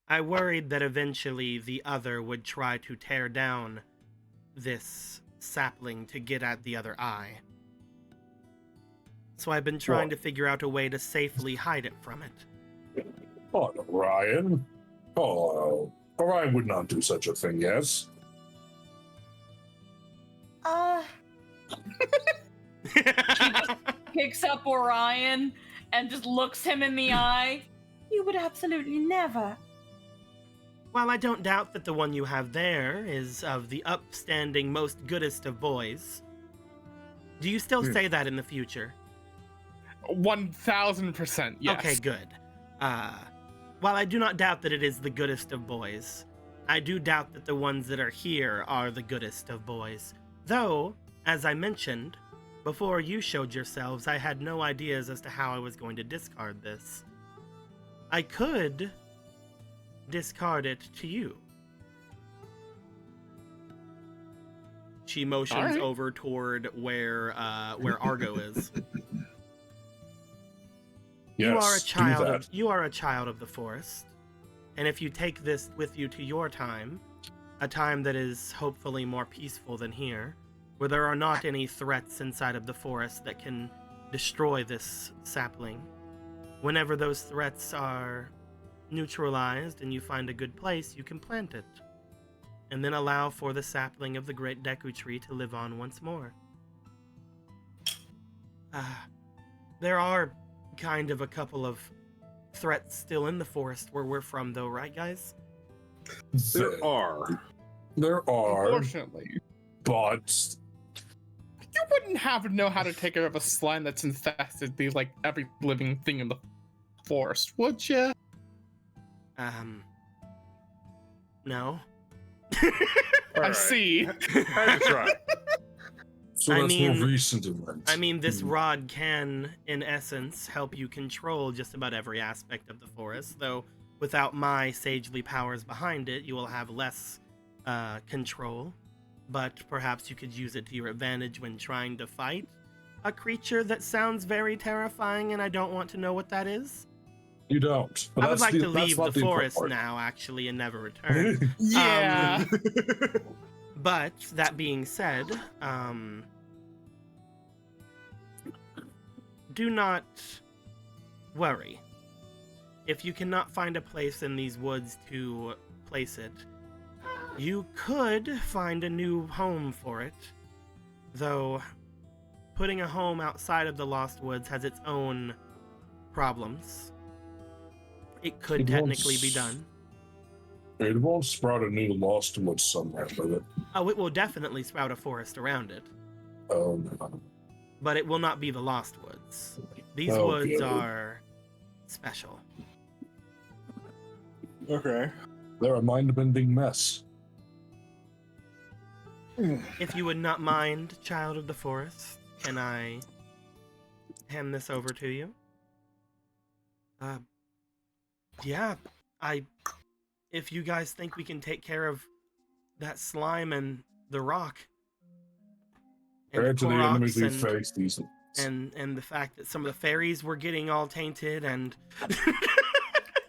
I worried that eventually the other would try to tear down this sapling to get at the other eye. So I've been trying to figure out a way to safely hide it from it. Oh, Orion. Oh, Orion would not do such a thing, yes? She just picks up Orion and just looks him in the eye. You would absolutely never. Well, I don't doubt that the one you have there is of the upstanding, most goodest of boys. Do you still say that in the future? 1000%, yes. Okay, good. While I do not doubt that it is the goodest of boys, I do doubt that the ones that are here are the goodest of boys. Though, as I mentioned, before you showed yourselves, I had no ideas as to how I was going to discard this. I could discard it to you. She motions over toward where Argo is. Yes, you are a child of the forest, and if you take this with you to your time, a time that is hopefully more peaceful than here, where there are not any threats inside of the forest that can destroy this sapling, whenever those threats are neutralized and you find a good place, you can plant it, and then allow for the sapling of the Great Deku Tree to live on once more. There are kind of a couple of threats still in the forest where we're from, though, right, guys? There are. Unfortunately. But you wouldn't know how to take care of a slime that's infested be like every living thing in the forest, would you? No. I see. That's right. so that's more recent event. I mean, this rod can, in essence, help you control just about every aspect of the forest, though without my sagely powers behind it, you will have less control. But perhaps you could use it to your advantage when trying to fight a creature that sounds very terrifying, and I don't want to know what that is. You don't. I would like to leave the forest now, actually, and never return. Yeah. But that being said, do not worry. If you cannot find a place in these woods to place it, you could find a new home for it. Though, putting a home outside of the Lost Woods has its own problems. It could technically be done. It won't sprout a new Lost Woods somewhere, will it? Oh, it will definitely sprout a forest around it, Oh, no. but it will not be the Lost Woods. These Oh, woods good. are special. Okay. They're a mind-bending mess. If you would not mind, child of the forest, can I hand this over to you? Yeah, if you guys think we can take care of that slime and the rock, and Compared to the Koroks enemies we face, these... and the fact that some of the fairies were getting all tainted and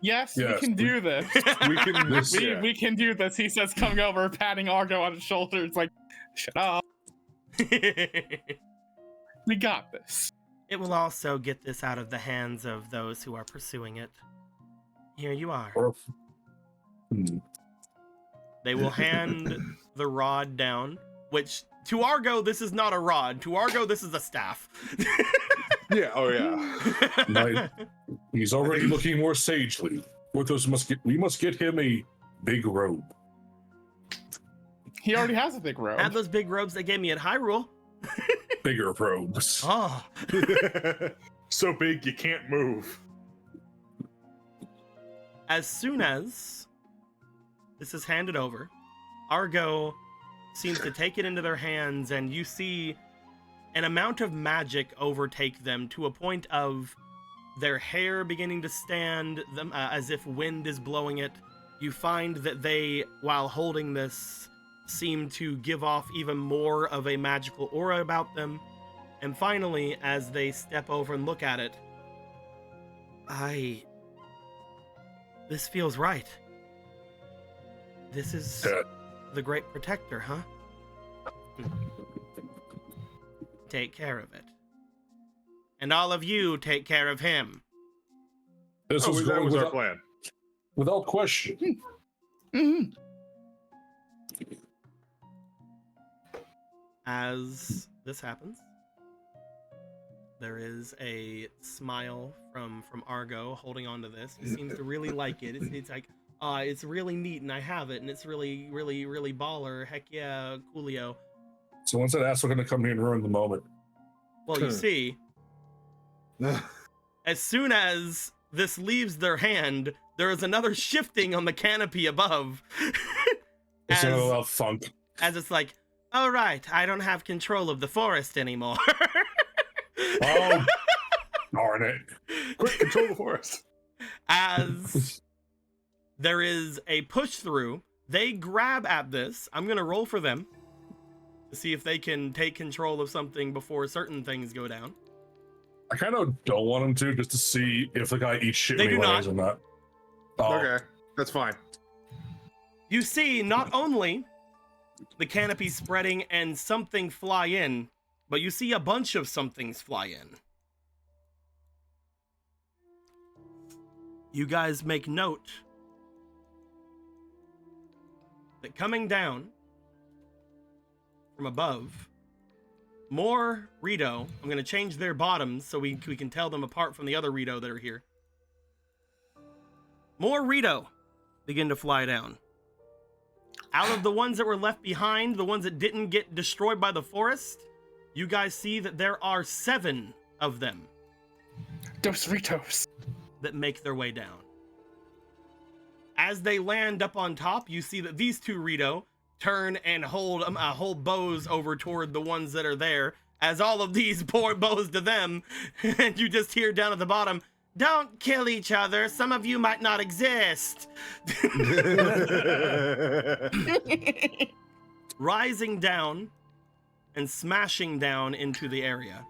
Yes, we Yes, can do this. We can. We can do this. He says, coming over, patting Argo on his shoulder. It's like, shut up. We got this. it will also get this out of the hands of those who are pursuing it. Here you are. They will hand the rod down, which to Argo this is not a rod. To Argo this is a staff. Yeah. Oh yeah. Right. He's already looking more sagely. We must get him a big robe. He already has a big robe. I have those big robes they gave me at Hyrule. Bigger robes. Oh. So big you can't move. As soon as this is handed over, Argo seems to take it into their hands, and you see an amount of magic overtake them to a point of their hair beginning to stand them as if wind is blowing it. You find that they, while holding this, seem to give off even more of a magical aura about them. And finally, as they step over and look at it, this feels right. This is the Great Protector, huh? Take care of it. And all of you take care of him. This was that going was our without, plan. without question. Mhm. As this happens, there is a smile from Argo holding on to this. He seems to really like it. It's like, it's really neat, and I have it, and it's really, really, really baller. Heck yeah, coolio. So once that ass, we're gonna come here and ruin the moment. Well, you see, as soon as this leaves their hand, there is another shifting on the canopy above. It's a little funk. As it's like, all right, I don't have control of the forest anymore. Oh, darn it. Quick, control the forest. As there is a push through, they grab at this. I'm going to roll for them to see if they can take control of something before certain things go down. I kind of don't want him to, just to see if the guy eats shit They do anyways not. or not. Oh, Okay, that's fine. You see not only the canopy spreading and something fly in, but you see a bunch of somethings fly in. You guys make note that coming down from above, more Rito, I'm going to change their bottoms so we can tell them apart from the other Rito that are here. More Rito begin to fly down. Out of the ones that were left behind, the ones that didn't get destroyed by the forest, you guys see that there are 7 of them Dos Ritos. that make their way down. As they land up on top, you see that these 2 Rito turn and hold bows over toward the ones that are there, as all of these pour bows to them, and you just hear down at the bottom, "Don't kill each other, some of you might not exist." Rising down and smashing down into the area.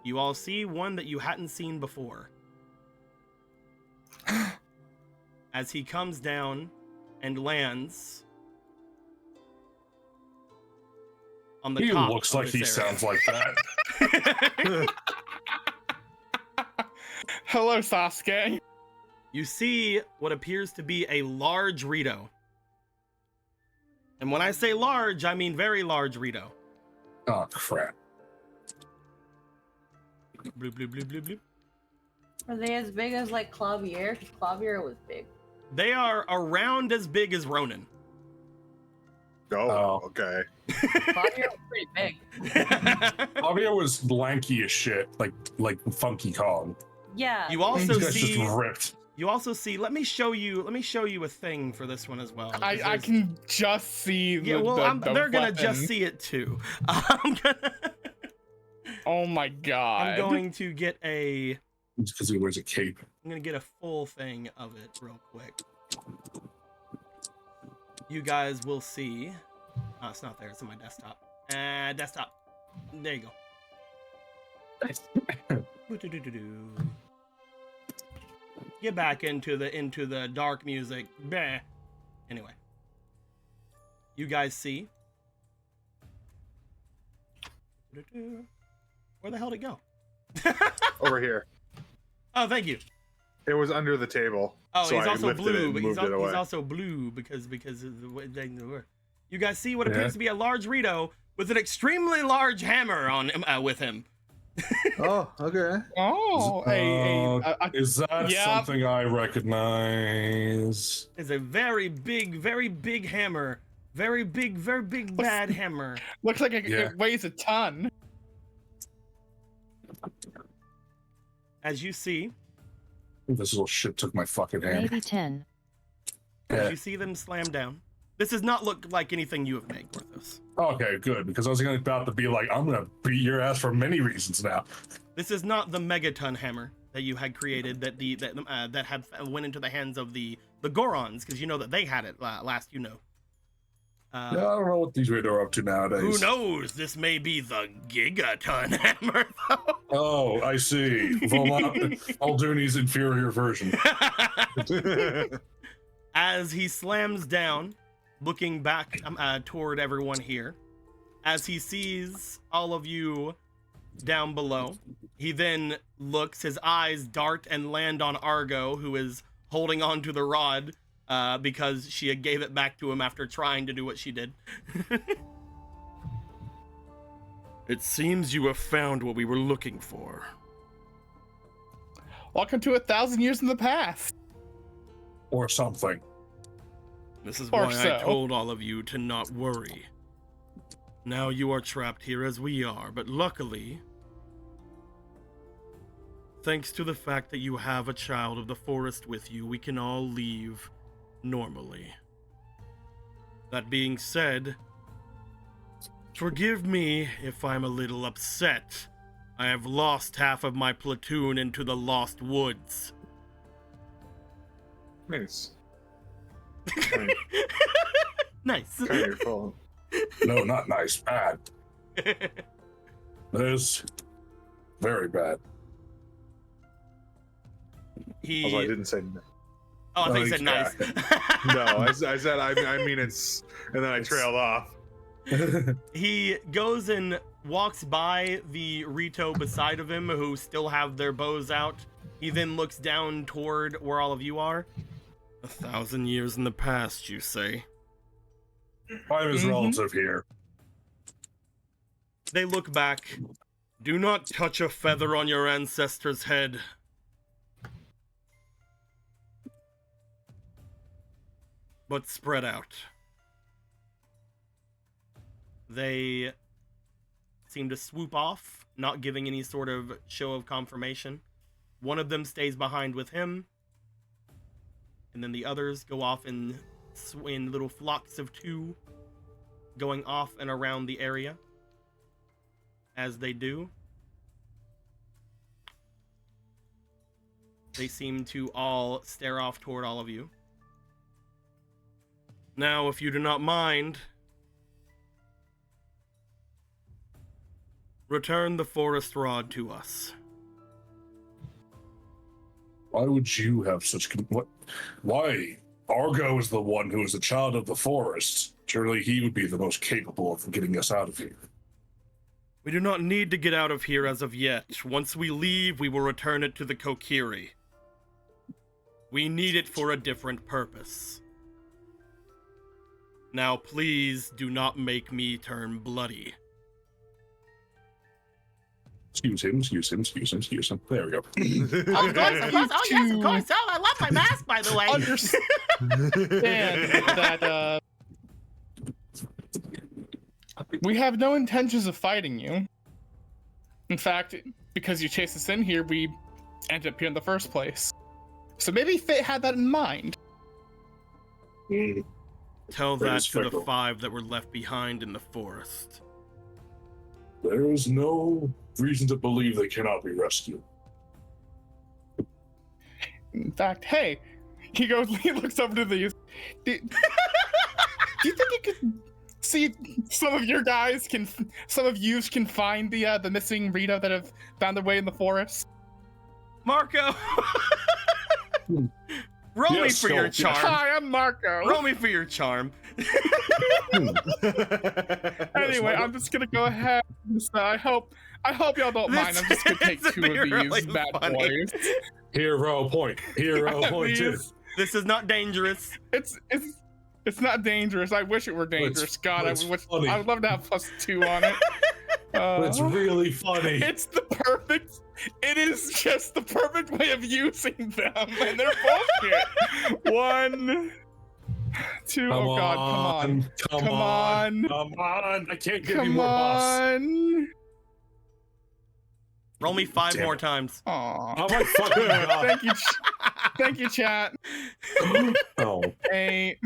You all see one that you hadn't seen before. As he comes down and lands on the he top looks of like he this area. sounds like that. Hello, Sasuke. You see what appears to be a large Rito. And when I say large, I mean very large Rito. Oh, crap. Bloop, bloop, bloop, bloop, bloop. Are they as big as like Clavier? Because Clavier was big. They are around as big as Ronan. Oh, okay. Fabio was pretty big. Fabio was lanky as shit, like Funky Kong. Yeah. You also This guy's see. just ripped. You also see. Let me show you a thing for this one as well. I can just see. Yeah, well, they're gonna just see it too. I'm gonna. Oh my god. I'm going to get a. It's because he wears a cape. I'm gonna get a full thing of it real quick. You guys will see. Oh, it's not there. It's on my desktop. Desktop. There you go. Get back into the dark music. Bah. Anyway, you guys see. Where the hell did it go? Over here. Oh, thank you. It was under the table. Oh, so he's I also lifted it blue, and but moved it away. he's also blue because of the way they were. You guys see what appears to be a large Rito with an extremely large hammer on him, with him. Oh, okay. Oh, Is that something I recognize? It's a very big hammer. Very big bad hammer. looks like it weighs a ton. As you see, This little shit took my fucking hand. Maybe 10. as you see them slam down. This does not look like anything you have made, Porthos. Okay, good, because I was about to be like, I'm gonna beat your ass for many reasons now. This is not the megaton hammer that you had created that had went into the hands of the Gorons, because you know that they had it last. You know. Yeah, I don't know what these are up to nowadays. Who knows? This may be the gigaton hammer, though. Oh, I see. Alduni's inferior version. As he slams down, looking back toward everyone here, as he sees all of you down below, he then looks, his eyes dart and land on Argo, who is holding on to the rod because she gave it back to him after trying to do what she did. It seems you have found what we were looking for. Welcome to 1,000 years in the past. Or something. This is Or why so. I told all of you to not worry. Now you are trapped here as we are, but luckily, thanks to the fact that you have a child of the forest with you, we can all leave normally. That being said, forgive me if I'm a little upset. I have lost half of my platoon into the Lost Woods. Nice. Nice. Kind of your fault. No, not nice. Bad. That is very bad. Although I didn't say no. Oh, I think he said nice. No, I said I mean it's, and then I trailed off. He goes and walks by the Rito beside of him, who still have their bows out. He then looks down toward where all of you are. 1,000 years in the past, you say? I'm his relative here. They look back. Do not touch a feather on your ancestor's head. But spread out. They seem to swoop off, not giving any sort of show of confirmation. One of them stays behind with him, and then the others go off in little flocks of two, going off and around the area. As they do, they seem to all stare off toward all of you. Now, if you do not mind, return the forest rod to us. Why would you have such... What? Why? Argo is the one who is a child of the forest. Surely he would be the most capable of getting us out of here. We do not need to get out of here as of yet. Once we leave, we will return it to the Kokiri. We need it for a different purpose. Now, please do not make me turn bloody. Excuse him. There we go. Of course. Oh, yes, of course. Oh, I love my mask, by the way. Understand that we have no intentions of fighting you. In fact, because you chased us in here, we ended up here in the first place. So maybe Fate had that in mind. Tell That that is to the fickle. 5 that were left behind in the forest. There is no reason to believe they cannot be rescued. In fact, hey, he looks over to these. Do you think you could see some of you can find the missing Rito that have found their way in the forest? Marco! Roll me Yes, for your Sculpey. charm. Hi, I'm Marco. Roll me for your charm. Anyway, I'm just gonna go ahead. I hope y'all don't mind. I'm just gonna take This two is of these really bad funny. boys. Hero point. Hero point too. This is not dangerous. It's not dangerous. I wish it were dangerous. God, I it's would funny. love to have +2 on it. It's really funny. It is just the perfect way of using them, and they're bullshit. 1, 2. Oh God, come on. I can't give you Come more buffs. on. Roll me 5 Damn more it. times. Aw. Oh my fucking god. Thank you, chat. Oh. 8,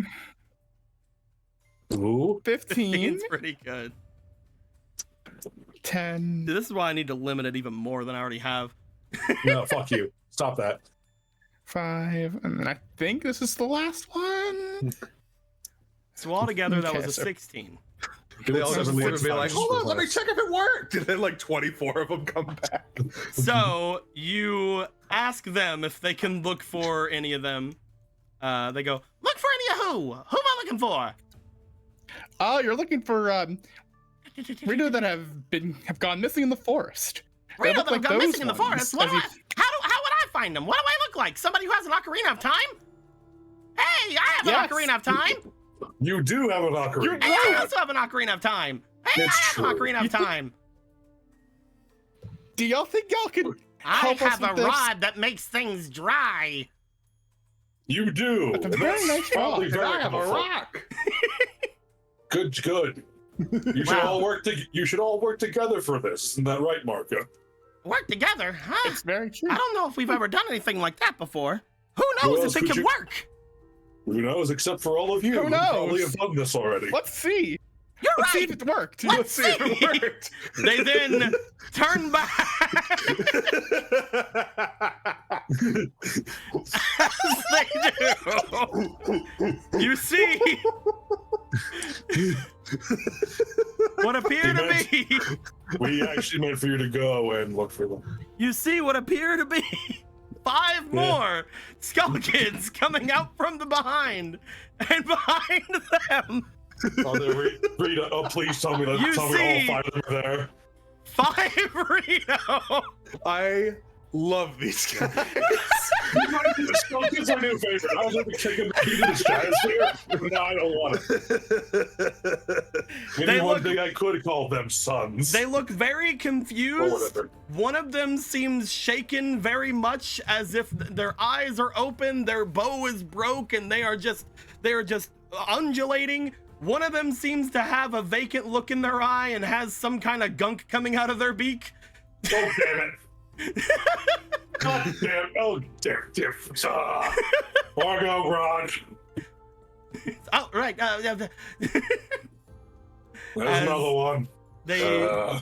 Ooh. 15, It's pretty good. 10. Dude, this is why I need to limit it even more than I already have. No, fuck you. Stop that. 5, and then I think this is the last one. So altogether, that Okay, was a so- 16. They all just Seven leave and be like, times hold on, let me less. check if it worked. And then like 24 of them come back. So you ask them if they can look for any of them. They go, look for any of who? Who am I looking for? Oh, you're looking for Rito that have gone missing in the forest. They Rito look that like have gone those missing in the ones, forest. What as do you- how would I find them? What do I look like? Somebody who has an ocarina of time? Hey, I have Yes. an ocarina of time. You do have an ocarina. Hey, I also have an ocarina of time. Hey, It's I have an true. ocarina of time. Do y'all think y'all could I help us have a with this? rod that makes things dry. You do. That's a very nice probably rock. very I have a helpful. rock. Good. You should Wow. all work. You should all work together for this. Isn't that right, Marco? Work together, huh? It's very true. I don't know if we've ever done anything like that before. Who Who knows else if it could can you- work? Who knows? Except for all of you. Who knows? Probably have done this already. Let's see. You're Let's see right. if it worked. Let's See if it worked. They then turn back as they do. You see what appear to be. We actually meant for you to go and look for them. You see what appear to be 5 more Skull Kids coming out from the behind, and behind them, Oh, Rita, oh, please tell me that. You Tell me see- all 5 of them are there. 5 Rito. I love these guys. It's my new favorite. I was going to kick him into the stratosphere. No, I don't want it. Maybe They one look- thing I could call them sons. They look very Or confused. whatever. One of them seems shaken very much, as if their eyes are open, their bow is broke, and they are just undulating. One of them seems to have a vacant look in their eye and has some kind of gunk coming out of their beak. Oh, damn it. God damn. Oh, damn. Margo, Rod. Oh, right. There's As- another one. They,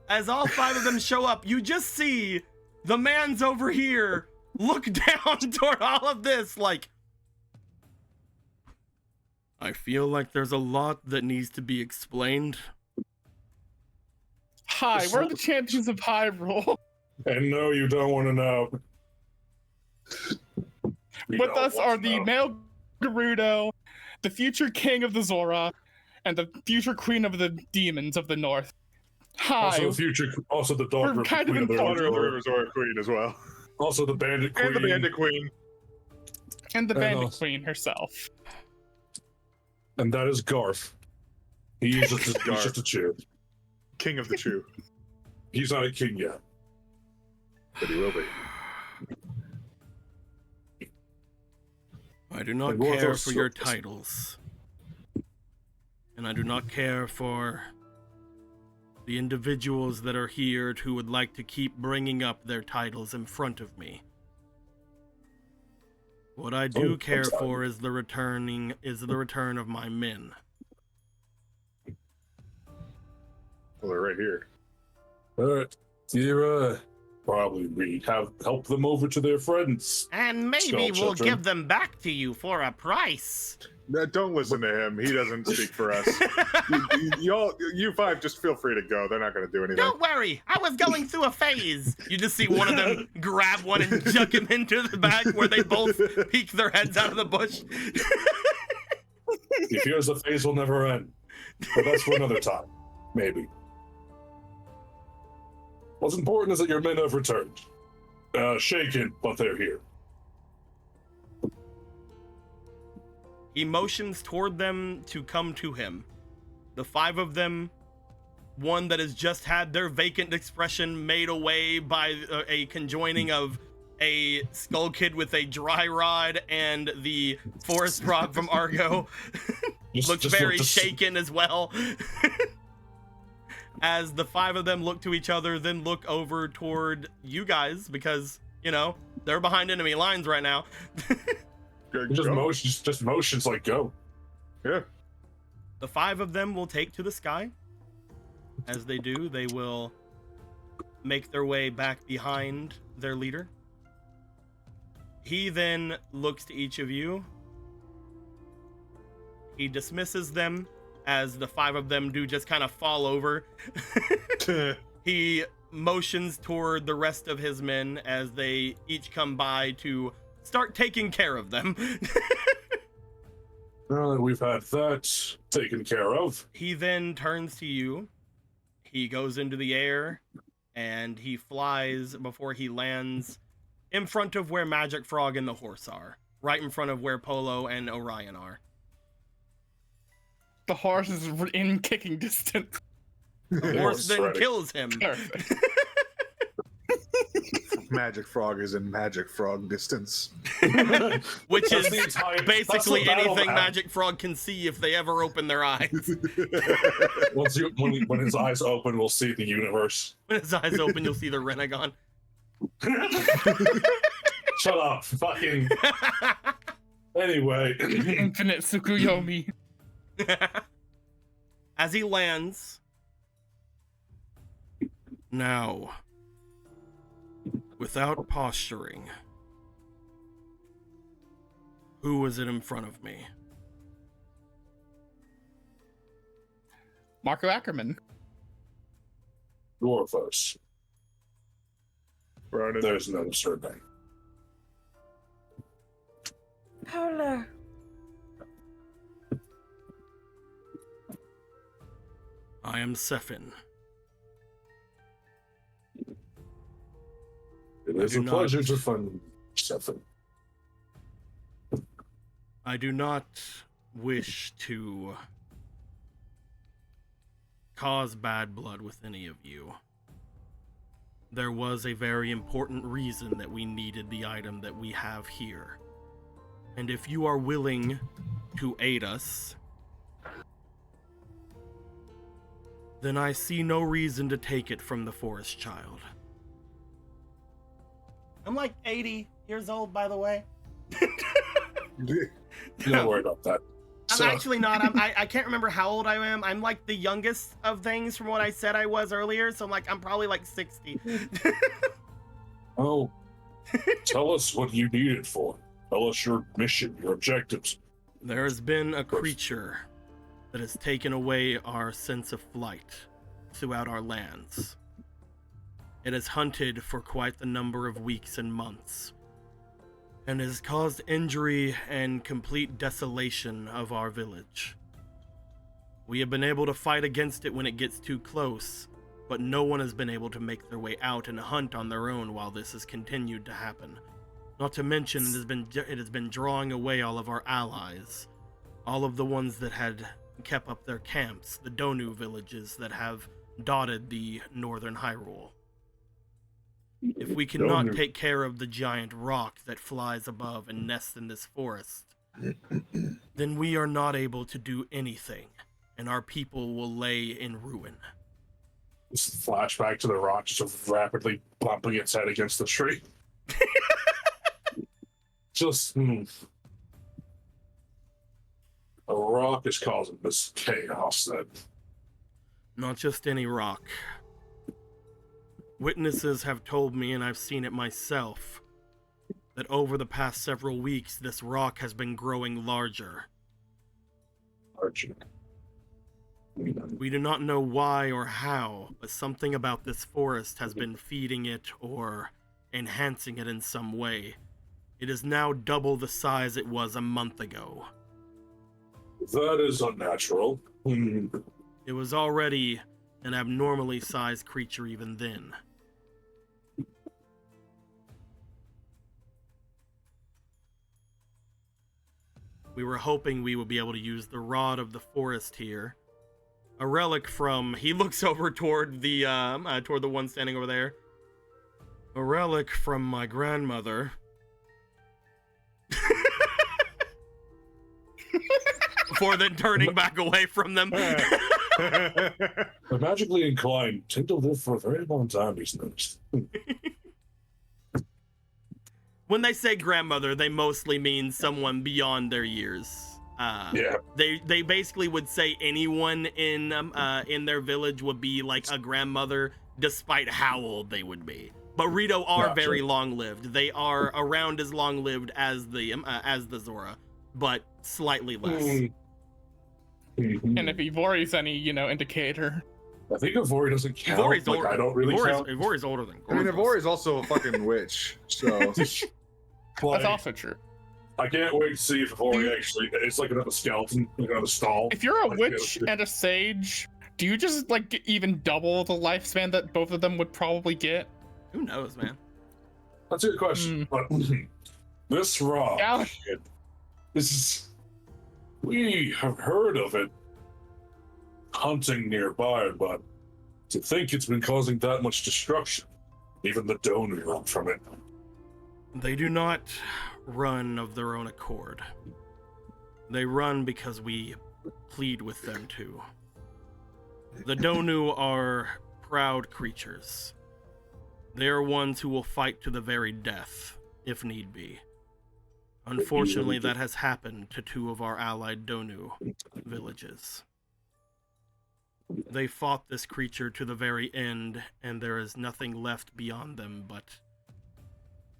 as all 5 of them show up, you just see the man's over here look down toward all of this like, I feel like there's a lot that needs to be explained. Hi, we're the champions of Hyrule. And no, you don't want to know. We With don't us want are to the know. male Gerudo, the future king of the Zora, and the future queen of the demons of the north. Hi. Also the dog We're river kind of queen of the important. river. Zora Queen as well. Also the bandit queen. And the Bandit Queen. and the and bandit also- queen herself. And that is Garth. He's just a chew. King of the Chew. He's not a king yet. But he will be. I do not And what care those for your sorts- titles. And I do not care for the individuals that are here who would like to keep bringing up their titles in front of me. What I do care for is the return of my men. Well, they're right here. Alright. You probably we have help them over to their friends. And maybe Skull we'll children. give them back to you for a price. Don't listen to him. He doesn't speak for us. You five just feel free to go. They're not going to do anything. Don't worry, I was going through a phase. You just see one of them grab one and chuck him into the back where they both peek their heads out of the bush. He fears the phase will never end. But that's for another time. Maybe. What's important is that your men have returned. Shaken, but they're here. He motions toward them to come to him. The five of them, one that has just had their vacant expression made away by a conjoining of a skull kid with a dry rod and the forest frog from Argo, looks very shaken as well. As the five of them look to each other, then look over toward you guys because, you know, they're behind enemy lines right now. Just motions like go. Yeah. The five of them will take to the sky. As they do, they will make their way back behind their leader. He then looks to each of you. He dismisses them as the five of them do just kind of fall over. He motions toward the rest of his men as they each come by to start taking care of them. Now that we've had that taken care of. He then turns to you. He goes into the air and he flies before he lands in front of where Magic Frog and the horse are, right in front of where Polo and Orion are. The horse is in kicking distance. The horse then Ready. kills him. Perfect. Magic Frog is in Magic Frog distance. Which That's is the entire- basically that's the battle anything map. Magic Frog can see if they ever open their eyes. When his eyes open, we'll see the universe. When his eyes open, you'll see the Renegon. Shut up, fucking. Anyway, Infinite Tsukuyomi. As he lands. Now, without posturing, who was it in front of me? Marco Ackerman. Dwarfos. Ronan. There's no surname. Paolo. I am Sefin. It is do a not- pleasure to find Stefan. I do not wish to cause bad blood with any of you. There was a very important reason that we needed the item that we have here. And if you are willing to aid us, then I see no reason to take it from the forest child. I'm like 80 years old, by the way. Don't worry about that. I'm actually not. I can't remember how old I am. I'm like the youngest of things from what I said I was earlier. So I'm probably like 60. Oh, tell us what you need it for. Tell us your mission, your objectives. There has been a creature that has taken away our sense of flight throughout our lands. It has hunted for quite the number of weeks and months, and has caused injury and complete desolation of our village. We have been able to fight against it when it gets too close, but no one has been able to make their way out and hunt on their own while this has continued to happen. Not to mention, it has been drawing away all of our allies, all of the ones that had kept up their camps, the Donu villages that have dotted the northern Hyrule. If we cannot take care of the giant rock that flies above and nests in this forest, then we are not able to do anything, and our people will lay in ruin. Just flashback to the rock just rapidly bumping its head against the tree. Just a rock is causing this chaos then. Not just any rock. Witnesses have told me, and I've seen it myself, that over the past several weeks, this rock has been growing larger. Larger. We do not know why or how, but something about this forest has been feeding it or enhancing it in some way. It is now double the size it was a month ago. That is unnatural. It was already an abnormally sized creature even then. We were hoping we would be able to use the rod of the forest here. A relic from... He looks over toward the one standing over there. A relic from my grandmother. Before then turning back away from them. The magically inclined tend to live for a very long time, he's noticed. When they say grandmother, they mostly mean someone beyond their years. Yeah. They basically would say anyone in their village would be like a grandmother, despite how old they would be. But Rito are very long-lived. They are around as long-lived as the Zora, but slightly less. And if Ivori's any, indicator. I think Ivori doesn't count. Ivori's older. I don't really count. Ivori's older than I mean, Gorthos. Ivori's also a fucking witch, so... That's also true. I can't wait to see if Ivori actually... It's like another skeleton, like another stall. If you're a witch and a sage, do you just, even double the lifespan that both of them would probably get? Who knows, man? That's a good question. But this rock... Yeah. This is... We have heard of it hunting nearby, but to think it's been causing that much destruction, even the Donu run from it. They do not run of their own accord. They run because we plead with them to. The Donu are proud creatures. They are ones who will fight to the very death, if need be. Unfortunately, that has happened to two of our allied Donu villages. They fought this creature to the very end, and there is nothing left beyond them but,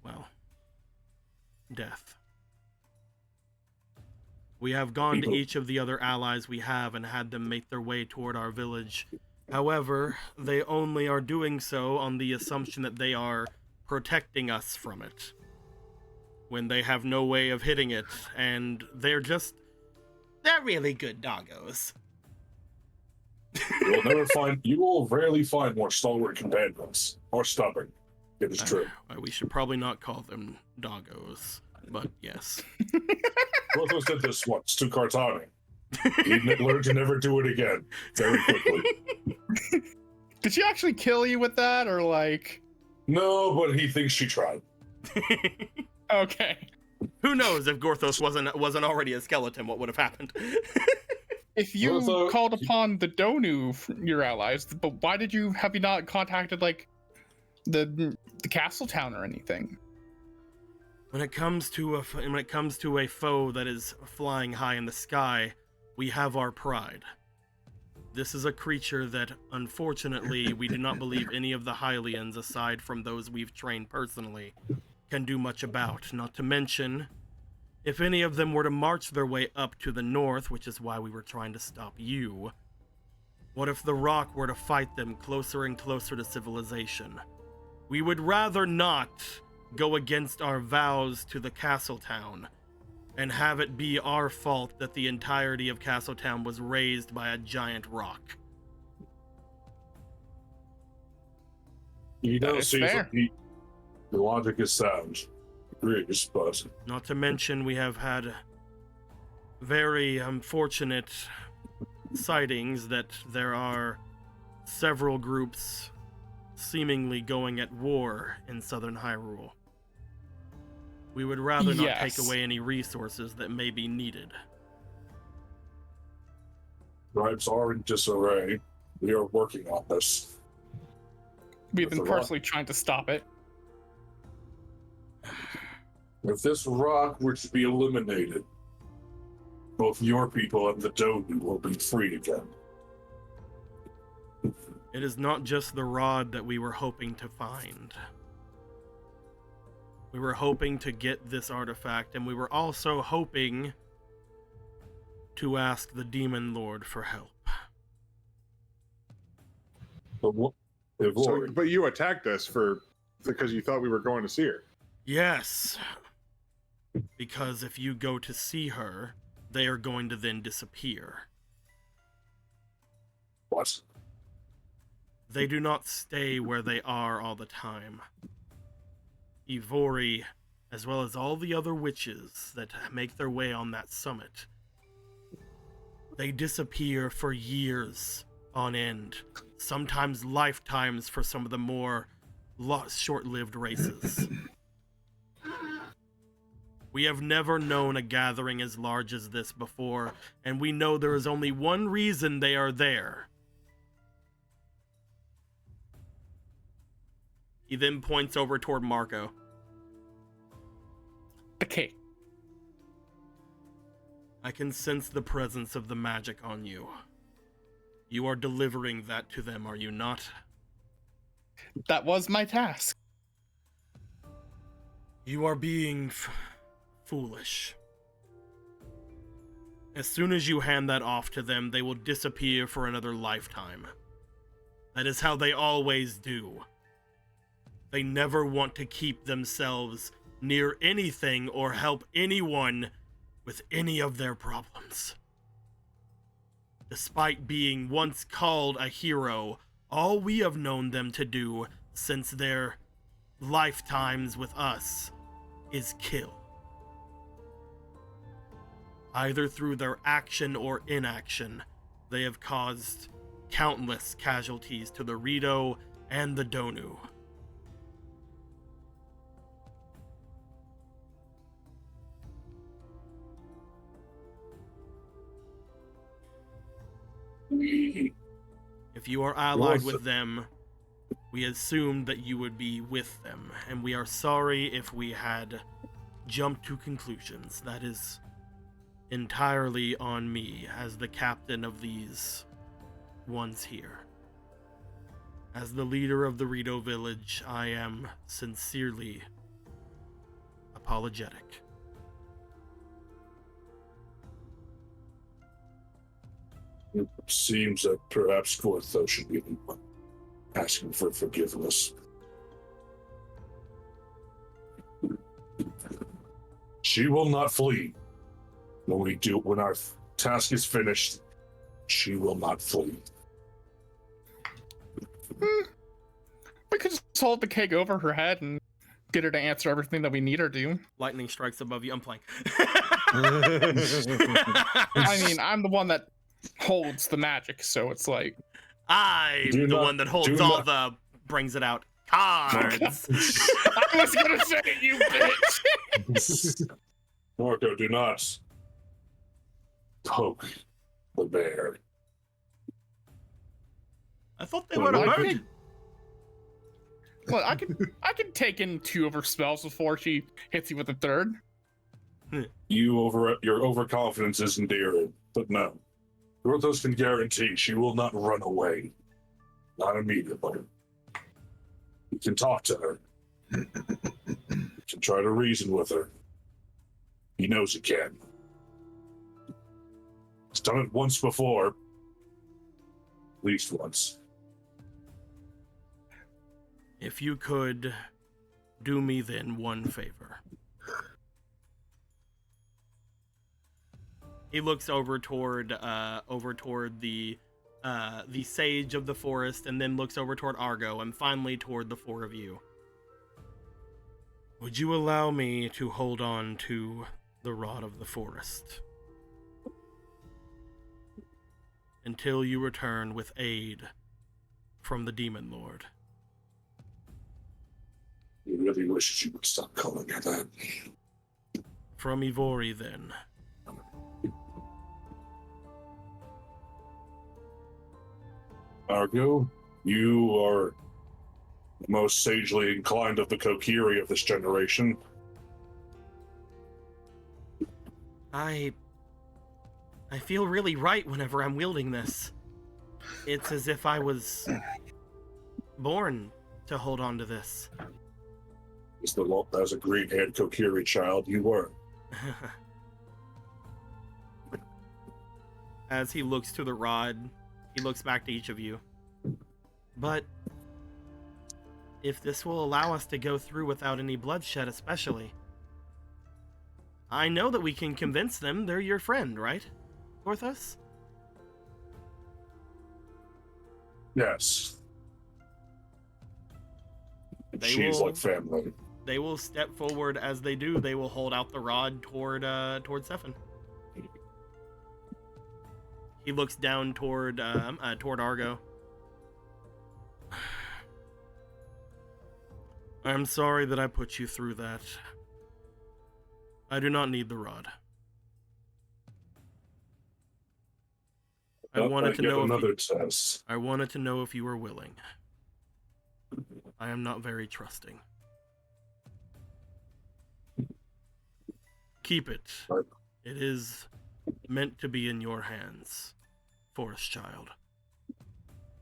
well, death. We have gone to each of the other allies we have and had them make their way toward our village. However, they only are doing so on the assumption that they are protecting us from it, when they have no way of hitting it, and they're really good doggos. You will rarely find more stalwart companions, or stubborn. It is true. We should probably not call them doggos, but yes. Brothos did this once to Cartani. He learned to never do it again, very quickly. Did she actually kill you with that, or No, but he thinks she tried. Okay. Who knows if Gorthos wasn't already a skeleton, what would have happened? If you called upon the Donu, your allies, but why have you not contacted the castle town or anything? When it comes to a foe that is flying high in the sky, we have our pride. This is a creature that, unfortunately, we do not believe any of the Hylians, aside from those we've trained personally, can do much about. Not to mention, if any of them were to march their way up to the north, which is why we were trying to stop you, what if the rock were to fight them closer and closer to civilization? We would rather not go against our vows to the castle town and have it be our fault that the entirety of Castletown was raised by a giant rock. You know, That's fair. The logic is sound. Agrees, but... Not to mention we have had very unfortunate sightings that there are several groups seemingly going at war in southern Hyrule. We would rather not take away any resources that may be needed. Tribes are in disarray. We are working on this. We've been personally trying to stop it. If this rock were to be eliminated, both your people and the Donu will be free again. It is not just the rod that we were hoping to find. We were hoping to get this artifact, and we were also hoping to ask the Demon Lord for help. But you attacked us because you thought we were going to see her. Yes. Because if you go to see her, they are going to then disappear. What? They do not stay where they are all the time. Ivori, as well as all the other witches that make their way on that summit, they disappear for years on end, sometimes lifetimes for some of the more short-lived races. We have never known a gathering as large as this before, and we know there is only one reason they are there. He then points over toward Marco. The cake. I can sense the presence of the magic on you. You are delivering that to them, are you not? That was my task. You are being foolish. As soon as you hand that off to them, they will disappear for another lifetime. That is how they always do. They never want to keep themselves near anything or help anyone with any of their problems. Despite being once called a hero, all we have known them to do since their lifetimes with us is kill. Either through their action or inaction, they have caused countless casualties to the Rito and the Donu. If you are allied with them, we assumed that you would be with them, and we are sorry if we had jumped to conclusions. That is entirely on me as the captain of these ones here. As the leader of the Rito village, I am sincerely apologetic. It seems that perhaps Gortho should be the one asking for forgiveness. She will not flee. When our task is finished, she will not flee. We could just hold the cake over her head and get her to answer everything that we need her to. Lightning strikes above you. I'm playing. I mean, I'm the one that holds the magic, so it's like I'm the one that holds all the brings it out cards. I was gonna say it, you bitch. Marco, do not poke the bear. I thought they would have heard. Well, I can take in 2 of her spells before she hits you with a 3rd. Your overconfidence is endearing, but no. Gorthos can guarantee she will not run away. Not immediately. You can talk to her. You can try to reason with her. He knows he can. He's done it once before. At least once. If you could do me then one favor. He looks over toward the sage of the forest, and then looks over toward Argo, and finally toward the 4 of you. Would you allow me to hold on to the rod of the forest until you return with aid from the Demon Lord. You really wish you would stop calling her that. From Ivori, then. Argo, you are the most sagely inclined of the Kokiri of this generation. I feel really right whenever I'm wielding this. It's as if I was born to hold on to this. As a green-haired Kokiri child, you were. As he looks to the rod, he looks back to each of you. But if this will allow us to go through without any bloodshed, especially, I know that we can convince them they're your friend, right, Porthos? Yes. She's like family. They will step forward. As they do, they will hold out the rod toward Sephin. He looks down toward Argo. I'm sorry that I put you through that. I do not need the rod. I wanted to know if you were willing. I am not very trusting. Keep it. It is meant to be in your hands, Forest Child.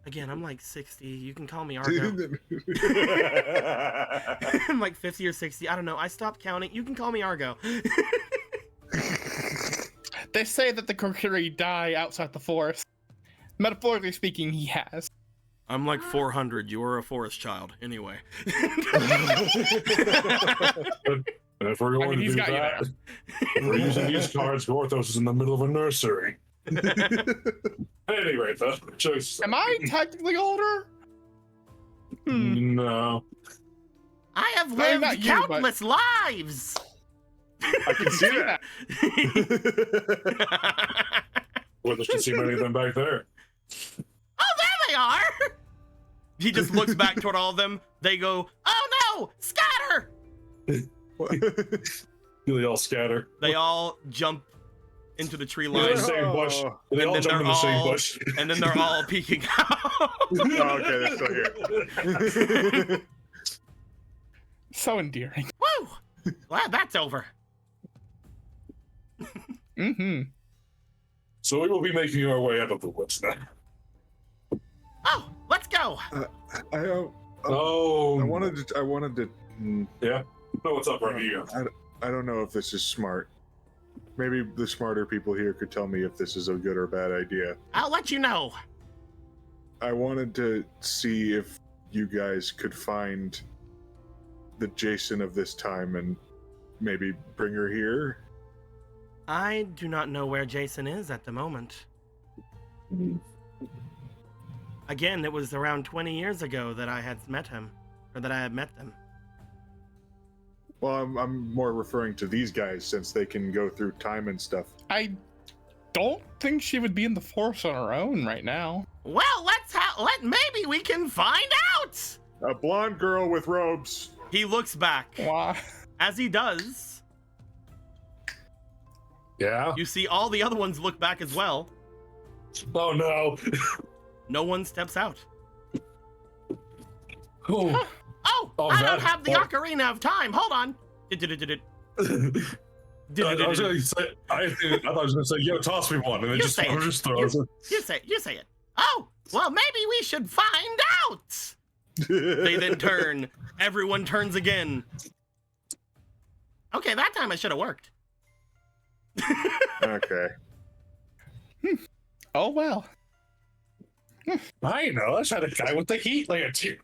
Again, I'm like 60. You can call me Argo. I'm like 50 or 60. I don't know. I stopped counting. You can call me Argo. They say that the Kokiri die outside the forest. Metaphorically speaking, he has. I'm like 400. You are a forest child. Anyway. And if we're going to do that, if we're using these cards, Gorthos is in the middle of a nursery. Anyway, though, am I technically older? No. I have lived countless lives. I can see that. Gorthos can see many of them back there. Oh, there they are. He just looks back toward all of them. They go, oh no, scatter. They all scatter. They all jump into the tree Yeah, line. the same bush. They all jump in the same bush. And then they're all peeking out. Oh, okay, they're still here. So endearing. Woo! Glad that's over. Mm-hmm. So we will be making our way out of the woods now. Oh, let's go. I wanted to. Yeah. No, what's up, Remy? I don't know if this is smart. Maybe the smarter people here could tell me if this is a good or bad idea. I'll let you know. I wanted to see if you guys could find the Jason of this time and maybe bring her here. I do not know where Jason is at the moment. Again, it was around 20 years ago that I had met him, or that I had met them. Well, I'm more referring to these guys since they can go through time and stuff. I don't think she would be in the forest on her own right now. Well, maybe we can find out. A blonde girl with robes. He looks back. Why? As he does, Yeah? you see all the other ones look back as well. Oh, no. No one steps out. Oh. Oh, I don't have the ocarina of time. Hold on. I was going to say, I thought I was going to say, yo, toss me one, and then just throws it. You say it. Oh, well, maybe we should find out. They then turn. Everyone turns again. Okay, that time it should have worked. Okay. Oh, well. I know, let's have a guy with the heat lantern.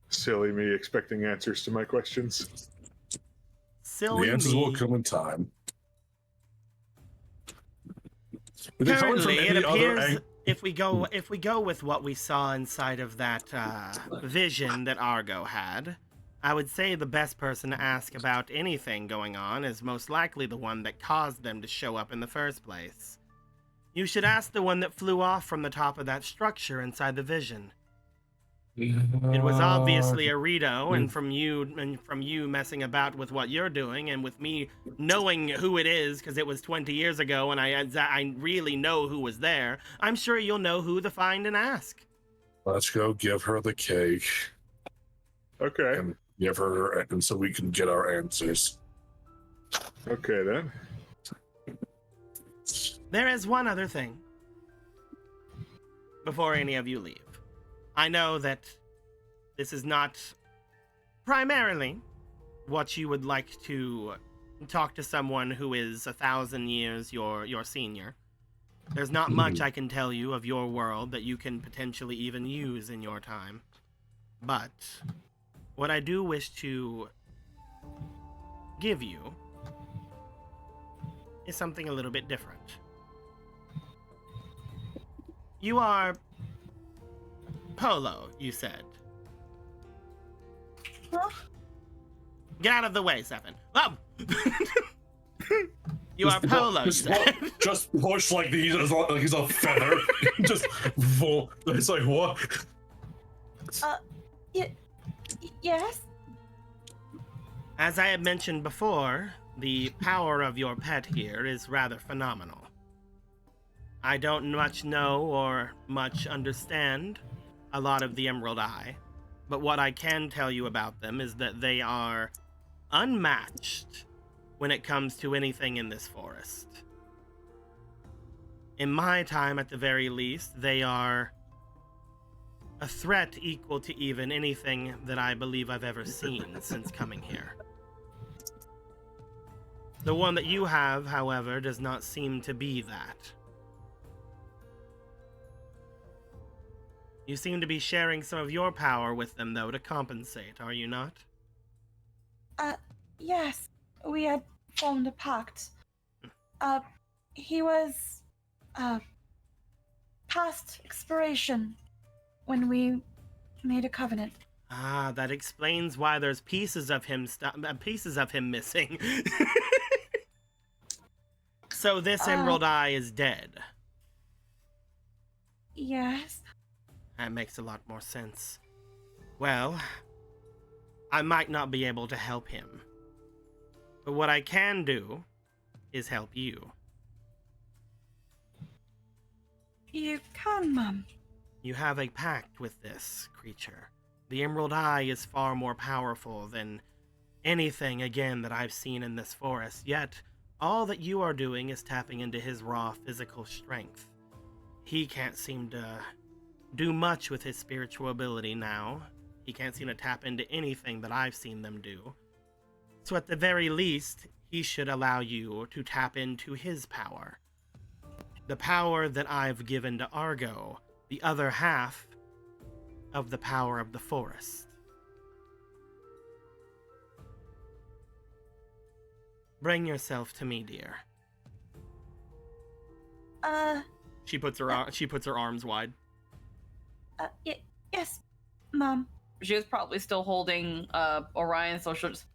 Silly me expecting answers to my questions. Silly The answers me. will come in time. Is it coming from Currently, it any other appears if we go with what we saw inside of that vision that Argo had, I would say the best person to ask about anything going on is most likely the one that caused them to show up in the first place. You should ask the one that flew off from the top of that structure inside the vision. It was obviously a Rito, and from you messing about with what you're doing, and with me knowing who it is because it was 20 years ago, and I really know who was there. I'm sure you'll know who to find and ask. Let's go give her the cake. Okay. And give her, and so we can get our answers. Okay then. There is one other thing before any of you leave. I know that this is not primarily what you would like to talk to someone who is 1,000 years your senior. There's not much I can tell you of your world that you can potentially even use in your time. But what I do wish to give you is something a little bit different. You are Polo, you said. Huh? Get out of the way, Seven. Oh! You are Polo, you said. Just push like he's a feather. Just full. It's like, what? Yes? As I had mentioned before, the power of your pet here is rather phenomenal. I don't much know or much understand a lot of the Emerald Eye, but what I can tell you about them is that they are unmatched when it comes to anything in this forest. In my time, at the very least, they are a threat equal to even anything that I believe I've ever seen since coming here. The one that you have, however, does not seem to be that. You seem to be sharing some of your power with them, though, to compensate, are you not? Yes. We had formed a pact. He was, past expiration when we made a covenant. Ah, that explains why there's pieces of him missing. So this Emerald Eye is dead. Yes. That makes a lot more sense. Well, I might not be able to help him. But what I can do is help you. You can, Mum. You have a pact with this creature. The Emerald Eye is far more powerful than anything, again, that I've seen in this forest, yet all that you are doing is tapping into his raw physical strength. He can't seem to do much with his spiritual ability now. He can't seem to tap into anything that I've seen them do. So at the very least, he should allow you to tap into his power. The power that I've given to Argo, the other half of the power of the forest. Bring yourself to me, dear. She puts her arms wide. Yes, Mum. She was probably still holding Orion, so she'll just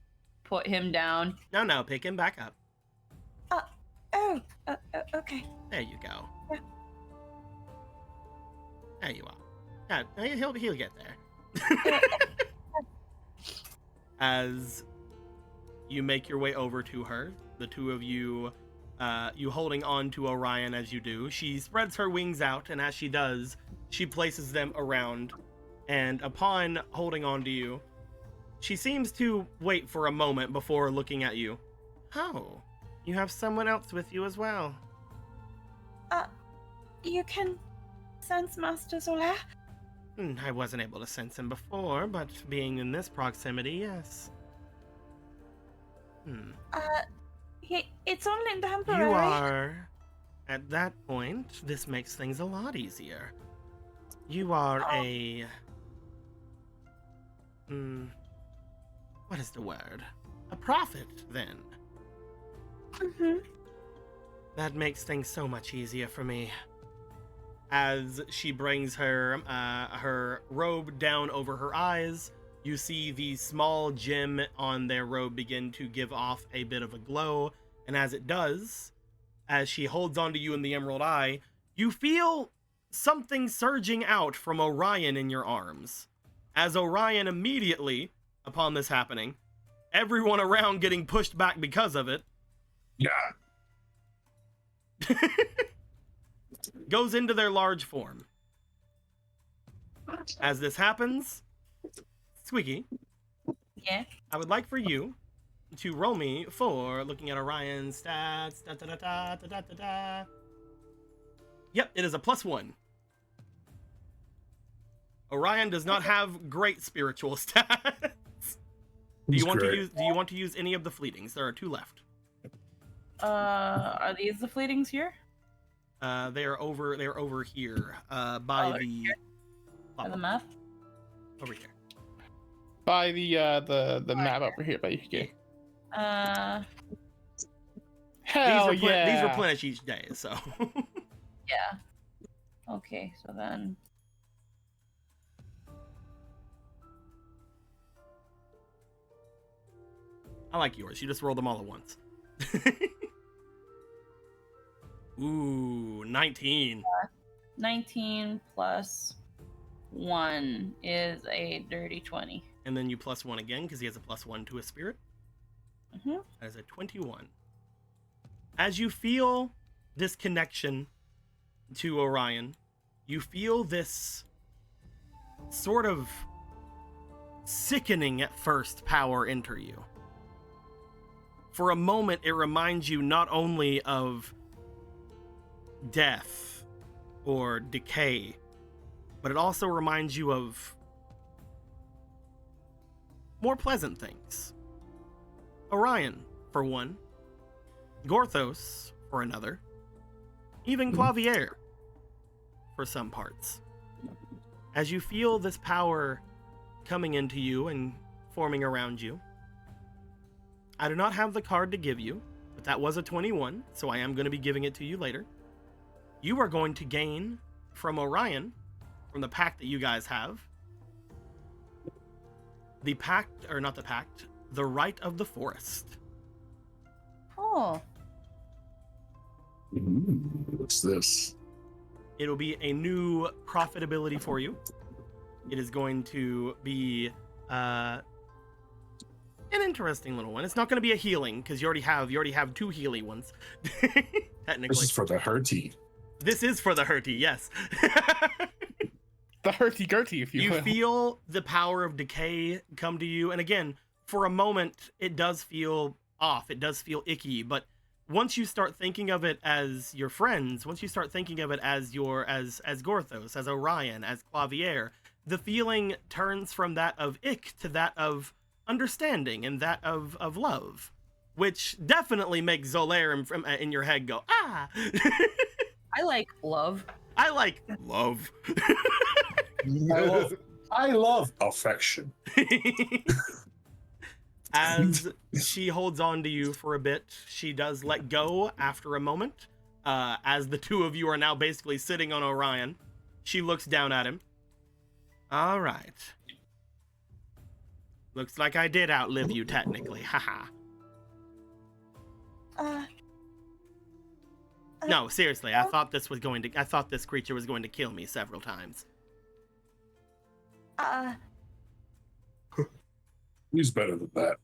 put him down. No, pick him back up. Okay. There you go. Yeah. There you are. Yeah, he'll get there. As you make your way over to her, the two of you, you holding on to Orion as you do, she spreads her wings out, and as she does, she places them around, and upon holding on to you, she seems to wait for a moment before looking at you. Oh, you have someone else with you as well. You can sense Master Zola? I wasn't able to sense him before, but being in this proximity, yes. It's only temporary. You are... At that point, this makes things a lot easier. You are a... what is the word? A prophet, then. Mm-hmm. That makes things so much easier for me. As she brings her her robe down over her eyes, you see the small gem on their robe begin to give off a bit of a glow, and as it does, as she holds onto you in the Emerald Eye, you feel something surging out from Orion in your arms. As Orion immediately, upon this happening, everyone around getting pushed back because of it, Yeah. goes into their large form. As this happens, Squeaky, Yeah. I would like for you to roll me for looking at Orion's stats. Da, da, da, da, da, da, da, da. Yep, it is a +1. Orion does not have great spiritual stats. Do you want to use any of the fleetings? There are 2 left. Are these the fleetings here? They are over here. By the By the map? over here. By the map over here, but you can. Hell These replenish each day, so. Yeah. Okay, so then. I like yours. You just roll them all at once. Ooh, 19. 19 plus 1 is a dirty 20. And then you +1 again because he has a +1 to his spirit. Mm-hmm. That is a 21. As you feel this connection to Orion, you feel this sort of sickening at first power enter you. For a moment, it reminds you not only of death or decay, but it also reminds you of more pleasant things. Orion, for one. Gorthos, for another. Even Clavier, for some parts. As you feel this power coming into you and forming around you, I do not have the card to give you, but that was a 21, so I am going to be giving it to you later. You are going to gain from Orion, from the pact that you guys have, the right of the forest. Oh. What's this? It'll be a new profitability for you. It is going to be an interesting little one. It's not going to be a healing because you already have 2 healy ones. Technically, This is for the hurty. This is for the hurty, yes. The hurty-gurty, if you will. You feel the power of decay come to you, and again, for a moment, it does feel off. It does feel icky, but once you start thinking of it as your friends, once you start thinking of it as as Gorthos, as Orion, as Clavier, the feeling turns from that of ick to that of understanding and that of love, which definitely makes Zolaire in your head go, ah! I like love. I like love. I love affection. As she holds on to you for a bit, she does let go after a moment. As the 2 of you are now basically sitting on Orion, she looks down at him. All right. Looks like I did outlive you technically. Haha. No, seriously, I thought this creature was going to kill me several times. He's better than that.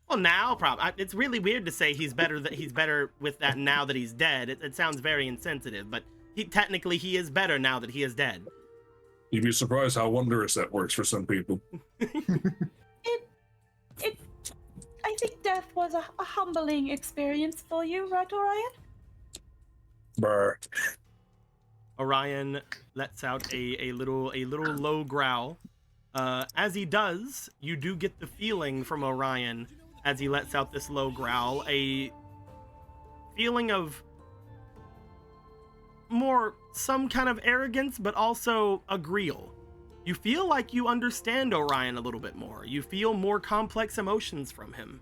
Well, now probably it's really weird to say he's better with that now that he's dead. It sounds very insensitive, but technically he is better now that he is dead. You'd be surprised how wondrous that works for some people. I think death was a humbling experience for you, right, Orion? Brr. Orion lets out a little low growl. As he does, you do get the feeling from Orion as he lets out this low growl, a feeling of more some kind of arrogance, but also a greal. You feel like you understand Orion a little bit more. You feel more complex emotions from him.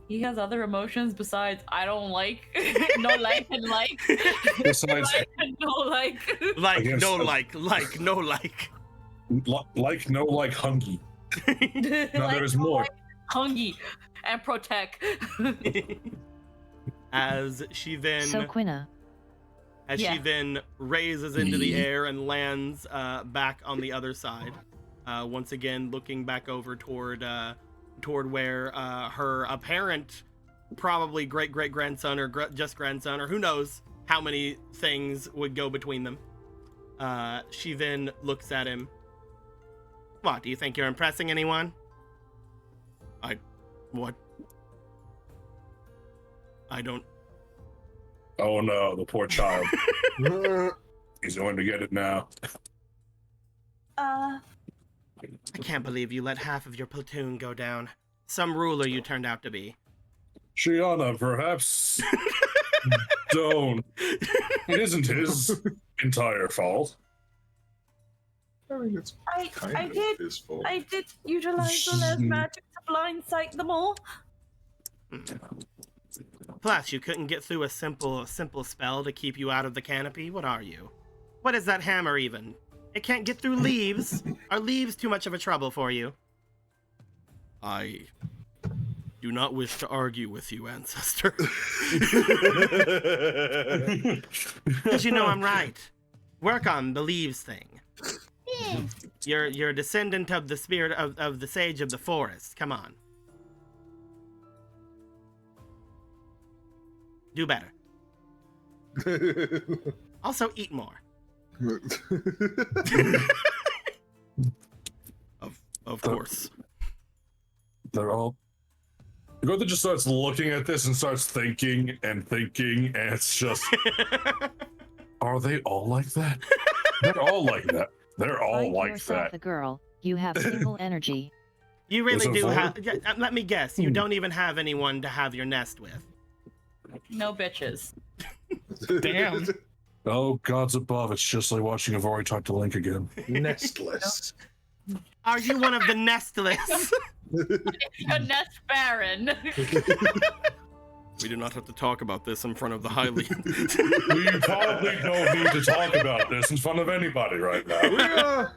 He has other emotions besides I don't like, no like, and like. Besides, Like and no like. Like, guess no so. like, no like. like no like hungry. No, there is more. Like, hungry and protect. As she then... So Quina, as she then raises into the air and lands back on the other side. Once again, looking back over toward where her apparent, probably great-great-grandson or just grandson, or who knows how many things would go between them. She then looks at him. What, do you think you're impressing anyone? What? I don't... Oh no, the poor child. He's going to get it now. I can't believe you let half of your platoon go down. Some ruler you turned out to be. Shiana, perhaps don't. It isn't his entire fault. I mean, it's kind of his fault. I did utilize the last magic to blindsight them all. Plus, you couldn't get through a simple spell to keep you out of the canopy. What are you? What is that hammer even? It can't get through leaves. Are leaves too much of a trouble for you? I do not wish to argue with you, ancestor. Because you know I'm right. Work on the leaves thing. You're a descendant of the spirit of the sage of the forest. Come on. Do better. Also, eat more. Of course. They're all... Gotha just starts looking at this and starts thinking, and it's just... Are they all like that? They're all like that. They're all Find like yourself that. a girl. You have single energy. You really do Four? have... Let me guess. You don't even have anyone to have your nest with. No bitches. Damn. Oh, gods above, it's just like watching Avari talk to Link again. Nestless. Are you one of the nestless? A nest baron. We do not have to talk about this in front of the highly... We probably don't need to talk about this in front of anybody right now.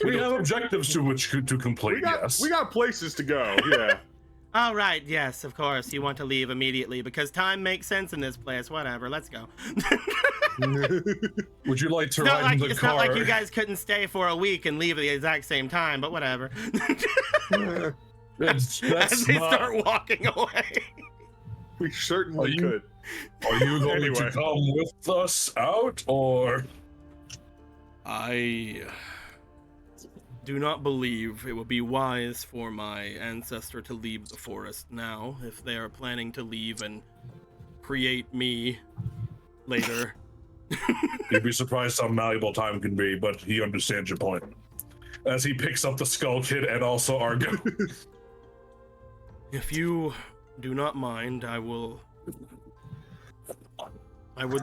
We have objectives to which to complete, yes. We got places to go, yeah. All right, yes, of course. You want to leave immediately because time makes sense in this place. Whatever, let's go. Would you like to ride in the it's car? not like you guys couldn't stay for a week and leave at the exact same time, but whatever. That's As they not... start walking away. We certainly could. Are you going Anyway. to come with us out, or...? I do not believe it would be wise for my ancestor to leave the forest now if they are planning to leave and create me later. You'd be surprised how malleable time can be, but he understands your point. As he picks up the Skull Kid and also Argo. If you do not mind, I would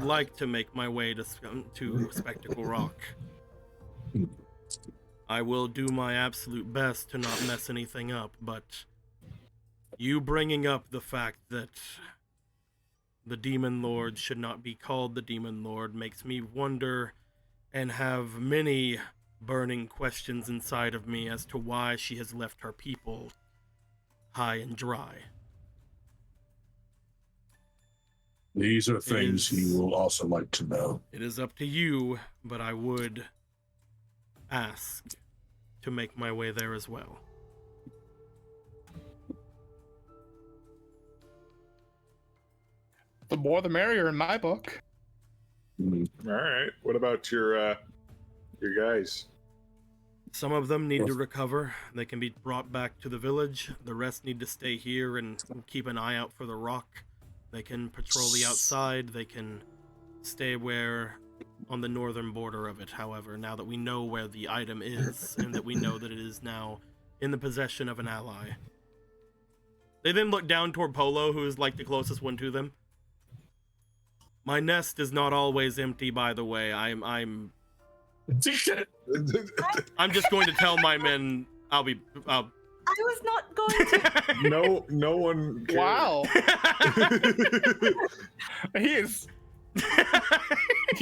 like to make my way to Spectacle Rock. I will do my absolute best to not mess anything up, but you bringing up the fact that the Demon Lord should not be called the Demon Lord makes me wonder and have many burning questions inside of me as to why she has left her people high and dry. These are things he will also like to know. It is up to you, but I would ask to make my way there as well. The more the merrier in my book. All right. What about your guys? Some of them need to recover. They can be brought back to the village. The rest need to stay here and keep an eye out for the rock. They can patrol the outside. They can stay on the northern border of it, however, now that we know where the item is and that we know that it is now in the possession of an ally. They then look down toward Polo, who is like the closest one to them. My nest is not always empty, by the way. I'm just going to tell my men I was not going to. No one cared. Wow. He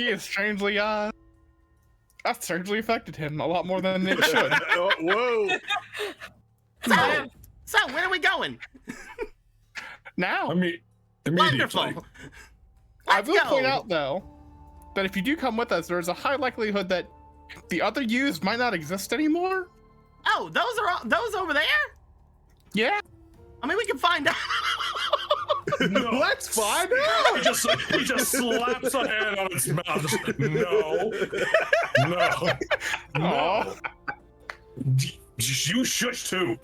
is strangely that strangely affected him a lot more than it should. Oh, whoa. So, where are we going? Now, I mean, immediately. Wonderful. I will Let's point go. out though, that if you do come with us, there's a high likelihood that the other yous might not exist anymore. Oh, those over there? Yeah. I mean, we can find out. No. Let's find out. He just slaps a hand on its mouth. Just, no. No. No. You shush too.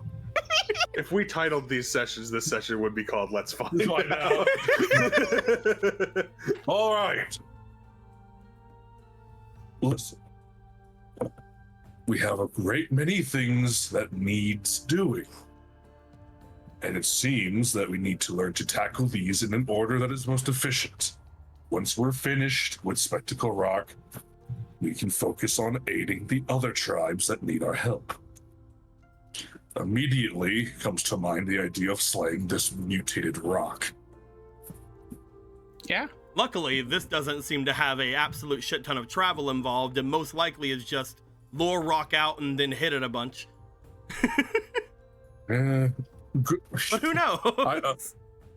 If we titled these sessions, this session would be called "Let's Find Find Out." All right. Listen. We have a great many things that needs doing. And it seems that we need to learn to tackle these in an order that is most efficient. Once we're finished with Spectacle Rock, we can focus on aiding the other tribes that need our help. Immediately comes to mind the idea of slaying this mutated rock. Yeah. Luckily, this doesn't seem to have a absolute shit ton of travel involved, and most likely is just lure rock out and then hit it a bunch. But who knows?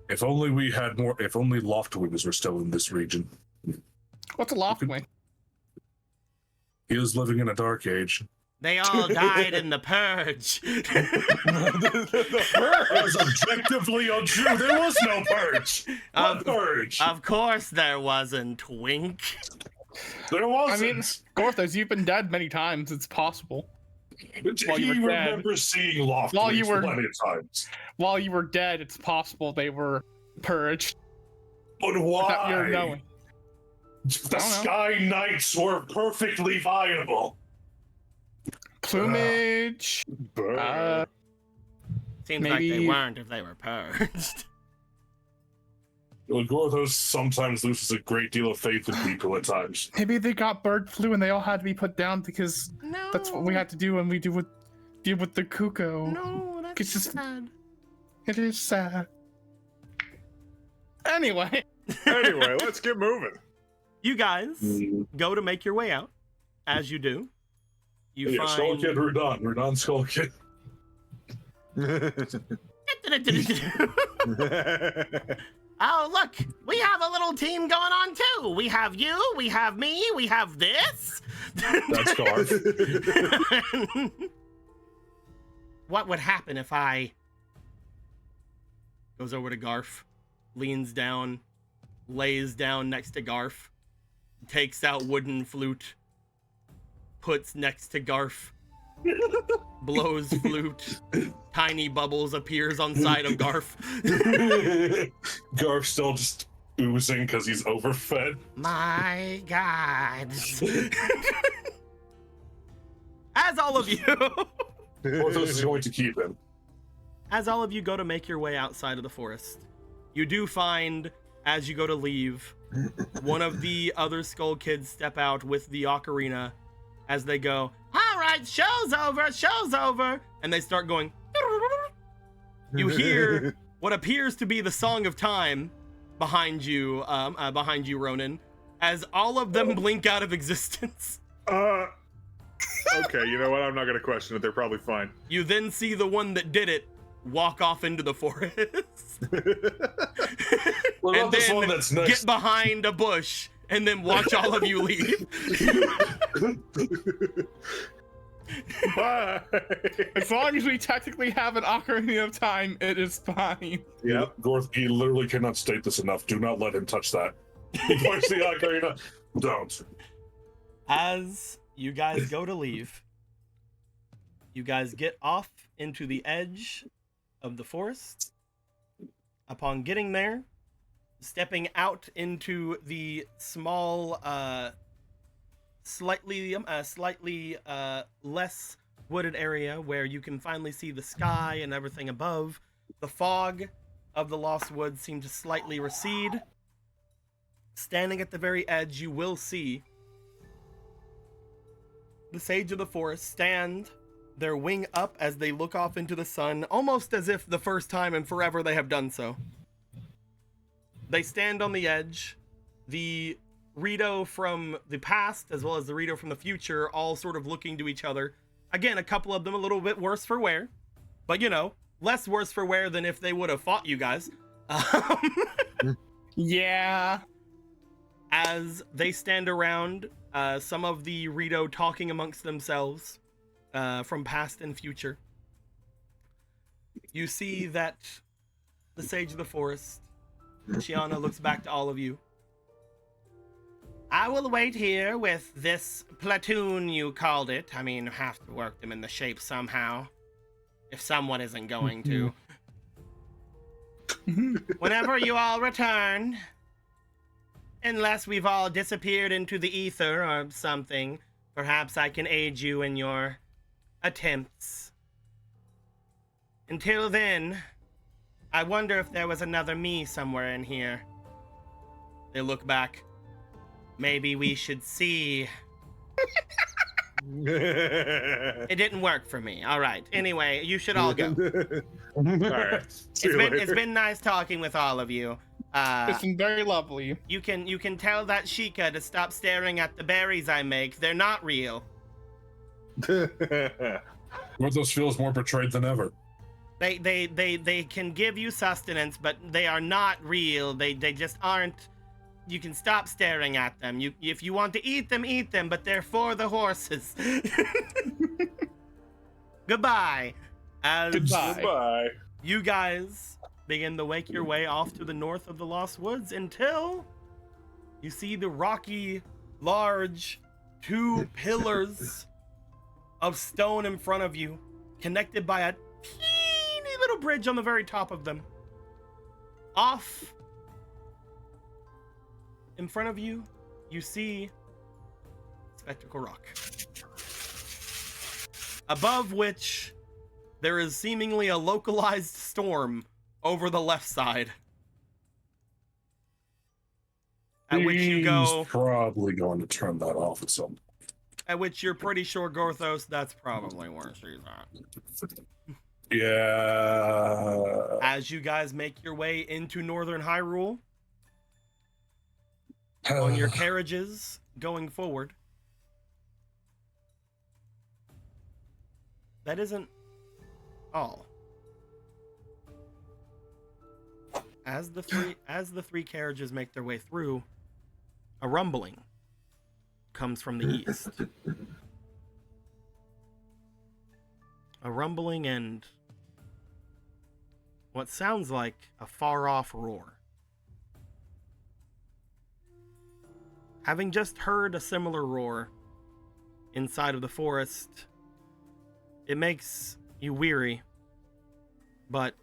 If only we had more. If only Loftwings were still in this region. What's a Loftwing? He was living in a dark age. They all died in the purge. That was objectively untrue. There was no purge. What purge? Of course there wasn't, Wink. There wasn't. I mean, Gorthos, you've been dead many times. It's possible. While He you were dead. remembers seeing Loftwings plenty of times. While you were dead, it's possible they were purged. But why? Without your knowing. The Sky Knights were perfectly viable. Plumage. Seems like they weren't if they were purged. Well, Gorthos sometimes loses a great deal of faith in people at times. Maybe they got bird flu and they all had to be put down because that's what we had to do when we deal with the Kuko. No, that's just sad. It is sad. Anyway, let's get moving. You guys go to make your way out. As you do, you find Skull Kid Rudon Skull Kid. Oh, look, we have a little team going on too. We have you, we have me, we have this. That's Garth. What would happen if I... Goes over to Garf, leans down, lays down next to Garf, takes out wooden flute, puts next to Garf, blows flute, tiny bubbles appears on side of Garf. Garf's still just oozing because he's overfed. My God. As all of you... Gorthos is going to keep him. As all of you go to make your way outside of the forest, you do find, as you go to leave, one of the other Skull Kids step out with the ocarina as they go, all right, show's over, and they start going. You hear what appears to be the Song of Time behind you, Ronan, as all of them blink out of existence. Okay, you know what? I'm not going to question it. They're probably fine. You then see the one that did it walk off into the forest. What about and this then one that's next? get behind a bush and then watch all of you leave. Bye. as long as we technically have an Ocarina of Time, it is fine. Yep. Gorth, he literally cannot state this enough. Do not let him touch that. He points the ocarina. Don't. As you guys go to leave, you guys get off into the edge of the forest. Upon getting there, stepping out into the small, slightly less wooded area where you can finally see the sky and everything above, the fog of the Lost Woods seem to slightly recede. Standing at the very edge, you will see the Sage of the Forest stand, their wing up as they look off into the sun, almost as if the first time in forever they have done so. They stand on the edge. The Rito from the past, as well as the Rito from the future, all sort of looking to each other. Again, a couple of them a little bit worse for wear, but you know, less worse for wear than if they would have fought you guys. Yeah. As they stand around, some of the Rito talking amongst themselves from past and future, you see that the Sage of the Forest, Shiana, looks back to all of you. I will wait here with this platoon, you called it. I mean, have to work them in the shape somehow. If someone isn't going to. Whenever you all return, unless we've all disappeared into the ether or something, perhaps I can aid you in your attempts. Until then, I wonder if there was another me somewhere in here. They look back. Maybe we should see. It didn't work for me. All right. Anyway, you should all go. All right. It's been nice talking with all of you. It's been very lovely. You can tell that Sheikah to stop staring at the berries I make. They're not real. Gorthos feels more betrayed than ever. They can give you sustenance, but they are not real. They just aren't. You can stop staring at them. If you want to eat them, but they're for the horses. Goodbye. Goodbye. You guys begin to make your way off to the north of the Lost Woods until you see the rocky, large 2 pillars of stone in front of you, connected by a teeny little bridge on the very top of them. Off in front of you, you see Spectacle Rock, above which there is seemingly a localized storm over the left side. At which you go. He's probably going to turn that off at some point. At which you're pretty sure, Gorthos, that's probably where she's at. Yeah. As you guys make your way into Northern Hyrule, on your carriages going forward, that isn't all. As the three carriages make their way through, a rumbling comes from the east. A rumbling and what sounds like a far-off roar. Having just heard a similar roar inside of the forest, it makes you weary, but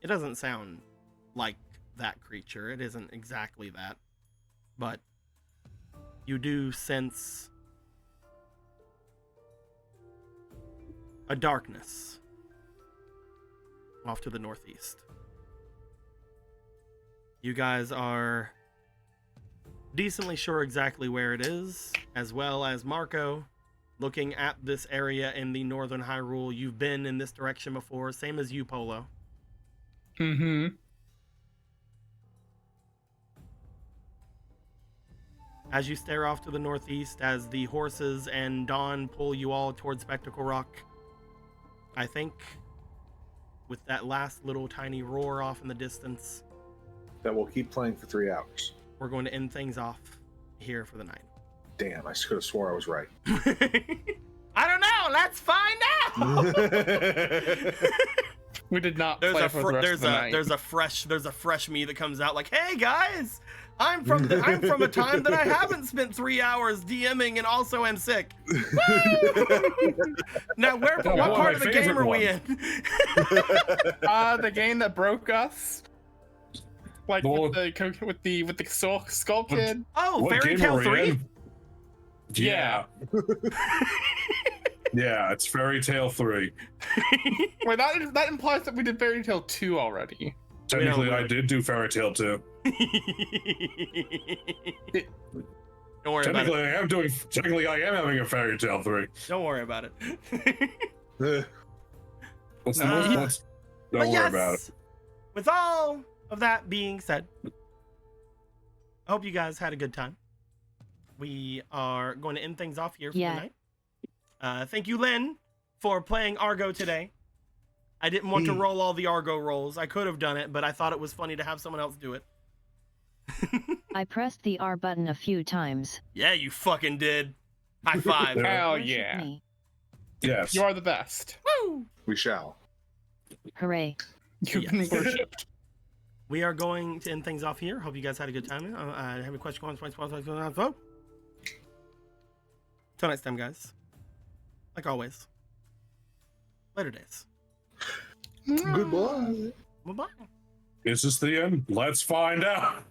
it doesn't sound like that creature. It isn't exactly that, but you do sense a darkness off to the northeast. You guys are decently sure exactly where it is, as well as Marco, looking at this area in the Northern Hyrule. You've been in this direction before, same as you, Polo. Mm-hmm. As you stare off to the northeast, as the horses and Dawn pull you all towards Spectacle Rock, I think with that last little tiny roar off in the distance, That will keep playing for 3 hours. we're going to end things off here for the night. Damn, I could have swore I was right. I don't know. Let's find out. We did not play for the rest of the night. There's a fresh me that comes out like, hey guys, I'm from a time that I haven't spent 3 hours DMing and also am sick. Now what part of the game are we in? The game that broke us. Like with the skull kid. Oh, Fairy Tale 3? Yeah. Yeah, it's Fairy Tale 3. Wait, that implies that we did Fairy Tale 2 already. Technically, I did do Fairy Tale 2. Don't worry about it. Technically, I am having a Fairy Tale 3. Don't worry about it. What's the most? Don't worry about it. With all of that being said, I hope you guys had a good time. We are going to end things off here for the night. Thank you, Lynn, for playing Argo today. I didn't want to roll all the Argo rolls. I could have done it, but I thought it was funny to have someone else do it. I pressed the R button a few times. Yeah, you fucking did. High five. Hell Worship yeah. me. Yes. You are the best. Woo! We shall. Hooray. You've been Yes. worshipped. We are going to end things off here. Hope you guys had a good time. Have a question, comments, points, vote. Till next time, guys. Like always. Later days. Goodbye. Bye-bye. Is this the end? Let's find out.